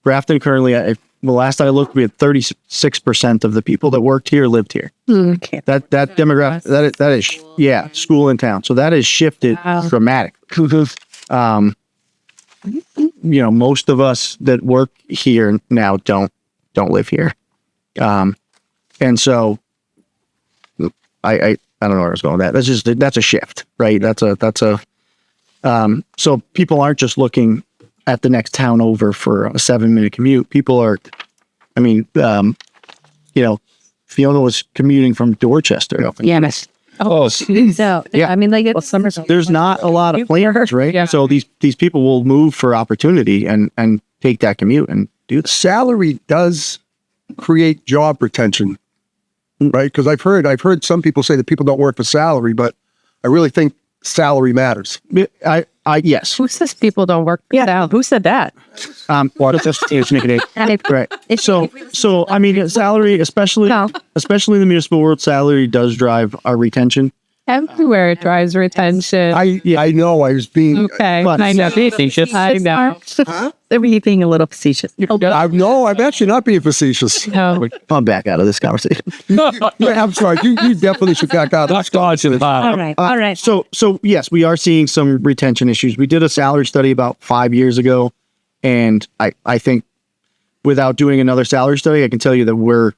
Grafton currently, the last I looked, we had 36% of the people that worked here lived here. That demographic, that is school in town. So that has shifted dramatically. Most of us that work here now don't live here. And so I don't know where I was going with that. That's a shift, right? So people aren't just looking at the next town over for a 7-minute commute. People are, Fiona was commuting from Dorchester. Yeah. So yeah. I mean, like it's there's not a lot of planners, right? Yeah. So these people will move for opportunity and take that commute and do that. Salary does create job retention, right? Because I've heard some people say that people don't work for salary, but I really think salary matters. Yes. Who says people don't work? Yeah. Who said that? Right. So I mean, salary, especially in the municipal world, salary does drive our retention. Everywhere it drives retention. I know I was being. Okay. But- I know. I know. They're being a little facetious. No, I'm actually not being facetious. No. I'm back out of this conversation. Yeah, I'm sorry. You definitely should back out. All right. All right. So yes, we are seeing some retention issues. We did a salary study about 5 years ago, and I think without doing another salary study, I can tell you that we're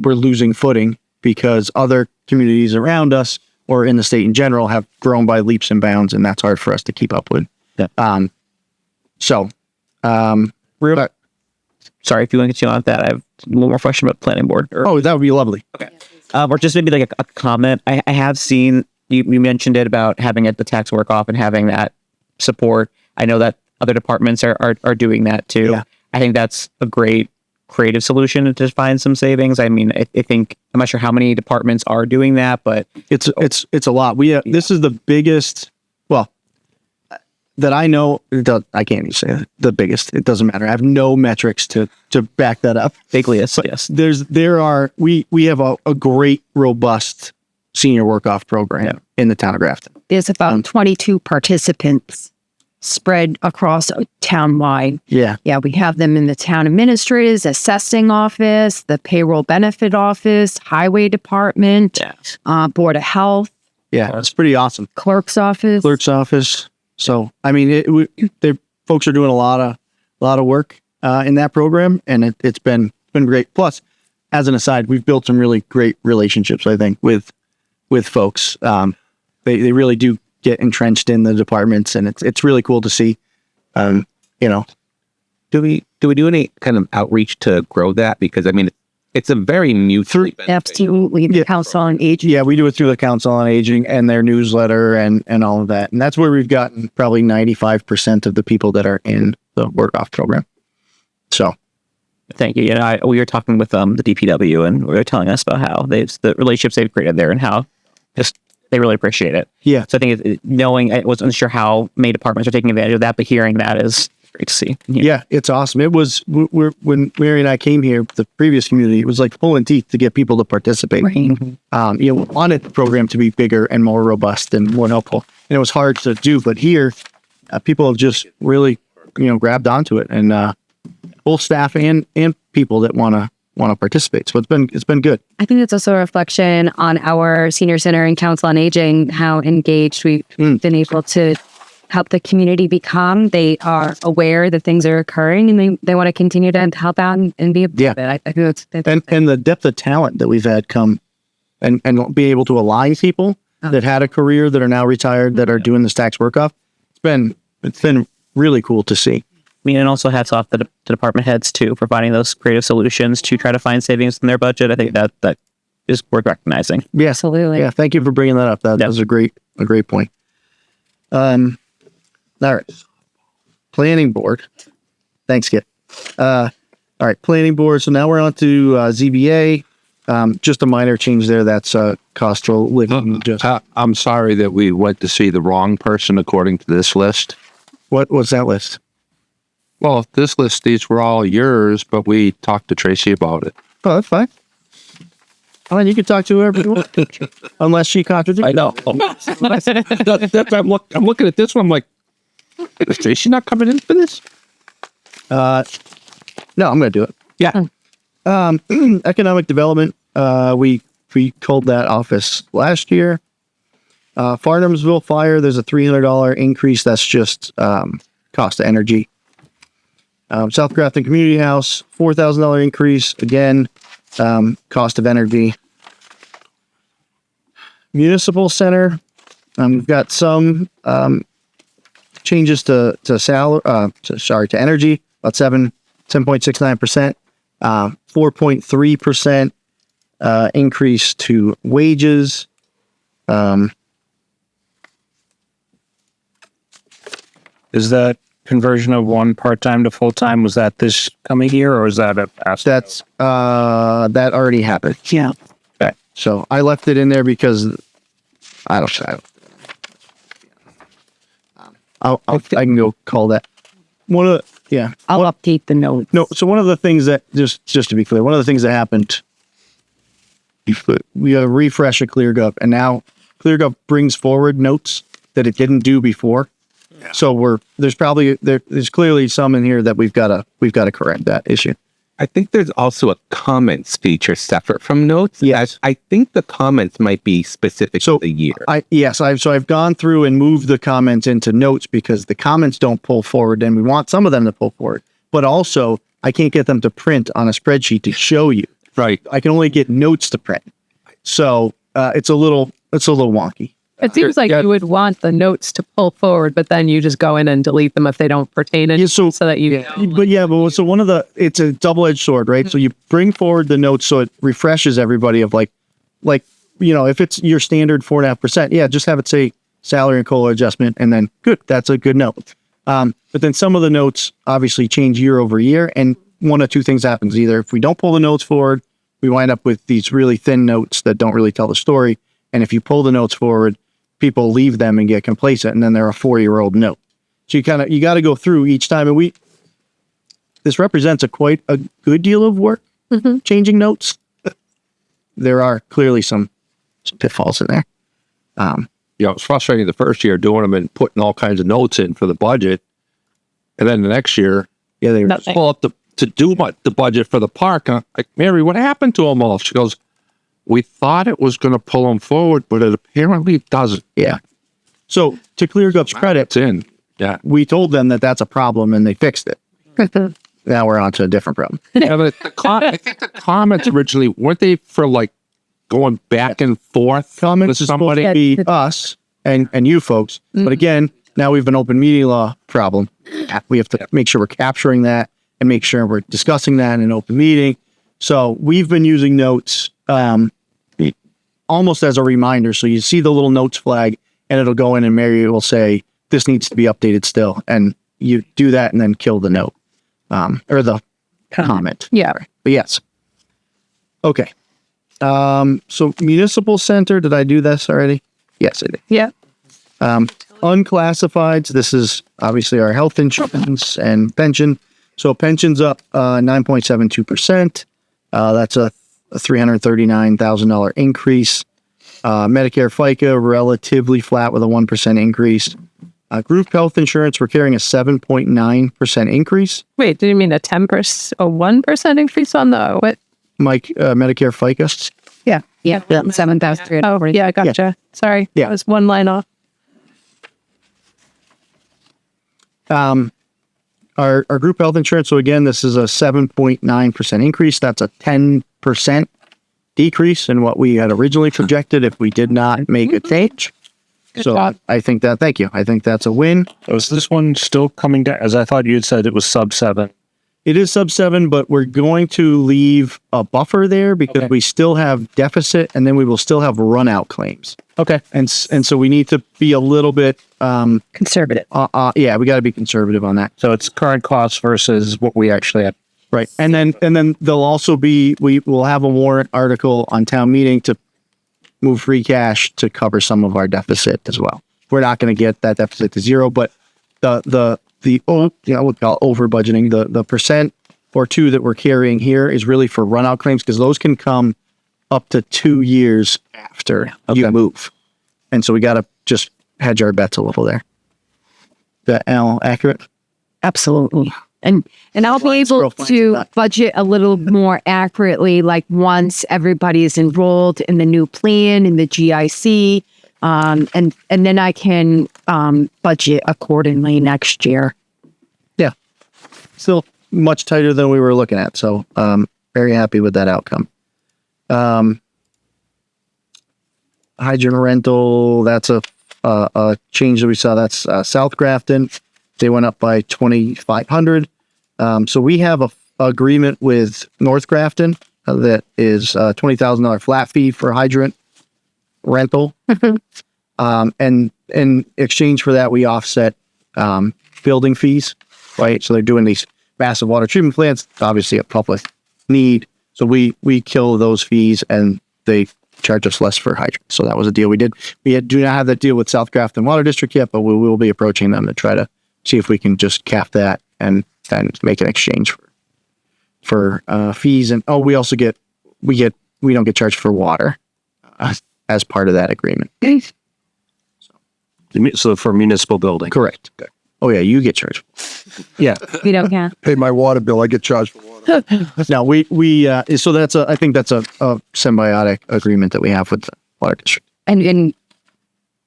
losing footing because other communities around us or in the state in general have grown by leaps and bounds, and that's hard for us to keep up with. Yeah. Sorry, if you want to continue on with that, I have a little more question about planning board. That would be lovely. Okay. Or just maybe like a comment. I have seen you mentioned it about having the tax work off and having that support. I know that other departments are doing that too. Yeah. I think that's a great creative solution to find some savings. I mean, I think I'm not sure how many departments are doing that, but it's a lot. This is the biggest. Well, that I know. I can't even say the biggest. It doesn't matter. I have no metrics to back that up. Vaguely, yes. We have a great, robust senior work off program in the town of Grafton. There's about 22 participants spread across town-wide. Yeah. Yeah, we have them in the town administrators, assessing office, the payroll benefit office, highway department, board of health. Yeah, it's pretty awesome. Clerk's office. So, I mean, folks are doing a lot of work in that program, and it's been great. Plus, as an aside, we've built some really great relationships, I think, with folks. They really do get entrenched in the departments, and it's really cool to see. Do we do any kind of outreach to grow that? Because I mean, it's a very mutually Absolutely, the Council on Aging. Yeah, we do it through the Council on Aging and their newsletter and all of that, and that's where we've gotten probably 95% of the people that are in the work off program. So, thank you. We were talking with the DPW, and we were telling us about how the relationships they've created there and how just they really appreciate it. Yeah. So I think knowing, I wasn't sure how many departments are taking advantage of that, but hearing that is great to see. Yeah, it's awesome. It was when Mary and I came here, the previous community, it was like pulling teeth to get people to participate. Right. Wanted the program to be bigger and more robust and more helpful, and it was hard to do. But here, people have just really, grabbed onto it, and both staff and people that want to participate. So it's been good. I think it's also a reflection on our senior center and Council on Aging, how engaged we've been able to help the community become. They are aware that things are occurring, and they want to continue to help out and be a part of it. I think that's and the depth of talent that we've had come and be able to align people that had a career that are now retired that are doing this tax work off. It's been really cool to see. I mean, and also hats off to department heads too for finding those creative solutions to try to find savings in their budget. I think that is worth recognizing. Yeah, absolutely. Yeah, thank you for bringing that up. That was a great point. All right, planning board. Thanks, Kit. All right, planning board. So now we're on to ZBA. Just a minor change there. That's cost of living. I'm sorry that we went to see the wrong person according to this list. What's that list? Well, this list, these were all yours, but we talked to Tracy about it. Oh, that's fine. I mean, you can talk to whoever you want, unless she contradicts. I know. I'm looking at this one. I'm like, is Tracy not coming in for this? No, I'm going to do it. Yeah. Economic development. We called that office last year. Farnhamsville Fire. There's a $300 increase. That's just cost of energy. South Grafton Community House, $4,000 increase. Again, cost of energy. Municipal Center, we've got some changes to energy, about 10.69%, 4.3% increase to wages. Is that conversion of one part-time to full-time, was that this coming year, or is that a past? That's that already happened. Yeah. Okay. So I left it in there because I can go call that one of the, I'll update the notes. No, so one of the things that just to be clear, one of the things that happened, we refresh a ClearGov, and now ClearGov brings forward notes that it didn't do before. So there's clearly some in here that we've got to correct that issue. I think there's also a comments feature separate from notes. Yes. I think the comments might be specific to the year. I've gone through and moved the comments into notes because the comments don't pull forward, and we want some of them to pull forward. But also, I can't get them to print on a spreadsheet to show you. Right. I can only get notes to print. So it's a little wonky. It seems like you would want the notes to pull forward, but then you just go in and delete them if they don't pertain to so that you. So it's a double-edged sword, right? So you bring forward the notes so it refreshes everybody of like if it's your standard 4.5%, just have it say salary and COLA adjustment, and then good, that's a good note. But then some of the notes obviously change year over year, and one of two things happens: either if we don't pull the notes forward, we wind up with these really thin notes that don't really tell the story, and if you pull the notes forward, people leave them and get complacent, and then they're a 4-year-old note. So you got to go through each time, and this represents quite a good deal of work, changing notes. There are clearly some pitfalls in there. It was frustrating the first year doing them and putting all kinds of notes in for the budget, and then the next year, they pull up to do the budget for the park. And I'm like, Mary, what happened to them all? She goes, we thought it was going to pull them forward, but it apparently doesn't. Yeah. So to ClearGov's credit, we told them that that's a problem, and they fixed it. Now we're on to a different problem. I think the comments originally, weren't they for like going back and forth? Comments is supposed to be us and you folks. But again, now we have an open meeting law problem. We have to make sure we're capturing that and make sure we're discussing that in an open meeting. So we've been using notes almost as a reminder. So you see the little notes flag, and it'll go in, and Mary will say, this needs to be updated still. And you do that and then kill the note or the comment. Yeah. But yes. Okay. So municipal center, did I do this already? Yes, I did. Yeah. Unclassifieds, this is obviously our health insurance and pension. So pension's up 9.72%. That's a $339,000 increase. Medicare FICA relatively flat with a 1% increase. Group health insurance, we're carrying a 7.9% increase. Wait, did you mean a 1% increase on the what? Mike, Medicare FICA. Yeah. Yeah. 7,000. Oh, yeah, gotcha. Sorry. Yeah. I was one line off. Our group health insurance, so again, this is a 7.9% increase. That's a 10% decrease in what we had originally projected if we did not make a change. So I think thank you. I think that's a win. Is this one still coming down? As I thought you had said it was sub 7. It is sub 7, but we're going to leave a buffer there because we still have deficit, and then we will still have run out claims. Okay. And so we need to be a little bit conservative. Yeah, we got to be conservative on that. So it's current costs versus what we actually had. Right. And then there'll also be, we will have a warrant article on town meeting to move free cash to cover some of our deficit as well. We're not going to get that deficit to zero, but we'll call it over budgeting. The percent or two that we're carrying here is really for run out claims, because those can come up to 2 years after you move. And so we got to just hedge our bets a little there. Is that accurate? Absolutely. And I'll be able to budget a little more accurately, like once everybody is enrolled in the new plan, in the GIC, and then I can budget accordingly next year. Yeah. Still much tighter than we were looking at. So very happy with that outcome. Hydrant rental, that's a change that we saw. That's South Grafton. They went up by 2,500. So we have a agreement with North Grafton that is $20,000 flat fee for hydrant rental. And in exchange for that, we offset building fees, right? So they're doing these massive water treatment plants, obviously a public need. So we kill those fees, and they charge us less for hydrants. So that was a deal we did. We do not have that deal with South Grafton Water District yet, but we will be approaching them to try to see if we can just cap that and make an exchange for fees. And we don't get charged for water as part of that agreement. So for municipal building. Correct. Oh yeah, you get charged. Yeah. We don't care. Pay my water bill, I get charged for water. No, we so that's I think that's a symbiotic agreement that we have with the water district. And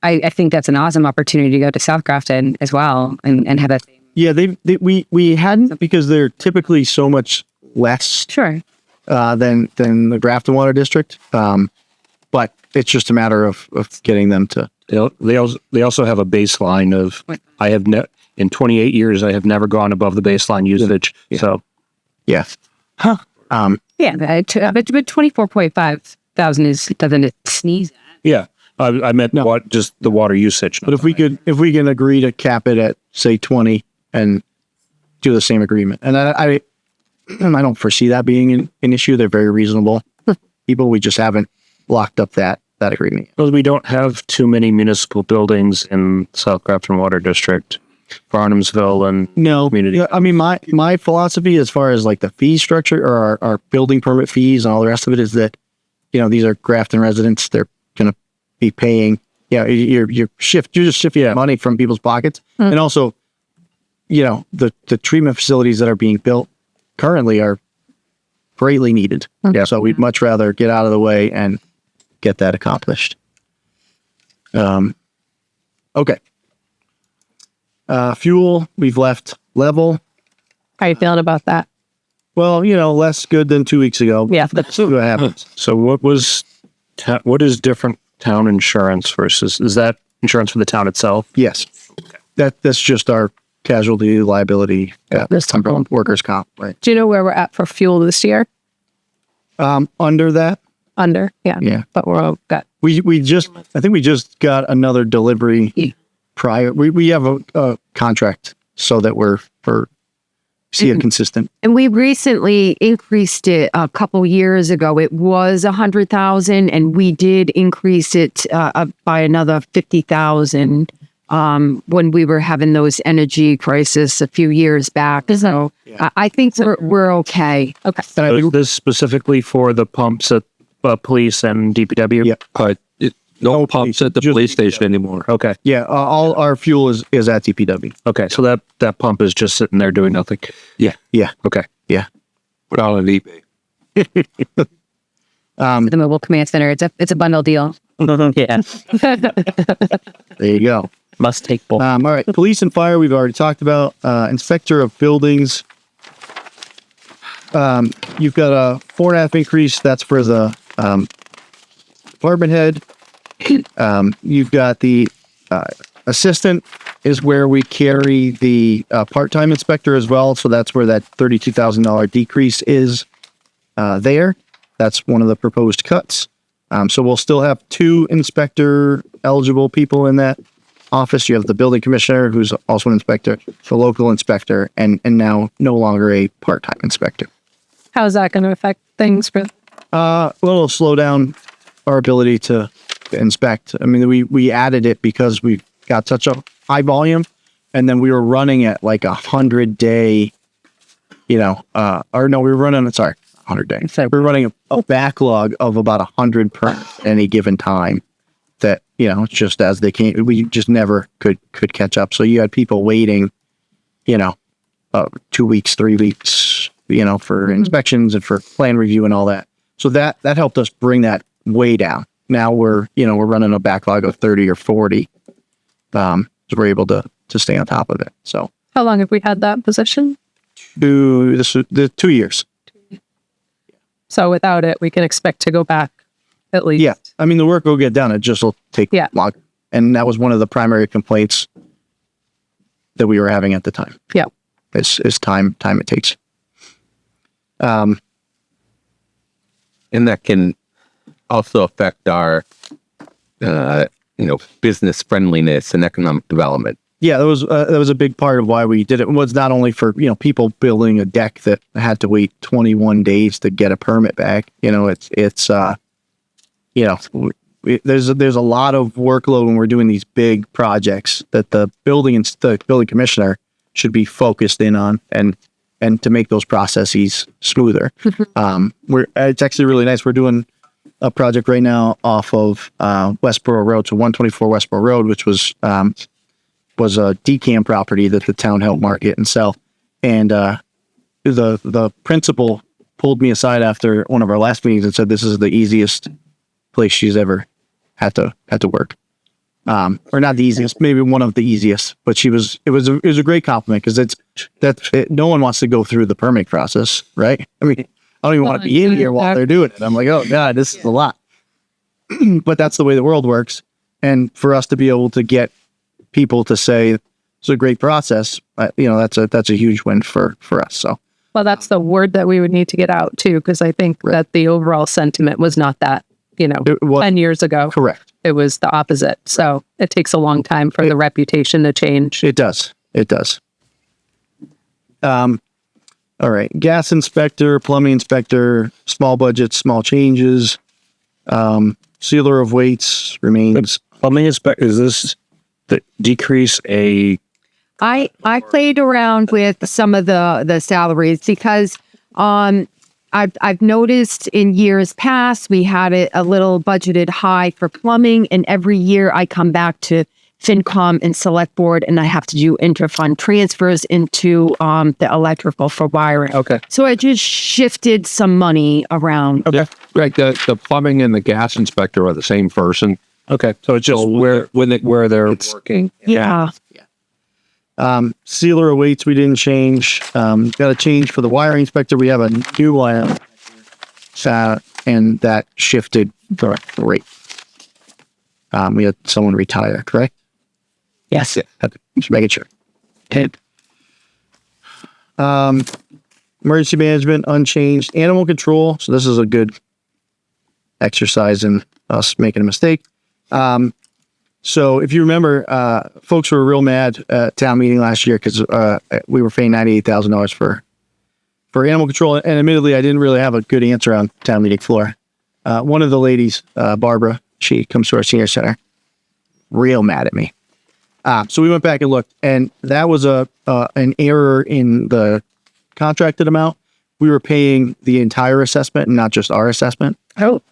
I think that's an awesome opportunity to go to South Grafton as well and have that. Yeah, we hadn't because they're typically so much less Sure. Than the Grafton Water District. But it's just a matter of getting them to. They also have a baseline of I have in 28 years I have never gone above the baseline usage. Yeah. So yeah. Huh. Yeah, but 24.5 thousand is doesn't it sneeze at? yeah, I meant just the water usage. But if we can agree to cap it at say 20 and do the same agreement, and I don't foresee that being an issue. They're very reasonable people. We just haven't locked up that agreement. Because we don't have too many municipal buildings in South Grafton Water District, Farnhamsville, and community. Yeah, I mean, my philosophy as far as like the fee structure or our building permit fees and all the rest of it is that, these are Grafton residents. They're going to be paying, you're just shifting money from people's pockets. And also, the treatment facilities that are being built currently are greatly needed. Yeah. So we'd much rather get out of the way and get that accomplished. Okay. Fuel, we've left level. How are you feeling about that? Well, less good than 2 weeks ago. Yeah. Let's see what happens. So what is different town insurance versus, is that insurance for the town itself? Yes. That's just our casualty liability, workers' comp, right? Do you know where we're at for fuel this year? Under that. Under, yeah. Yeah. But we're all got. I think we just got another delivery prior. We have a contract so that we're it consistent. And we recently increased it a couple years ago. It was 100,000, and we did increase it by another 50,000 when we were having those energy crisis a few years back. So I think we're okay. Okay. So is this specifically for the pumps at police and DPW? Yeah. No pumps at the police station anymore. Okay. Yeah. All our fuel is at DPW. Okay. So that pump is just sitting there doing nothing. Yeah. Yeah. Okay. Yeah. Put out an eBay. The mobile command center. It's a bundle deal. Yeah. There you go. Must take both. All right. Police and fire, we've already talked about. Inspector of buildings. You've got a 4.5 increase. That's for the department head. You've got the assistant is where we carry the part-time inspector as well. So that's where that $32,000 decrease is there. That's one of the proposed cuts. So we'll still have 2 inspector eligible people in that office. You have the building commissioner, who's also an inspector, the local inspector, and now no longer a part-time inspector. How's that going to affect things for? Well, it'll slow down our ability to inspect. I mean, we added it because we got such a high volume, and then we were running at like 100-day, we were running 100 days. So we're running a backlog of about 100 per any given time. That just as they came, we just never could catch up. So you had people waiting, 2 weeks, 3 weeks, for inspections and for plan review and all that. So that helped us bring that way down. Now we're running a backlog of 30 or 40. So we're able to stay on top of it. So How long have we had that position? 2 years. So without it, we can expect to go back at least. Yeah. I mean, the work will get done. It just will take longer. And that was one of the primary complaints that we were having at the time. Yeah. Is time it takes. And that can also affect our, business friendliness and economic development. Yeah, that was a big part of why we did it. It was not only for people building a deck that had to wait 21 days to get a permit back. There's a lot of workload when we're doing these big projects that the building commissioner should be focused in on and to make those processes smoother. It's actually really nice. We're doing a project right now off of Westboro Road, so 124 Westboro Road, which was a decam property that the town helped market and sell. And the principal pulled me aside after one of our last meetings and said this is the easiest place she's ever had to work. Or not the easiest, maybe one of the easiest, but it was a great compliment because no one wants to go through the permit process, right? I mean, I don't even want to be in here while they're doing it. I'm like, oh God, this is a lot. But that's the way the world works. And for us to be able to get people to say it's a great process, that's a huge win for us. So, well, that's the word that we would need to get out too, because I think that the overall sentiment was not that, 10 years ago. Correct. It was the opposite. So it takes a long time for the reputation to change. It does. All right. Gas inspector, plumbing inspector, small budgets, small changes. Sealer of weights remains. Plumbing inspector, is this the decrease I played around with some of the salaries because I've noticed in years past we had a little budgeted high for plumbing, and every year I come back to FinCom and Select Board and I have to do interfund transfers into the electrical for wiring. Okay. So I just shifted some money around. Okay. Right. The plumbing and the gas inspector are the same person. Okay. So it's just where they're working. Yeah. Sealer of weights we didn't change. Got a change for the wiring inspector. We have a new wiring and that shifted the rate. We had someone retire, correct? Yes. Just making sure. Okay. Emergency management unchanged. Animal control. So this is a good exercise in us making a mistake. So if you remember, folks were real mad at town meeting last year because we were paying $98,000 for animal control. And admittedly, I didn't really have a good answer on town meeting floor. One of the ladies, Barbara, she comes to our senior center, real mad at me. So we went back and looked, and that was an error in the contracted amount. We were paying the entire assessment and not just our assessment. Oh.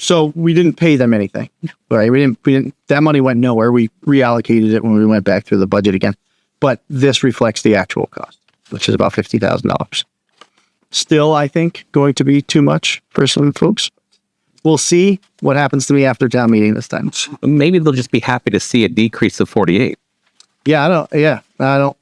So we didn't pay them anything, right? We didn't, that money went nowhere. We reallocated it when we went back through the budget again, but this reflects the actual cost, which is about $50,000. Still, I think going to be too much for some folks. We'll see what happens to me after town meeting this time. Maybe they'll just be happy to see a decrease of 48. Yeah, I don't.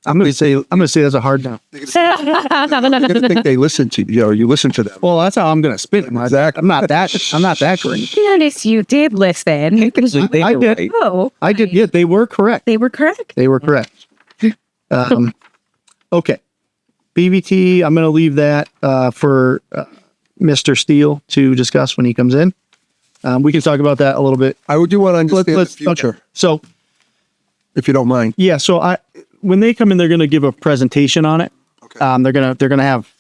I'm going to say that's a hard no. I don't think they listen to you. You listen to them. Well, that's how I'm going to spin it. Exactly. I'm not that great. Yes, you did listen. I did. Oh, I did. Yeah, they were correct. they were correct. Okay. BBT, I'm going to leave that for Mr. Steele to discuss when he comes in. We can talk about that a little bit. I would do want to understand the future, So, if you don't mind. yeah, so when they come in, they're going to give a presentation on it. Okay. They're going to have,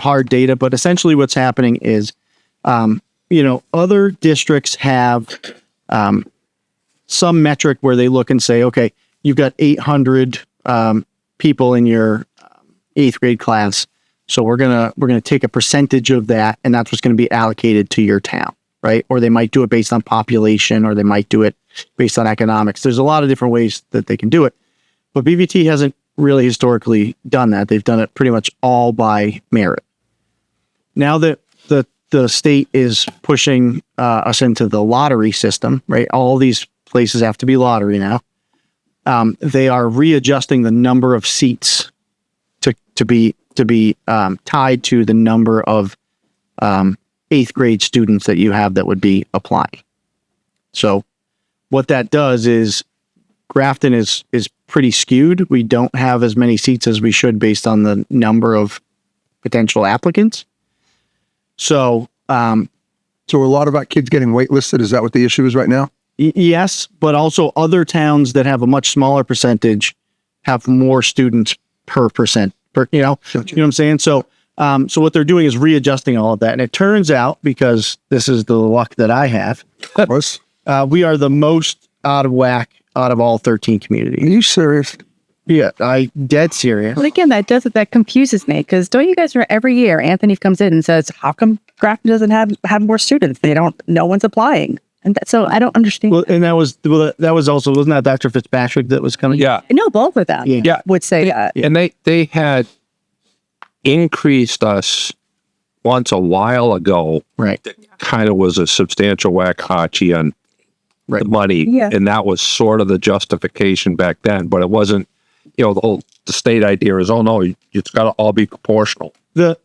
hard data, but essentially what's happening is, other districts have some metric where they look and say, okay, you've got 800 people in your 8th grade class. So we're going to take a percentage of that, and that's what's going to be allocated to your town, right? Or they might do it based on population, or they might do it based on economics. There's a lot of different ways that they can do it. But BVT hasn't really historically done that. They've done it pretty much all by merit. Now that the state is pushing us into the lottery system, right? All these places have to be lottery now. They are readjusting the number of seats to be tied to the number of 8th grade students that you have that would be applying. So what that does is Grafton is pretty skewed. We don't have as many seats as we should based on the number of potential applicants. So a lot of our kids getting waitlisted. Is that what the issue is right now? Yes, but also other towns that have a much smaller percentage have more students per percent. You know what I'm saying? So what they're doing is readjusting all of that. And it turns out, because this is the luck that I have, we are the most out of whack out of all 13 communities. Are you serious? Yeah, I dead serious. But again, that confuses me, because don't you guys every year Anthony comes in and says, how come Grafton doesn't have more students. No one's applying. And so I don't understand. Well, and that was also, wasn't that Dr. Fitzpatrick that was coming? Yeah. No, both of them Yeah. would say that. And they had increased us once a while ago. Right. That kind of was a substantial whack-hachi on the money. Yeah. And that was sort of the justification back then, but it wasn't, the state idea is, oh no, it's got to all be proportional. The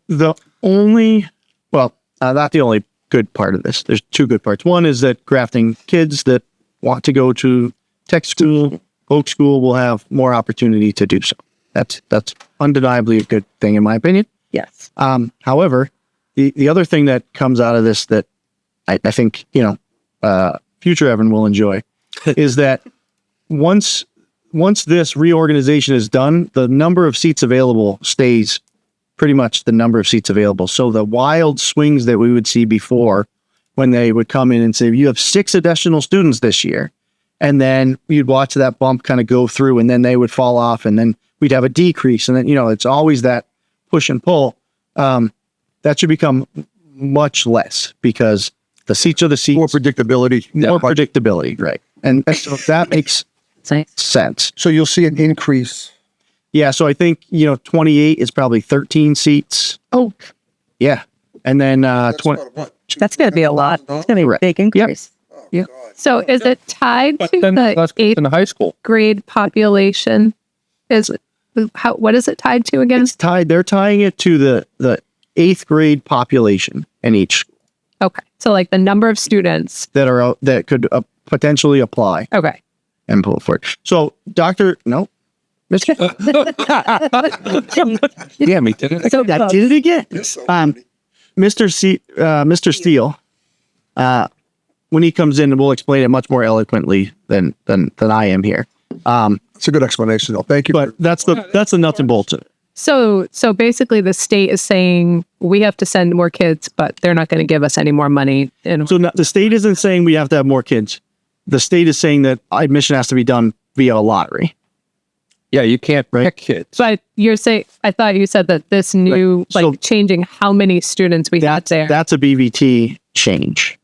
only, well, not the only good part of this. There's two good parts. One is that Grafton kids that want to go to tech school, Oak School will have more opportunity to do so. That's undeniably a good thing in my opinion. Yes. However, the other thing that comes out of this that I think, future Evan will enjoy is that once this reorganization is done, the number of seats available stays pretty much the number of seats available. So the wild swings that we would see before when they would come in and say, you have 6 additional students this year. And then you'd watch that bump kind of go through and then they would fall off and then we'd have a decrease. And then, it's always that push and pull. That should become much less because the seats are the seats. More predictability. More predictability, right. And so that makes sense. So you'll see an increase. Yeah, so I think, 28 is probably 13 seats. Oh. Yeah. And then 20. That's going to be a lot. It's going to be a big increase. Yeah. So is it tied But to then the that's eighth in high school. grade population? What is it tied to again? It's tied. They're tying it to the 8th grade population in each Okay. So like the number of students. that are out that could potentially apply Okay. and pull for it. So Mr. Damn, he did it. So I did it again. Mr. Steele, when he comes in, we'll explain it much more eloquently than I am here. It's a good explanation, though. Thank you. But that's the nuts and bolts of it. So basically the state is saying we have to send more kids, but they're not going to give us any more money. So the state isn't saying we have to have more kids. The state is saying that admission has to be done via a lottery. Yeah, you can't pick kids. But I thought you said that this new, changing how many students we had there. That's a BVT change.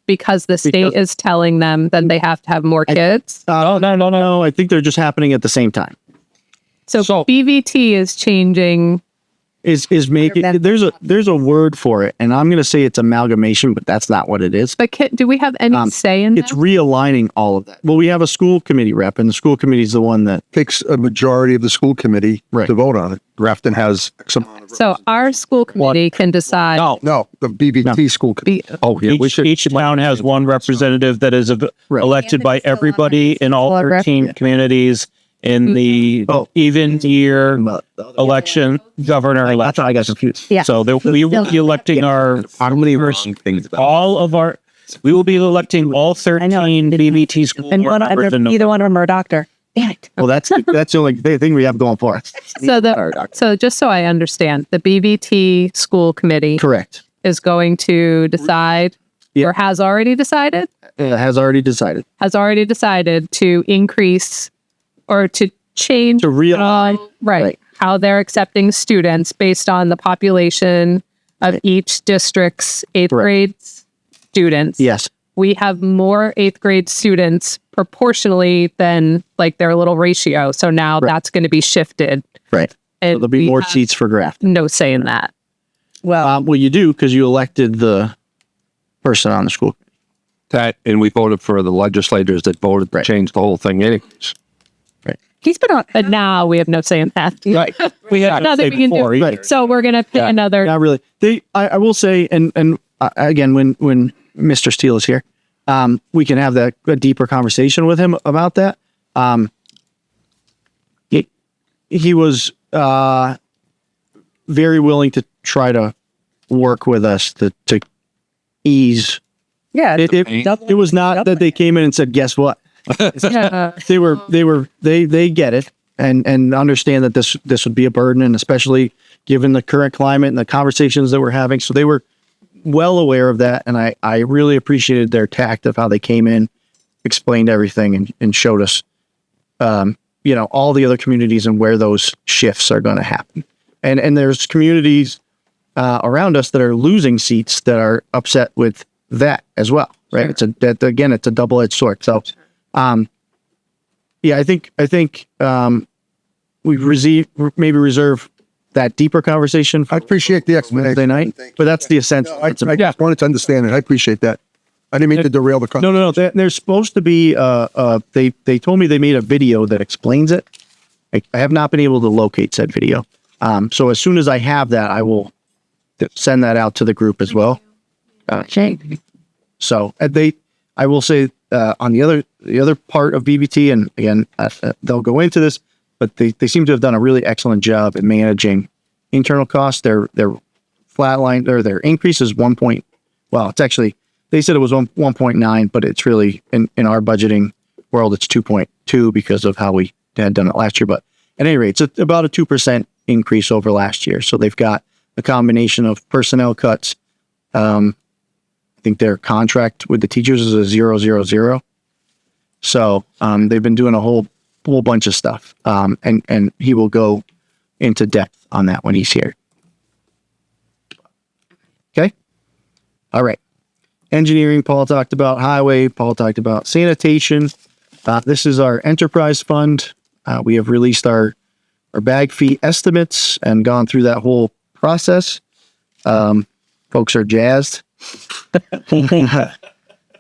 Because the state is telling them that they have to have more kids. No. I think they're just happening at the same time. So BVT is changing. Is making there's a word for it, and I'm going to say it's amalgamation, but that's not what it is. But do we have any say in It's that? realigning all of that. Well, we have a school committee rep, and the school committee is the one that takes a majority of the school committee to vote on it. Grafton has some. So our school committee can decide. No, the BVT school committee. Each town has one representative that is elected by everybody in all 13 communities in the even year election, governor election. That's how I got confused. Yeah. So we will be electing our all of our. We will be electing all 13 BVT school And board members in neither one of them are a doctor. Damn it. Well, that's the only thing we have going for us. So just so I understand, the BVT school committee Correct. is going to decide or has already decided Has already decided to increase or to change how they're accepting students based on the population of each district's 8th grade students. Yes. We have more 8th grade students proportionally than like their little ratio. So now that's going to be shifted. Right. And So there'll be more seats for Grafton. No say in that. Well, you do because you elected the person on the school. And we voted for the legislators that voted to change the whole thing anyways. He's been on, but now we have no say in that. Right. We had Nothing we can do. Right. So we're going to pick another. Not really. I will say, and again, when Mr. Steele is here, we can have a deeper conversation with him about that. He was very willing to try to work with us to ease. Yeah. It was not that they came in and said, guess what? They get it and understand that this would be a burden, and especially given the current climate and the conversations that we're having. So they were well aware of that. And I really appreciated their tact of how they came in, explained everything and showed us, all the other communities and where those shifts are going to happen. And there's communities around us that are losing seats that are upset with that as well, right? It's a double-edged sword. So, yeah, I think we reserve that deeper conversation. I appreciate the explanation. Wednesday night, but that's the essential. I just wanted to understand it. I appreciate that. I didn't mean to derail the conversation. No. There's supposed to be. They told me they made a video that explains it. I have not been able to locate said video. So as soon as I have that, I will send that out to the group as well. So I will say on the other part of BBT, and again, they'll go into this, but they seem to have done a really excellent job at managing internal costs. Their flatline or their increase is it's actually, they said it was 1.9, but it's really in our budgeting world, it's 2.2 because of how we had done it last year. But at any rate, it's about a 2% increase over last year. So they've got a combination of personnel cuts. I think their contract with the teachers is a 0.00. So they've been doing a whole bunch of stuff. And he will go into depth on that when he's here. Okay. All right. Engineering, Paul talked about. Highway, Paul talked about. Sanitation. This is our enterprise fund. We have released our bag fee estimates and gone through that whole process. Folks are jazzed.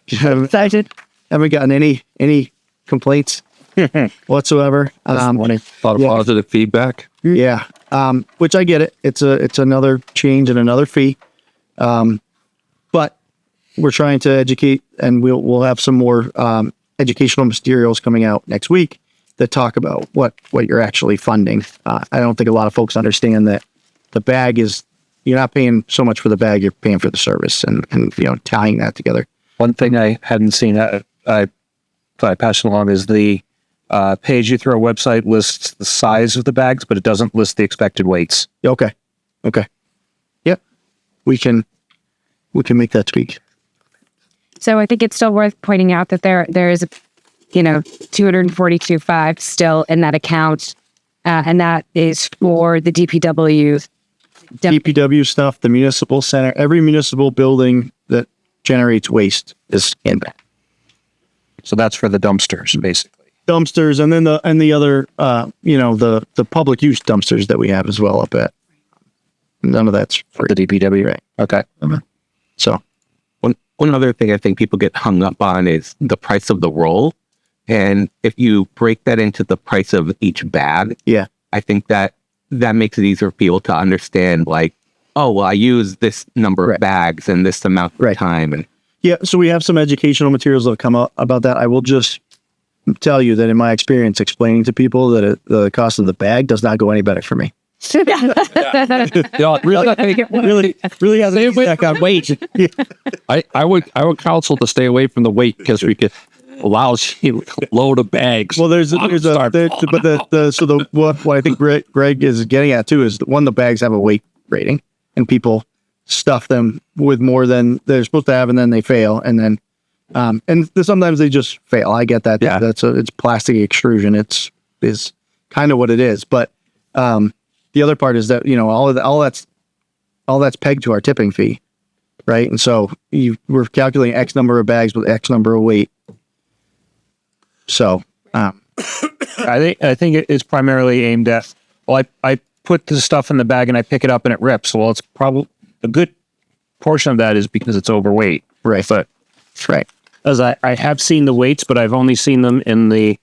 Excited. Haven't gotten any complaints whatsoever. A lot of positive feedback. Yeah. Which I get it. It's another change and another fee. But we're trying to educate, and we'll have some more educational materials coming out next week that talk about what you're actually funding. I don't think a lot of folks understand that the bag is, you're not paying so much for the bag, you're paying for the service, and tying that together. One thing I hadn't seen, I passed along, is the Pay As You Throw website lists the size of the bags, but it doesn't list the expected weights. Okay. Yep. We can make that tweak. So I think it's still worth pointing out that there is, 242.5 still in that account, and that is for the DPW. DPW stuff, the municipal center, every municipal building that generates waste is in that. So that's for the dumpsters, basically. Dumpsters, and then the other, the public use dumpsters that we have as well up at. None of that's for the DPW, right? Okay. So one other thing I think people get hung up on is the price of the roll. And if you break that into the price of each bag, I think that makes it easier for people to understand, like, oh, well, I use this number of bags and this amount of time. And yeah, so we have some educational materials that come up about that. I will just tell you that in my experience explaining to people that the cost of the bag does not go any better for me. Really hasn't that on weight. I would counsel to stay away from the weight because we could allows you a load of bags. Well, what I think Greg is getting at too is that the bags have a weight rating, and people stuff them with more than they're supposed to have, and then they fail, and then sometimes they just fail. I get that. Yeah. It's plastic extrusion. Is kind of what it is, but the other part is that all that's pegged to our tipping fee, right? And so we're calculating X number of bags with X number of weight. So I think it's primarily aimed at, well, I put the stuff in the bag and I pick it up and it rips. Well, it's probably a good portion of that is because it's overweight. Right. But right. As I have seen the weights, but I've only seen them in the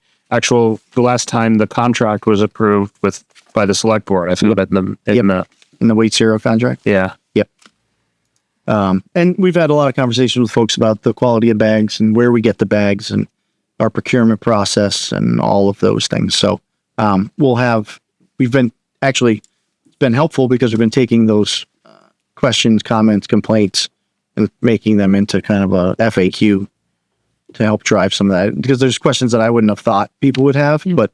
last time the contract was approved by the select board. I found them in the Weight Zero contract. Yeah. Yep. And we've had a lot of conversations with folks about the quality of bags and where we get the bags and our procurement process and all of those things. So it's been helpful because we've been taking those questions, comments, complaints, and making them into kind of a FAQ to help drive some of that. Because there's questions that I wouldn't have thought people would have, but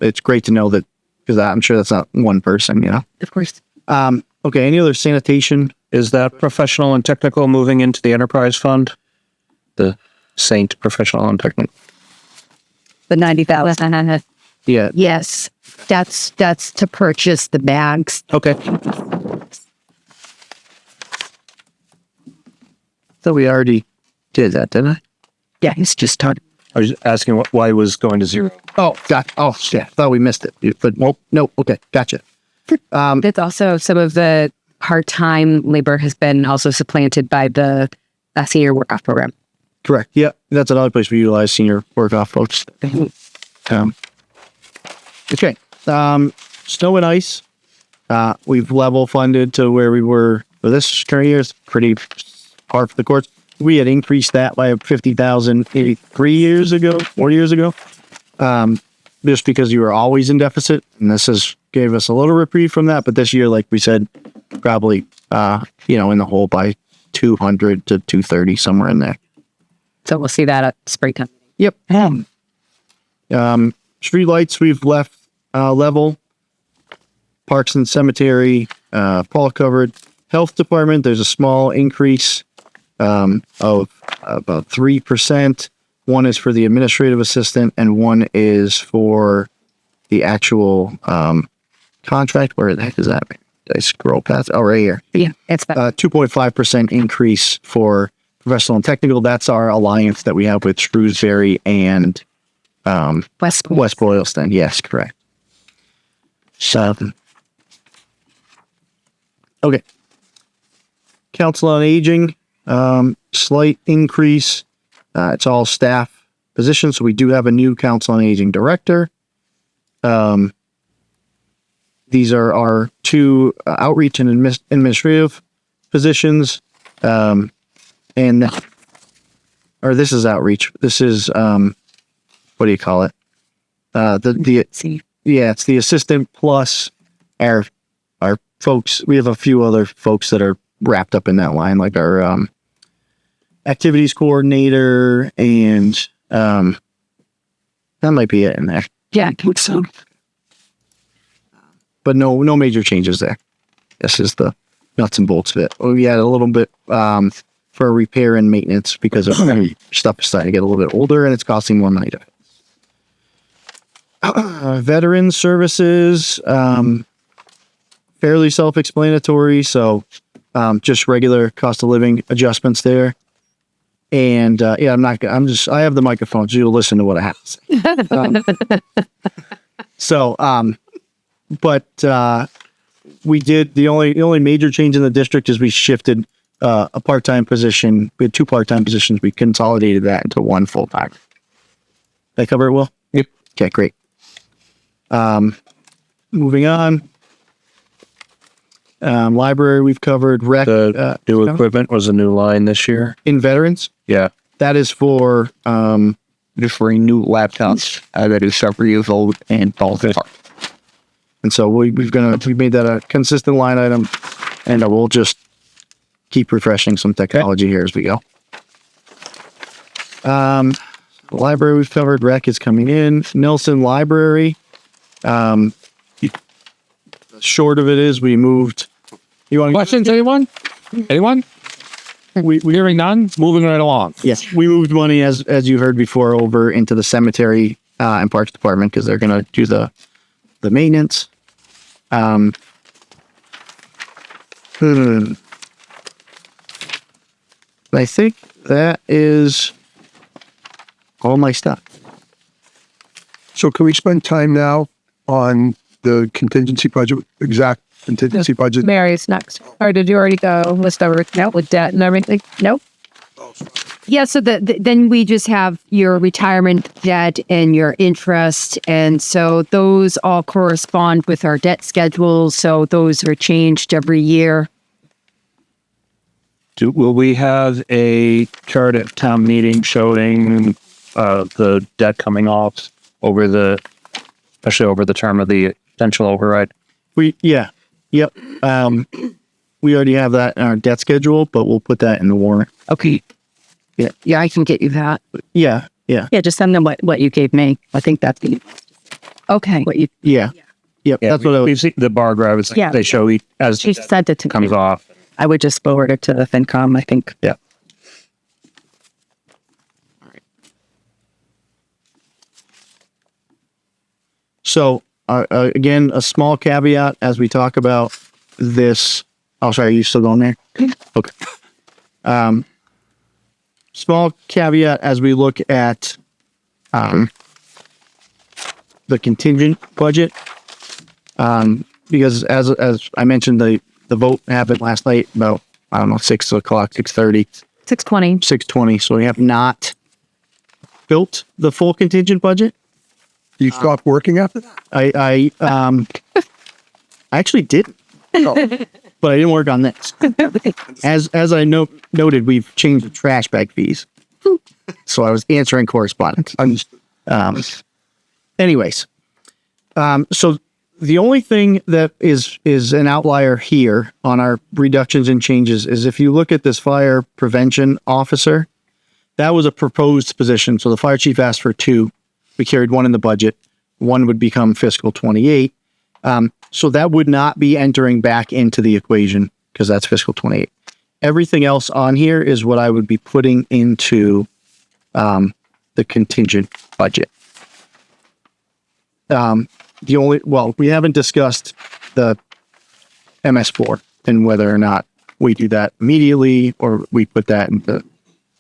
it's great to know that, because I'm sure that's not one person, Of course. Okay, any other sanitation? Is that professional and technical moving into the enterprise fund? The Saint professional and technical? The 90,000. Yeah. Yes, that's to purchase the bags. Okay. So we already did that, didn't I? Yeah, he's just talking. I was asking why it was going to zero. Oh, oh, shit. Thought we missed it. But nope. Okay, gotcha. It's also some of the part-time labor has been also supplanted by the senior work-off program. Correct. Yeah, that's another place we utilize senior work off folks. Okay. Snow and ice. We've level funded to where we were for this current year. It's pretty par for the course. We had increased that by 50,000 maybe 4 years ago, just because you were always in deficit, and this has gave us a little reprieve from that. But this year, like we said, probably in the hole by 200 to 230, somewhere in there. So we'll see that at springtime. Yep. Street lights we've left level. Parks and cemetery, Paul covered. Health department, there's a small increase of about 3%. One is for the administrative assistant, and one is for the actual contract. Where the heck is that? Did I scroll past? Oh, right here. Yeah, it's that. 2.5% increase for professional and technical. That's our alliance that we have with Shrewsbury and West Boylston. Yes, correct. Okay. Council on Aging, slight increase. It's all staff positions, so we do have a new Council on Aging director. These are our two outreach and administrative positions. Or this is outreach. This is, what do you call it? It's the assistant plus our folks. We have a few other folks that are wrapped up in that line, like our activities coordinator, and that might be it in there. Yeah, I think so. But no major changes there. This is the nuts and bolts of it. We had a little bit for repair and maintenance because of stuff is starting to get a little bit older and it's costing more money to fix. Veteran services, fairly self-explanatory. So just regular cost of living adjustments there. And I have the microphone, so you'll listen to what I have to say. We did the only major change in the district is we shifted a part-time position. We had two part-time positions. We consolidated that into one full-time. Did I cover it well? Yep. Okay, great. Moving on. Library we've covered. Rec. The new equipment was a new line this year. In veterans? Yeah. That is for just for a new laptops that is several years old and falls apart. And so we've made that a consistent line item, and we'll just keep refreshing some technology here as we go. The library we've covered. Rec is coming in. Nelson Library. Short of it is we moved. You want questions? Anyone? We're hearing none. Moving right along. Yes, we moved money as you heard before over into the cemetery and parks department because they're going to do the maintenance. I think that is all my stuff. So can we spend time now on the contingency budget, exact contingency budget? Mary's next. Or did you already go list over with debt and everything? Nope. Yeah, so then we just have your retirement debt and your interest. And so those all correspond with our debt schedules. So those are changed every year. Will we have a chart at town meeting showing the debt coming off especially over the term of the potential override? Yep. We already have that in our debt schedule, but we'll put that in the warrant. Okay. Yeah, I can get you that. Yeah. Yeah, just send them what you gave me. I think that's the okay. What you Yep. That's what we've seen the bar graphs. Yeah. They show as she sent it to comes me. off. I would just forward it to the FinCom, I think. Yeah. So again, a small caveat as we talk about this. Oh, sorry, are you still going there? Okay. small caveat as we look at the contingent budget, because as I mentioned, the vote happened last night about, I don't know, 6 o'clock, 6:30, 620. 6:20. So we have not built the full contingent budget. You stopped working after that? I actually didn't, but I didn't work on this. As I noted, we've changed the trash bag fees, so I was answering correspondence. Anyways, so the only thing that is an outlier here on our reductions and changes is if you look at this fire prevention officer, that was a proposed position. So the fire chief asked for 2. We carried 1 in the budget. 1 would become fiscal 28. So that would not be entering back into the equation because that's fiscal 28. Everything else on here is what I would be putting into the contingent budget. We haven't discussed the MS4 and whether or not we do that immediately or we put that into,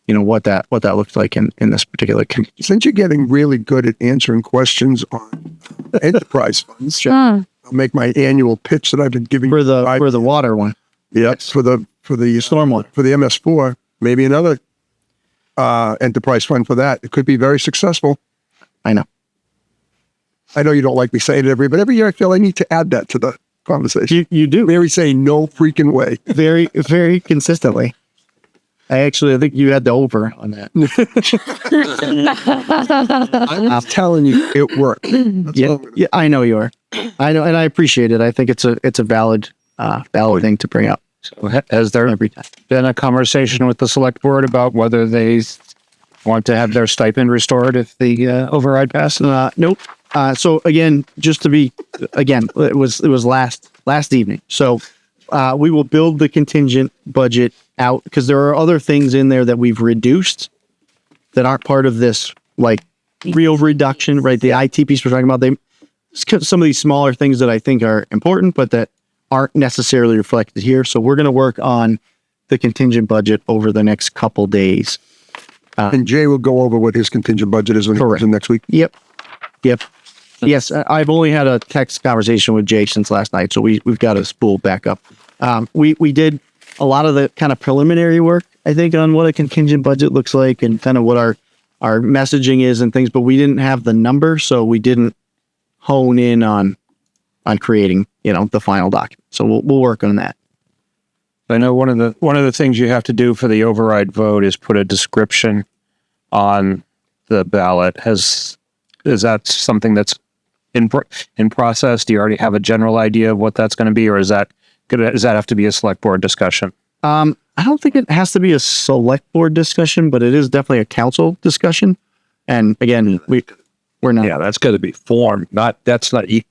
what that looks like in this particular case. Since you're getting really good at answering questions on enterprise funds, I'll make my annual pitch that I've been giving for the water one. Yes, for the stormwater, for the MS4, maybe another enterprise fund for that. It could be very successful. I know. I know you don't like me saying it but every year I feel I need to add that to the conversation. You do. Mary saying no freaking way. Very, very consistently. I think you had the over on that. I'm telling you, it worked. Yeah, I know you are. I know, and I appreciate it. I think it's a valid thing to bring up. So has there been a conversation with the select board about whether they want to have their stipend restored if the override passes? Nope. So again, it was last evening. So we will build the contingent budget out because there are other things in there that we've reduced that aren't part of this real reduction, right? The IT piece we're talking about, some of these smaller things that I think are important, but that aren't necessarily reflected here. So we're going to work on the contingent budget over the next couple days. And Jay will go over what his contingent budget is when he comes in next week. Yep. Yes, I've only had a text conversation with Jay since last night, so we've got to spool back up. We did a lot of the kind of preliminary work, I think, on what a contingent budget looks like and kind of what our messaging is and things, but we didn't have the number, so we didn't hone in on creating, the final document. So we'll work on that. I know one of the things you have to do for the override vote is put a description on the ballot. Is that something that's in process? Do you already have a general idea of what that's going to be, or does that have to be a select board discussion? I don't think it has to be a select board discussion, but it is definitely a council discussion. And again, we're not. Yeah, that's got to be formed. That's got to be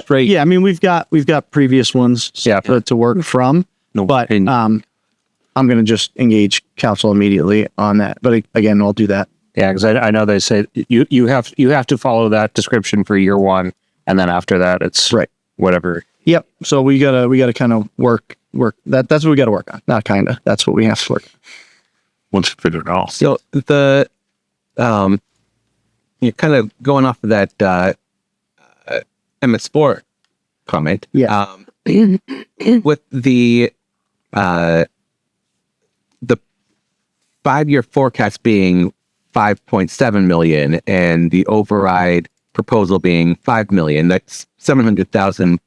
straight. Yeah, I mean, we've got previous ones to work from. But I'm going to just engage council immediately on that. But again, I'll do that. Yeah, because I know they say you have to follow that description for year 1, and then after that it's whatever. Yep. So we gotta kind of work that. That's what we got to work on. Not kinda. That's what we have to work on. Once you figure it out. So the you're kind of going off of that MS4 comment. Yeah. With the 5-year forecast being 5.7 million and the override proposal being 5 million, that's 700,000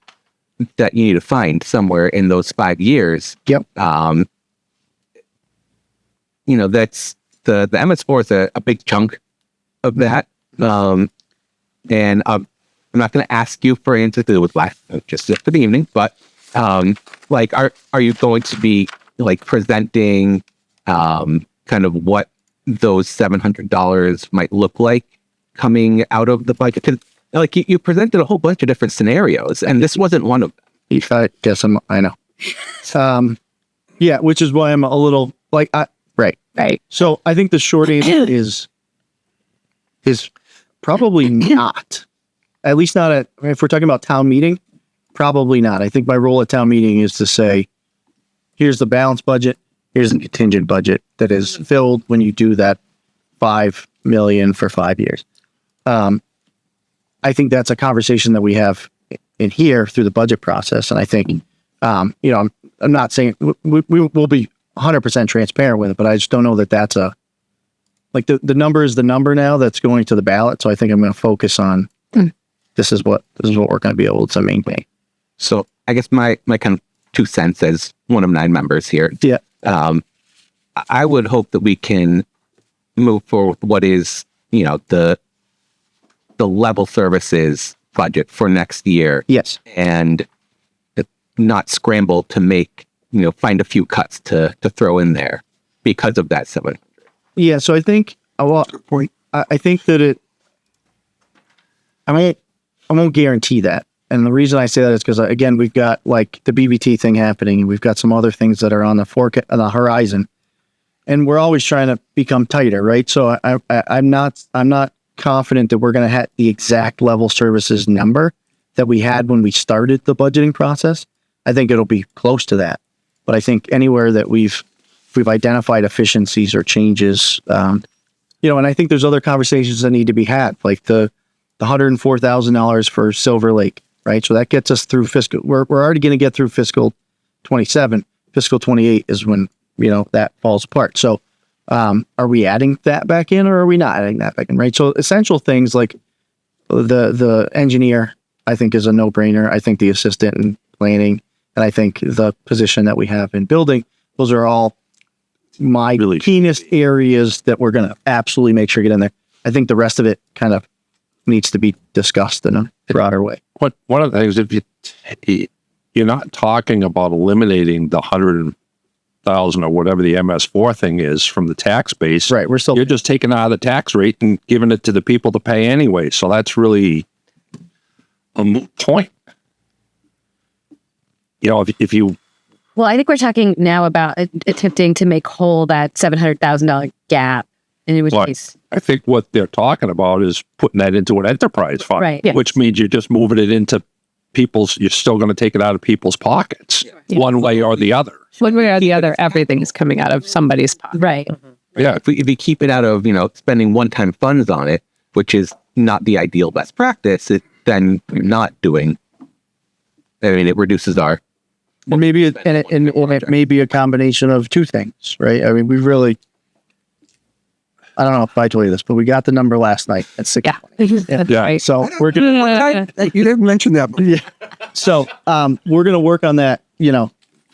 that you need to find somewhere in those 5 years. Yep. That's the MS4 is a big chunk of that. And I'm not going to ask you for answers to do with last, just for the evening, but are you going to be presenting kind of what those $700 might look like coming out of the budget? Because you presented a whole bunch of different scenarios, and this wasn't one of them. I guess I know. Yeah, which is why I'm a little right. So I think the short answer is probably not. At least not if we're talking about town meeting, probably not. I think my role at town meeting is to say, here's the balanced budget, here's the contingent budget, that is filled when you do that 5 million for 5 years. I think that's a conversation that we have in here through the budget process. And I think, I'm not saying we will be 100% transparent with it, but I just don't know that that's the number is the number now that's going to the ballot. So I think I'm going to focus on this is what we're going to be able to maintain. So I guess my kind of 2 cents as one of 9 members here. Yeah. I would hope that we can move forward with what is, the level services budget for next year. Yes. And not scramble to make, find a few cuts to throw in there because of that 700. Yeah. So I think, I think that I won't guarantee that. And the reason I say that is because, again, we've got like the BBT thing happening, and we've got some other things that are on the horizon, and we're always trying to become tighter, right? So I'm not confident that we're going to have the exact level services number that we had when we started the budgeting process. I think it'll be close to that, but I think anywhere that we've identified efficiencies or changes, and I think there's other conversations that need to be had, like the $104,000 for Silver Lake. Right. So that gets us through fiscal. We're already going to get through fiscal 27. Fiscal 28 is when, that falls apart. So are we adding that back in, or are we not adding that back in? Right. So essential things like the engineer, I think, is a no brainer. I think the assistant in planning, and I think the position that we have in building, those are all my keenest areas that we're going to absolutely make sure get in there. I think the rest of it kind of needs to be discussed in a broader way. One of the things, if you're not talking about eliminating the 100,000 or whatever the MS4 thing is from the tax base, right? You're just taking it out of the tax rate and giving it to the people to pay anyway. So that's really a moot point. If you. Well, I think we're talking now about attempting to make whole that $700,000 gap. In which case, I think what they're talking about is putting that into an enterprise fund, right? Yeah. Which means you're just moving it into you're still going to take it out of people's pockets, one way or the other. One way or the other, everything is coming out of somebody's pocket. Right. Yeah. If we keep it out of, spending one-time funds on it, which is not the ideal best practice, then you're not doing, it reduces our. And maybe it may be a combination of 2 things, right? We really, I don't know if I told you this, but we got the number last night at 6. Yeah. Right. So we're gonna. You didn't mention that. Yeah. So we're gonna work on that.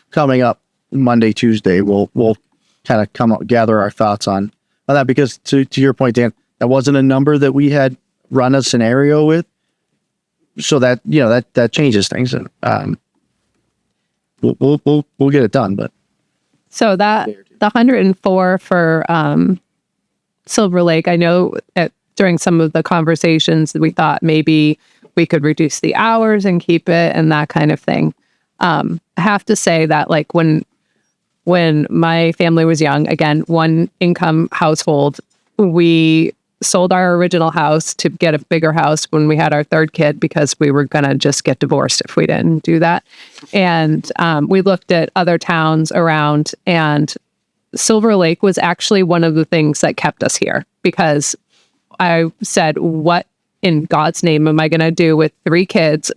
Coming up Monday, Tuesday, we'll kind of come up, gather our thoughts on that, because to your point, Dan, that wasn't a number that we had run a scenario with. So that that changes things, and we'll get it done. But so that the 104 for Silver Lake, I know during some of the conversations we thought maybe we could reduce the hours and keep it and that kind of thing. I have to say that when my family was young, again, 1 income household, we sold our original house to get a bigger house when we had our 3rd kid, because we were going to just get divorced if we didn't do that. And we looked at other towns around, and Silver Lake was actually one of the things that kept us here, because I said, what in God's name am I going to do with 3 kids,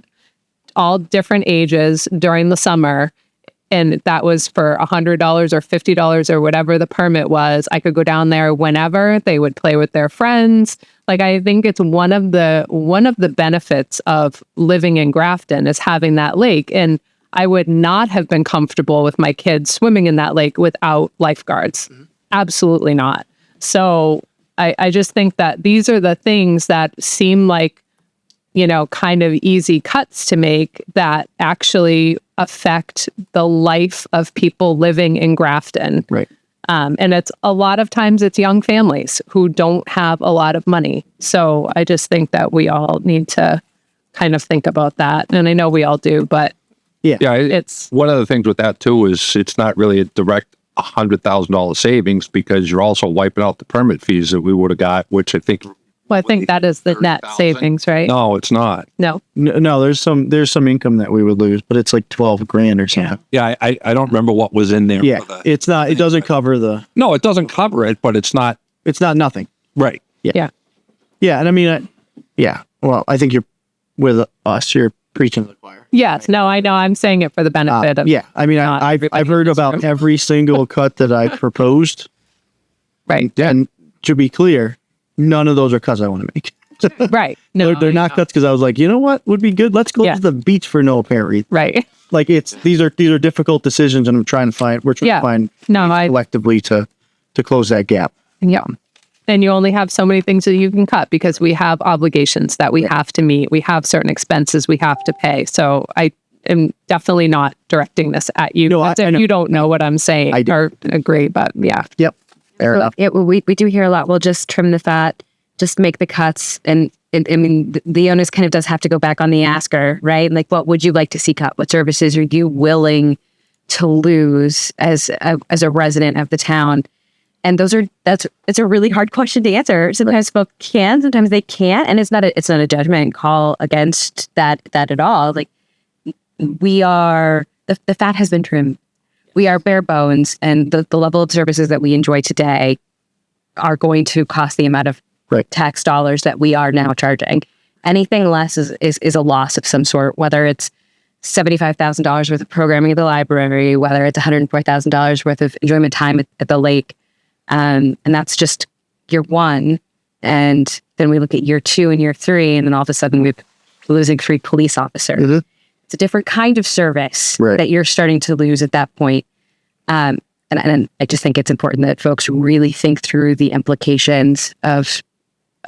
all different ages, during the summer? And that was for $100 or $50 or whatever the permit was. I could go down there whenever. They would play with their friends. I think it's one of the benefits of living in Grafton is having that lake. And I would not have been comfortable with my kids swimming in that lake without lifeguards. Mm-hmm. Absolutely not. So I just think that these are the things that seem like, kind of easy cuts to make that actually affect the life of people living in Grafton. Right. And it's a lot of times it's young families who don't have a lot of money. So I just think that we all need to kind of think about that. And I know we all do, but it's one of the things with that too is it's not really a direct $100,000 savings, because you're also wiping out the permit fees that we would have got, which I think Well, I think that is the net savings, right? No, it's not. No. No, there's some income that we would lose, but it's like 12 grand or something. Yeah, I don't remember what was in there. Yeah, for the- it's not. It doesn't cover the. No, it doesn't cover it, but it's not. It's not nothing. Right. Yeah. Yeah, and I mean, yeah. Well, I think you're with us. You're preaching to the choir. Yes. No, I know. I'm saying it for the benefit of. Yeah, I mean, not I've heard about every single cut that I proposed. Right. And to be clear, none of those are cuts I want to make. Right. No, they're not cuts because I was like, you know what would be good? Let's go to the beach for no apparent reason. Right. Like these are difficult decisions, and we're trying to find collectively to close that gap. Yeah. And you only have so many things that you can cut because we have obligations that we have to meet. We have certain expenses we have to pay. So I am definitely not directing this at you. No, you don't know what I'm saying or agree, but yeah. Yep. Fair enough. We do hear a lot. We'll just trim the fat, just make the cuts. And I mean, the onus kind of does have to go back on the asker, right? Like, what would you like to see cut? What services are you willing to lose as a resident of the town? And it's a really hard question to answer. Sometimes folks can, sometimes they can't, and it's not a judgment call against that at all. Like, we are the fat has been trimmed. We are bare bones, and the level of services that we enjoy today are going to cost the amount of tax dollars that we are now charging. Anything less is a loss of some sort, whether it's $75,000 worth of programming at the library, whether it's $104,000 worth of enjoyment time at the lake. And that's just year one. And then we look at year 2 and year 3, and then all of a sudden we're losing 3 police officers. Mm-hmm. It's a different kind of service that you're starting to lose at that point. And I just think it's important that folks really think through the implications of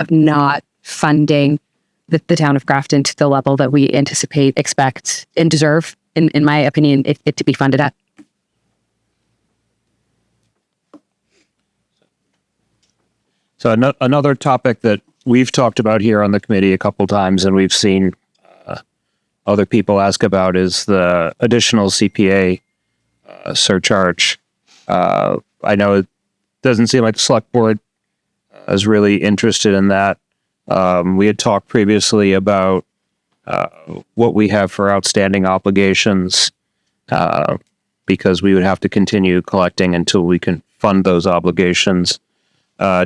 not funding the town of Grafton to the level that we anticipate, expect, and deserve, in my opinion, it to be funded at. So another topic that we've talked about here on the committee a couple times, and we've seen other people ask about, is the additional CPA surcharge. I know it doesn't seem like the select board is really interested in that. We had talked previously about what we have for outstanding obligations, because we would have to continue collecting until we can fund those obligations.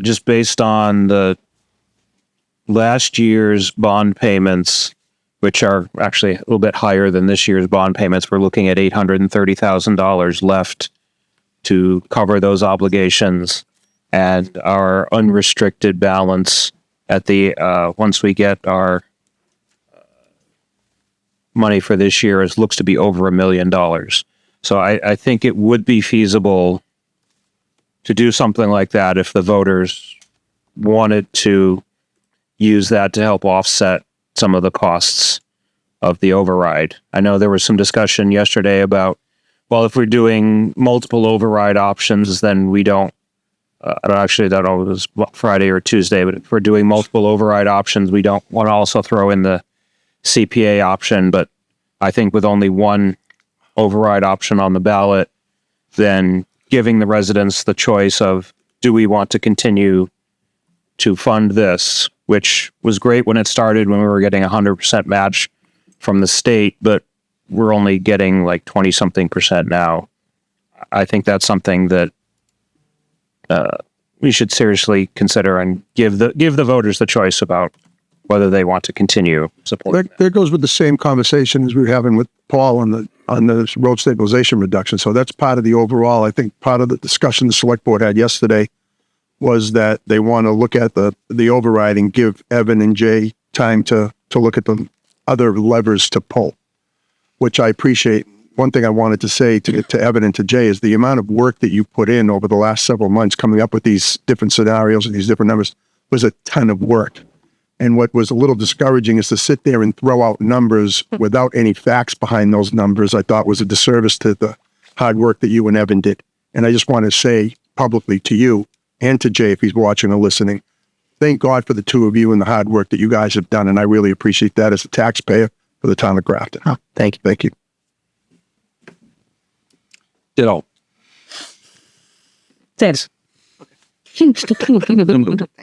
Just based on the last year's bond payments, which are actually a little bit higher than this year's bond payments, we're looking at $830,000 left to cover those obligations, and our unrestricted balance at the once we get our money for this year looks to be over $1 million. So I think it would be feasible to do something like that if the voters wanted to use that to help offset some of the costs of the override. I know there was some discussion yesterday about, well, if we're doing multiple override options, then we don't, I don't know if it was Friday or Tuesday, but if we're doing multiple override options, we don't want to also throw in the CPA option. But I think with only one override option on the ballot, then giving the residents the choice of, do we want to continue to fund this, which was great when it started, when we were getting 100% match from the state, but we're only getting like 20-something% now. I think that's something that we should seriously consider and give the voters the choice about whether they want to continue supporting. There goes with the same conversation as we were having with Paul on the road stabilization reduction. So that's part of the overall. I think part of the discussion the select board had yesterday was that they want to look at the override and give Evan and Jay time to look at the other levers to pull, which I appreciate. One thing I wanted to say to Evan and to Jay is the amount of work that you put in over the last several months coming up with these different scenarios and these different numbers was a ton of work. And what was a little discouraging is to sit there and throw out numbers without any facts behind those numbers. I thought was a disservice to the hard work that you and Evan did. And I just want to say publicly to you and to Jay, if he's watching or listening, thank God for the two of you and the hard work that you guys have done. And I really appreciate that as a taxpayer for the town of Grafton. Oh, thank you. Thank you. Ditto. Thanks.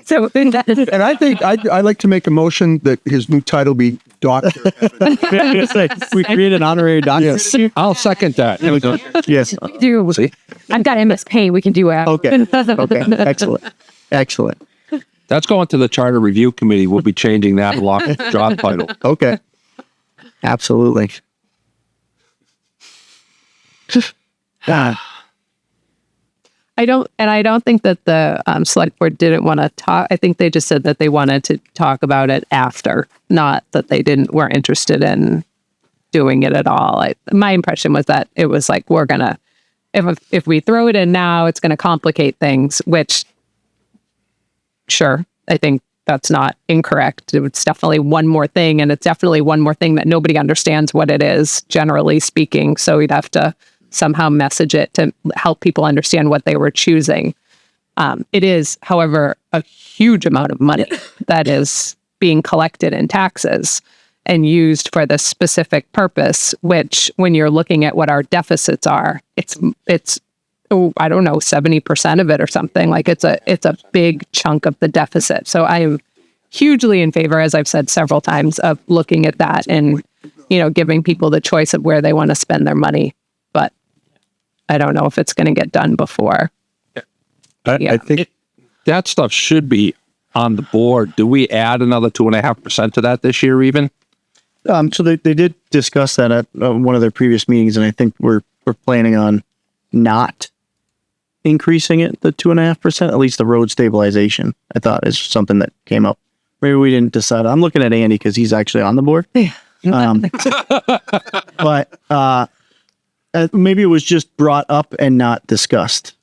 So And I think I'd like to make a motion that his new title be Doctor. We create an honorary doctor. Yes. I'll second that. Yes. Do I've got MSP. We can do it. Okay. Okay. Excellent. Excellent. That's going to the Charter Review Committee. We'll be changing that job title. Okay. Absolutely. God. I don't think that the select board didn't want to talk. I think they just said that they wanted to talk about it after, not that they weren't interested in doing it at all. My impression was that it was like, we're gonna, if we throw it in now, it's gonna complicate things. Which, sure, I think that's not incorrect. It's definitely one more thing, and it's definitely one more thing that nobody understands what it is, generally speaking. So we'd have to somehow message it to help people understand what they were choosing. It is, however, a huge amount of money that is being collected in taxes and used for this specific purpose, which when you're looking at what our deficits are, it's I don't know, 70% of it or something. Like it's a big chunk of the deficit. So I am hugely in favor, as I've said several times, of looking at that and, giving people the choice of where they want to spend their money. But I don't know if it's going to get done before. I think that stuff should be on the board. Do we add another 2.5% to that this year even? So they did discuss that at one of their previous meetings, and I think we're planning on not increasing it to 2.5%, at least the road stabilization, I thought is something that came up. Maybe we didn't decide. I'm looking at Andy because he's actually on the board. But maybe it was just brought up and not discussed.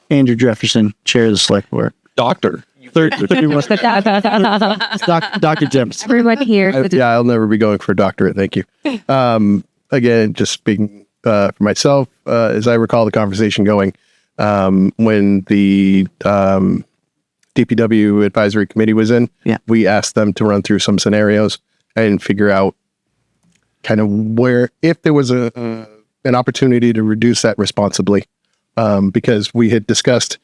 Andrew Jefferson, chair of the select board. Doctor. Dr. James. Everyone here. I'll never be going for a doctorate. Thank you. Again, just speaking for myself, as I recall the conversation going, when the DPW advisory committee was in, we asked them to run through some scenarios and figure out kind of where, if there was an opportunity to reduce that responsibly, because we had discussed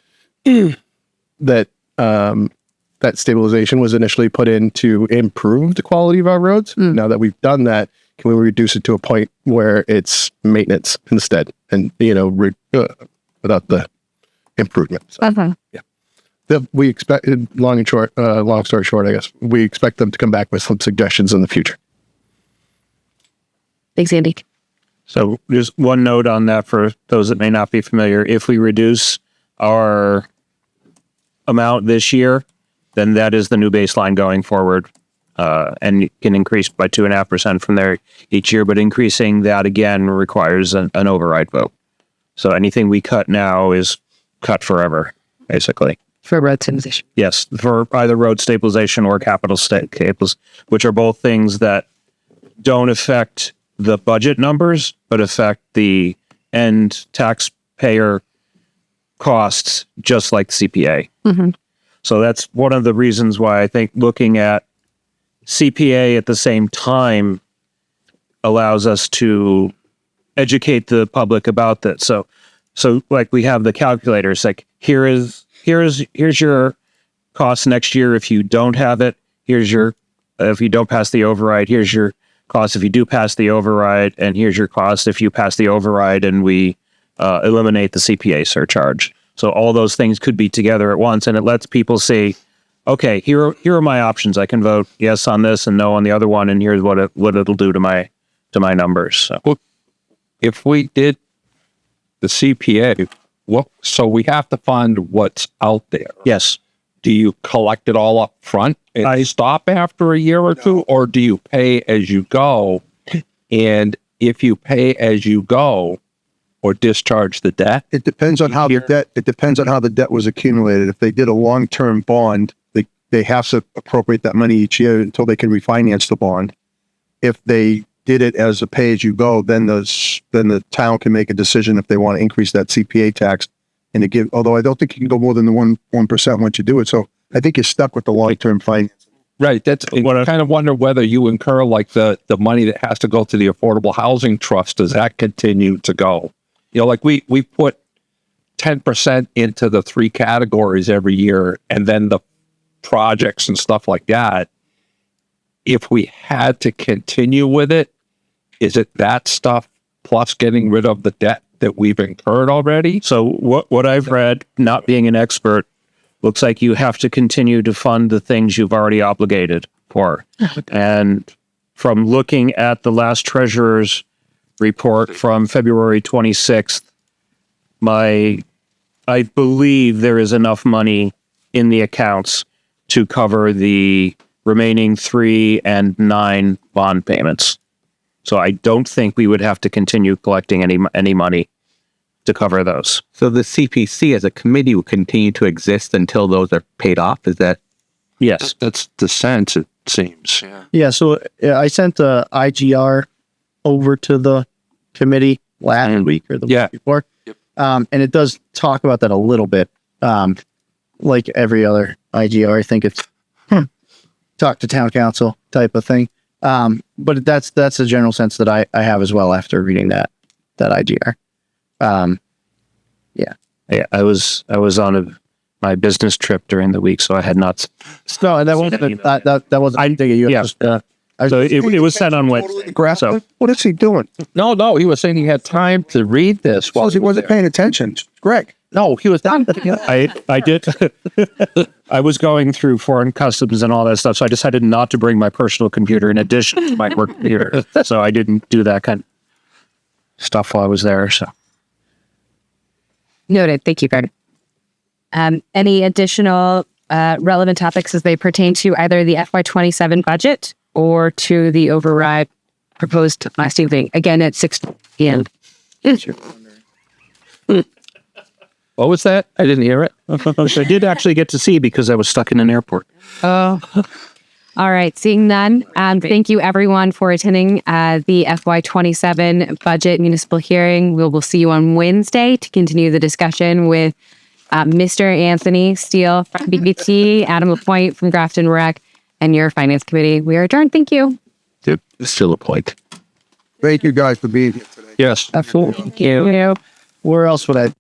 that that stabilization was initially put in to improve the quality of our roads. Now that we've done that, can we reduce it to a point where it's maintenance instead, and without the improvements? We expect, long story short, I guess we expect them to come back with some suggestions in the future. Thanks, Andy. So just one note on that for those that may not be familiar. If we reduce our amount this year, then that is the new baseline going forward. And you can increase by 2.5% from there each year, but increasing that again requires an override vote. So anything we cut now is cut forever, basically. For road stabilization. Yes, for either road stabilization or capital staples, which are both things that don't affect the budget numbers, but affect the end taxpayer costs, just like CPA. Mm-hmm. So that's one of the reasons why I think looking at CPA at the same time allows us to educate the public about that. So like we have the calculators, like here's your cost next year if you don't have it. Here's your, if you don't pass the override, here's your cost if you do pass the override, and here's your cost if you pass the override and we eliminate the CPA surcharge. So all those things could be together at once, and it lets people see, okay, here are my options. I can vote yes on this and no on the other one, and here's what it'll do to my numbers. So, well, if we did the CPA, so we have to fund what's out there. Yes. Do you collect it all up front and stop after a year or two, or do you pay as you go? And if you pay as you go, or discharge the debt, it depends on how the debt. It depends on how the debt was accumulated. If they did a long-term bond, they have to appropriate that money each year until they can refinance the bond. If they did it as a pay-as-you-go, then the town can make a decision if they want to increase that CPA tax and to give. Although I don't think you can go more than the 1% once you do it. So I think you're stuck with the long-term finance. Right. That's I kind of wonder whether you incur like the money that has to go to the Affordable Housing Trust. Does that continue to go? Like we put 10% into the 3 categories every year, and then the projects and stuff like that. If we had to continue with it, is it that stuff plus getting rid of the debt that we've incurred already? So what I've read, not being an expert, looks like you have to continue to fund the things you've already obligated for. And from looking at the last treasurer's report from February 26th, I believe there is enough money in the accounts to cover the remaining 3 and 9 bond payments. So I don't think we would have to continue collecting any money to cover those. So the CPC as a committee will continue to exist until those are paid off. Is that? Yes. That's the sense, it seems. Yeah, so I sent the IGR over to the committee last week or the week before. And it does talk about that a little bit. Like every other IGR, I think it's talk to town council type of thing. But that's the general sense that I have as well after reading that IGR. Yeah, I was on my business trip during the week, so I had not. No, and that wasn't. I dig you. Yeah. So it was sent on Wednesday. So What is he doing? No, he was saying he had time to read this. Well, he wasn't paying attention. Greg. No, he was not. I did. I was going through foreign customs and all that stuff, so I decided not to bring my personal computer in addition to my work computer. So I didn't do that kind of stuff while I was there. So Noted. Thank you, Greg. Any additional relevant topics as they pertain to either the FY27 budget or to the override proposed last evening? Again, at 6 p.m. What was that? I didn't hear it. I did actually get to see because I was stuck in an airport. Oh. All right. Seeing none. Thank you, everyone, for attending the FY27 budget municipal hearing. We will see you on Wednesday to continue the discussion with Mr. Anthony Steele from BBT, Adam Lapointe from Grafton Rec, and your finance committee. We are adjourned. Thank you. Still a point. Thank you guys for being here today. Yes. Absolutely. Thank you. Where else would I